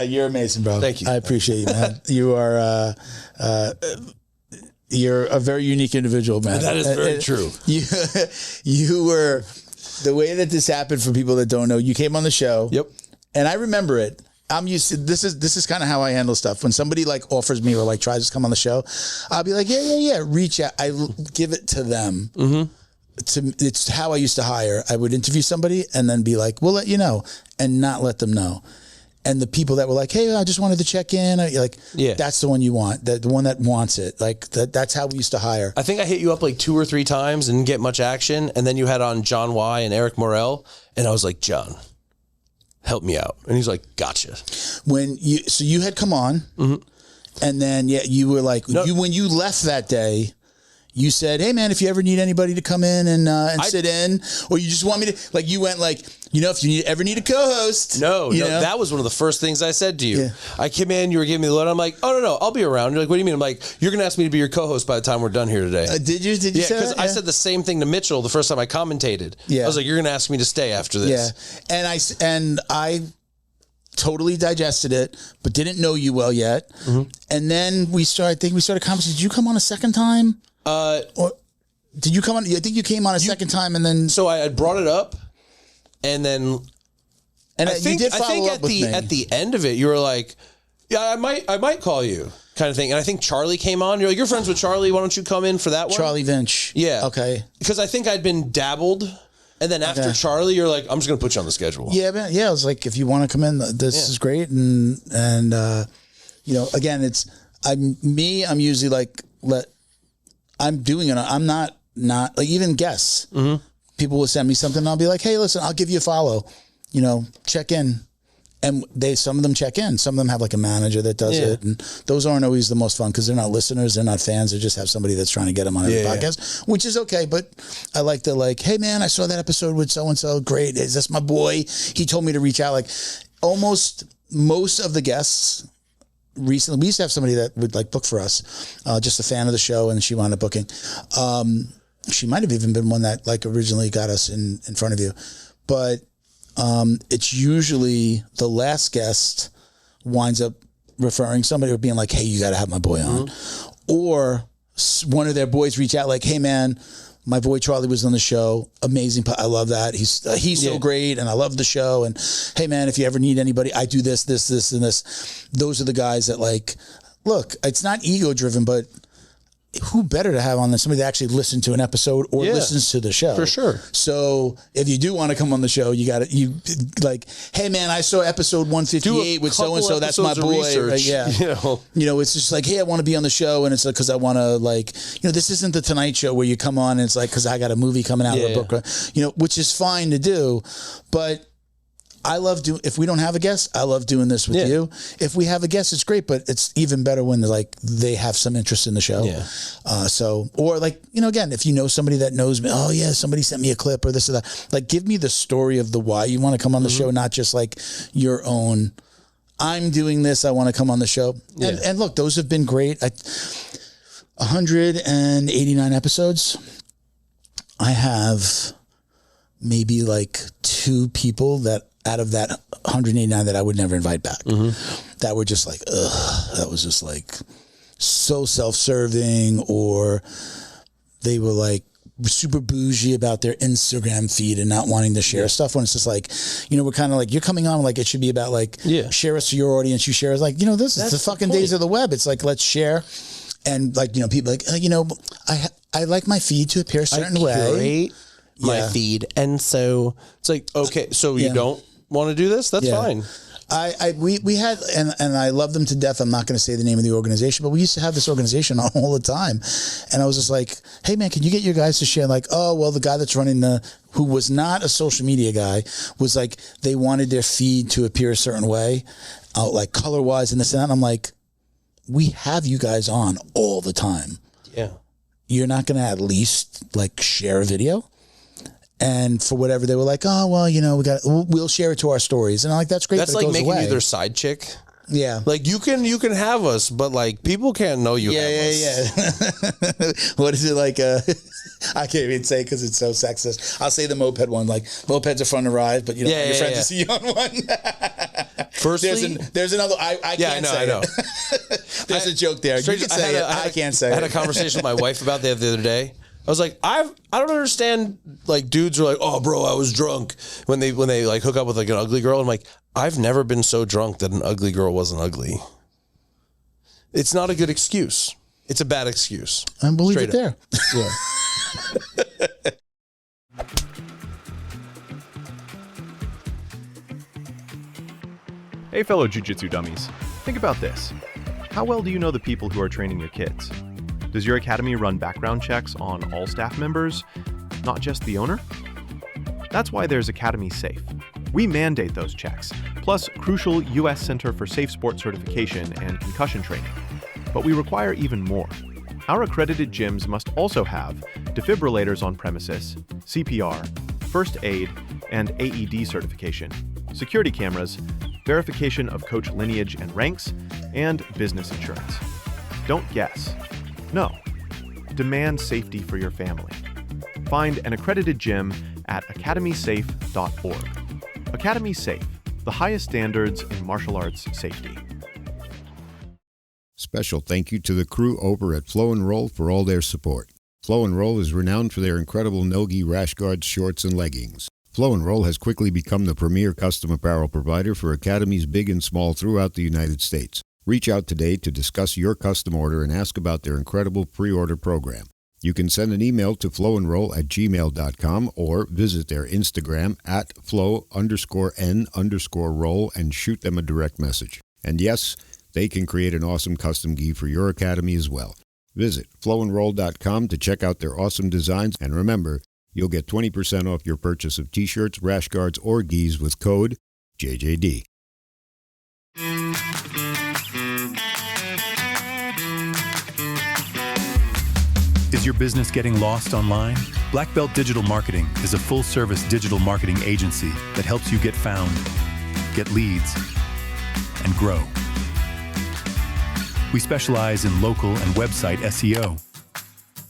You're amazing, bro. Thank you. I appreciate you, man. You are. You're a very unique individial, man. That is very true. You were the way that this happened for people that don't know. You came on the show. Yep. And I remember it. I'm used to this is kind of how I handle stuff. When somebody like offers me or like tries to come on the show, I'll be like, yeah. Reach out. I give it to them. Mm-hmm. It's how I used to hire. I would interview somebody and then be like, we'll let you know, and not let them know. And the people that were like, hey, I just wanted to check in. That's the one you want. The one that wants it. Like that's how we used to hire. I think I hit you up like 2 or 3 times and didn't get much action. And then you had on John Y. and Eric Morel. And I was like, John, help me out. And he's like, gotcha. So you had come on, and then you were like, when you left that day, you said, hey man, if you ever need anybody to come in and sit in, or you just want me to, like, you went like, if you ever need a co-host. No, that was one of the first things I said to you. Yeah. I came in, you were giving me the load. I'm like, oh no, I'll be around. You're like, what do you mean? I'm like, you're going to ask me to be your co-host by the time we're done here today. Did you say that? Because I said the same thing to Mitchell the first time I commentated. Yeah. I was like, you're going to ask me to stay after this. Yeah. And I totally digested it, but didn't know you well yet. Mm-hmm. And then we started conversation. Did you come on a second time? Did you come on? I think you came on a second time, and then so I had brought it up, and then I think at the end of it, you were like, "Yeah, I might call you," kind of thing. And I think Charlie came on. You're like, "You're friends with Charlie. Why don't you come in for that one?" Charlie Vinch. Yeah. Okay. Because I think I'd been dabbled. And then after Charlie, you're like, I'm just going to put you on the schedule. Yeah, man. Yeah, I was like, if you want to come in, this is great. And you know, again, I'm usually like, I'm doing it. I'm not like even guests. Mm-hmm. People will send me something and I'll be like, hey, listen, I'll give you a follow, you know, check in. And some of them check in. Some of them have like a manager that does it. And those aren't always the most fun because they're not listeners. They're not fans. They just have somebody that's trying to get them on every podcast, which is okay. But I like to like, hey, man, I saw that episode with so-and-so. Great. Is this my boy? He told me to reach out. Like almost most of the guests recently, we used to have somebody that would like book for us, just a fan of the show, and she wound up booking. She might have even been one that like originally got us in front of you. But it's usually the last guest winds up referring somebody or being like, hey, you got to have my boy on. Mm-hmm. Or one of their boys reach out like, hey, man, my boy Charlie was on the show. Amazing. I love that. He's so great. And I love the show. And hey, man, if you ever need anybody, I do this, and this. Those are the guys that like, look, it's not ego driven, but who better to have on than somebody that actually listened to an episode or listens to the show? For sure. So if you do want to come on the show, you like, hey man, I saw episode 158 with so-and-so. That's my boy. Right? Yeah. You know, it's just like, hey, I want to be on the show. And it's like, cause I want to like, you know, this isn't the Tonight Show where you come on and it's like, cause I got a movie coming out or a book, you know, which is fine to do, but I love if we don't have a guest, I love doing this with you. If we have a guest, it's great, but it's even better when they have some interest in the show. Yeah. Or like, you know, again, if you know somebody that knows me, oh yeah, somebody sent me a clip or this or that. Like, give me the story of the why you want to come on the show, not just like your own. I'm doing this. I want to come on the show. Yeah. And look, those have been great. 189 episodes. I have maybe like 2 people that out of that 189 that I would never invite back. Mm-hmm. That were just like, ugh, that was just like so self-serving, or they were like super bougie about their Instagram feed and not wanting to share stuff, when it's just like, you know, we're kind of like, you're coming on like it should be about like, share us to your audience, you share us, like, you know, this is the fucking days of the web. It's like, let's share. And like, you know, people like, you know, I like my feed to appear a certain way. My feed. And so it's like, okay, so you don't want to do this? That's fine. We had, and I love them to death. I'm not going to say the name of the organization, but we used to have this organization on all the time. And I was just like, hey man, can you get your guys to share? Like, oh, well, the guy that's running who was not a social media guy, was like, they wanted their feed to appear a certain way, like color wise and this and that. And I'm like, we have you guys on all the time. Yeah. You're not going to at least like share a video? And for whatever, they were like, oh, well, you know, we'll share it to our stories. And I'm like, that's great. That's like making you their side chick. Yeah. Like you can have us, but like people can't know you have us. What is it like? I can't even say because it's so sexist. I'll say the moped one. Like, mopeds are fun to ride, but you don't want your friends to see you on one. Firstly, there's another. I can't say. I know. There's a joke there. You can say it. I can't say it. I had a conversation with my wife about that the other day. I was like, I don't understand. Like, dudes are like, oh, bro, I was drunk when they like hook up with like an ugly girl. I'm like, I've never been so drunk that an ugly girl wasn't ugly. It's not a good excuse. It's a bad excuse. I believe it there. Yeah. Hey, fellow Jiu Jitsu dummies. Think about this. How well do you know the people who are training your kids? Does your academy run background checks on all staff members, not just the owner? That's why there's Academy Safe. We mandate those checks, plus crucial U.S. Center for Safe Sport certification and concussion training. But we require even more. Our accredited gyms must also have defibrillators on premises, CPR, first aid, and AED certification, security cameras, verification of coach lineage and ranks, and business insurance. Don't guess. No. Demand safety for your family. Find an accredited gym at academysafe.org. Academy Safe, the highest standards in martial arts safety. Special thank you to the crew over at Flow and Roll for all their support. Flow and Roll is renowned for their incredible no-gi rash guards, shorts, and leggings. Flow and Roll has quickly become the premier custom apparel provider for academies big and small throughout the United States. Reach out today to discuss your custom order and ask about their incredible pre-order program. You can send an email to flowandroll@gmail.com or visit their Instagram at flow_n_roll and shoot them a direct message. And yes, they can create an awesome custom gi for your academy as well. Visit flowandroll.com to check out their awesome designs, and remember, you'll get 20% off your purchase of t-shirts, rash guards, or gis with code JJD. Is your business getting lost online? Black Belt Digital Marketing is a full-service digital marketing agency that helps you get found, get leads, and grow. We specialize in local and website SEO,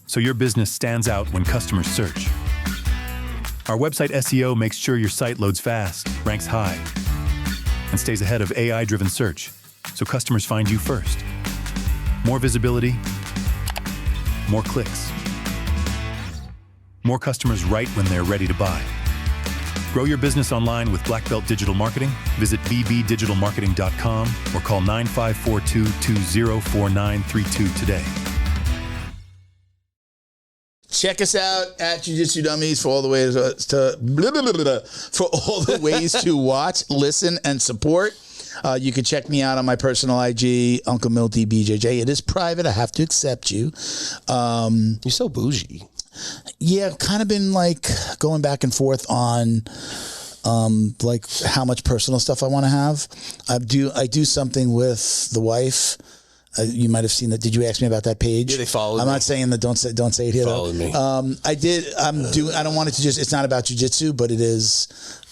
so your business stands out when customers search. Our website SEO makes sure your site loads fast, ranks high, and stays ahead of AI-driven search, so customers find you first. More visibility, more clicks, more customers right when they're ready to buy. Grow your business online with Black Belt Digital Marketing. Visit bbdigitalmarketing.com or call 9542-204932 today. Check us out at Jiu Jitsu Dummies for all the ways to watch, listen, and support. You can check me out on my personal IG, Uncle Milty BJJ. It is private. I have to accept you. You're so bougie. Yeah, I've kind of been like going back and forth on like how much personal stuff I want to have. I do something with the wife. You might have seen that. Did you ask me about that page? Yeah, they followed me. I'm not saying that. Don't say it here. Followed me. I did. I don't want it to just. It's not about jiu-jitsu, but it is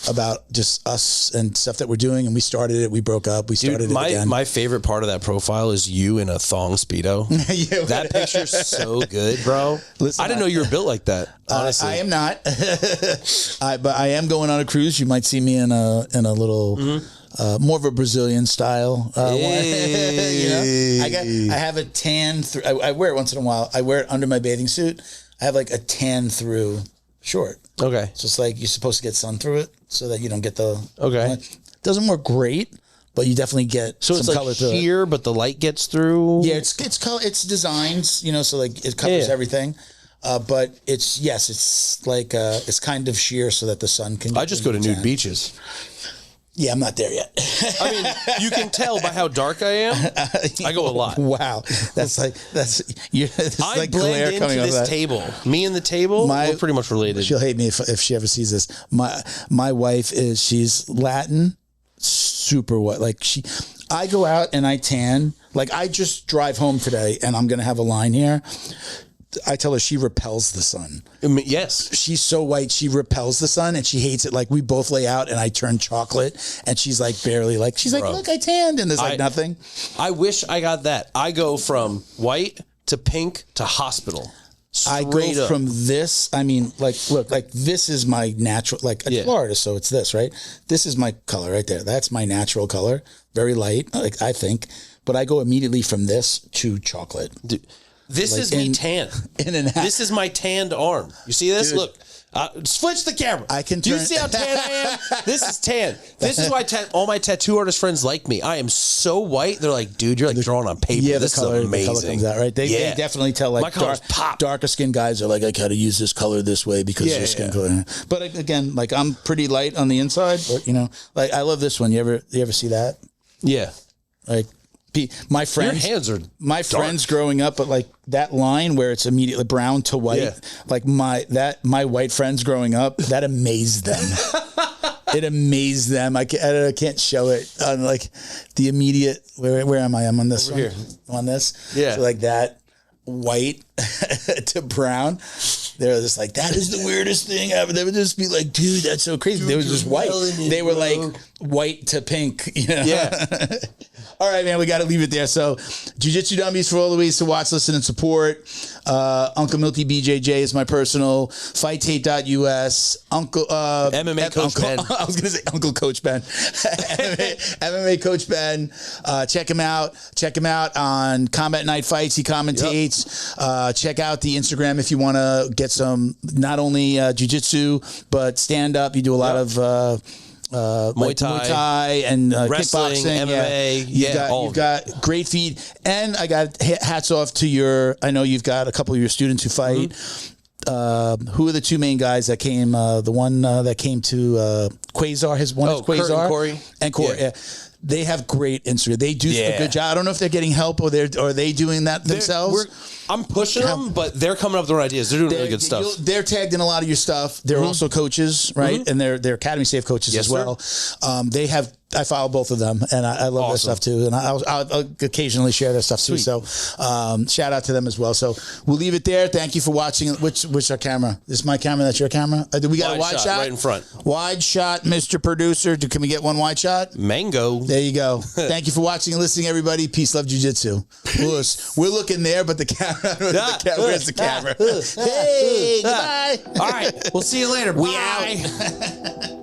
about just us and stuff that we're doing. And we started it. We broke up. We started it again. My favorite part of that profile is you in a thong Speedo. Yeah, that picture's so good, bro. Listen, I didn't know you were built like that. Honestly, I am not. But I am going on a cruise. You might see me in a little. Mm-hmm. More of a Brazilian style one. You know? I have a tan through. I wear it once in a while. I wear it under my bathing suit. I have like a tan through short. Okay. So it's like you're supposed to get sun through it so that you don't get the. Okay. It doesn't work great, but you definitely get some color through it. So it's here, but the light gets through. Yeah, it's color. It's designs, you know, so like it covers everything. But it's like it's kind of sheer so that the sun can. I just go to nude beaches. Yeah, I'm not there yet. I mean, you can tell by how dark I am. I go a lot. Wow, that's I like blend into this table. Me and the table, we're pretty much related. She'll hate me if she ever sees this. My wife she's Latin, super white. Like I go out and I tan. Like I just drive home today, and I'm gonna have a line here. I tell her she repels the sun. Yes. She's so white, she repels the sun and she hates it. Like we both lay out and I turn chocolate and she's like barely like, she's like, look, I tanned and there's like nothing. I wish I got that. I go from white to pink to hospital. I go from this, I mean, like, look, like this is my natural, like in Florida, so it's this, right? This is my color right there. That's my natural color. Very light, like I think. But I go immediately from this to chocolate. Dude. This is me tan. This is my tanned arm. You see this? Dude, look. Switch the camera. Do you see how tan I am? This is tan. This is why all my tattoo artist friends like me. I am so white. They're like, dude, you're like drawing on paper. Yeah, this is amazing. The color comes out, right? They definitely tell like darker skin guys are like, I got to use this color this way because your skin color. But again, like I'm pretty light on the inside, but you know, like I love this one. You ever see that? Yeah. Like my friends, your hands are friends growing up, but like that line where it's immediately brown to white, like my white friends growing up, that amazed them. It amazed them. I can't show it on like the immediate. Where am I? I'm on this one. Here. I'm on this. Yeah. So like that white to brown. They're just like, that is the weirdest thing ever. They would just be like, dude, that's so crazy. They were just white. They were like white to pink. You know? Yeah. All right, man, we got to leave it there. So, Jiu Jitsu Dummies for all the ways to watch, listen, and support. Uncle Milty BJJ is my personal. FightTape.us. Uncle MMA Coach Ben. I was going to say Uncle Coach Ben. MMA Coach Ben. Check him out. Check him out on Combat Night Fights. He commentates. Yep. Check out the Instagram if you want to get some not only jiu-jitsu but stand-up. You do a lot of Muay Thai and wrestling, kickboxing, MMA. You've got great feed, and I got hats off to your. I know you've got a couple of your students who fight. Mm-hmm. Who are the two main guys that came? The one that came to Quasar. His one is Quasar and Corey. Yeah. They have great Instagram. They do a good job. I don't know if they're getting help or are they doing that themselves. I'm pushing them, but they're coming up with their ideas. They're doing really good stuff. They're tagged in a lot of your stuff. They're also coaches, right? And they're Academy Safe coaches as well. They have. I follow both of them, and I love their stuff too. And I'll occasionally share their stuff too. So shout out to them as well. So we'll leave it there. Thank you for watching. Which our camera? This is my camera. That's your camera. We got a wide shot right in front. Wide shot, Mr. Producer. Can we get one wide shot? Mango. There you go. Thank you for watching and listening, everybody. Peace, love, jiu-jitsu. We're looking there, but the camera. Where's the camera? Hey, goodbye. All right. We'll see you later. We Bye. out.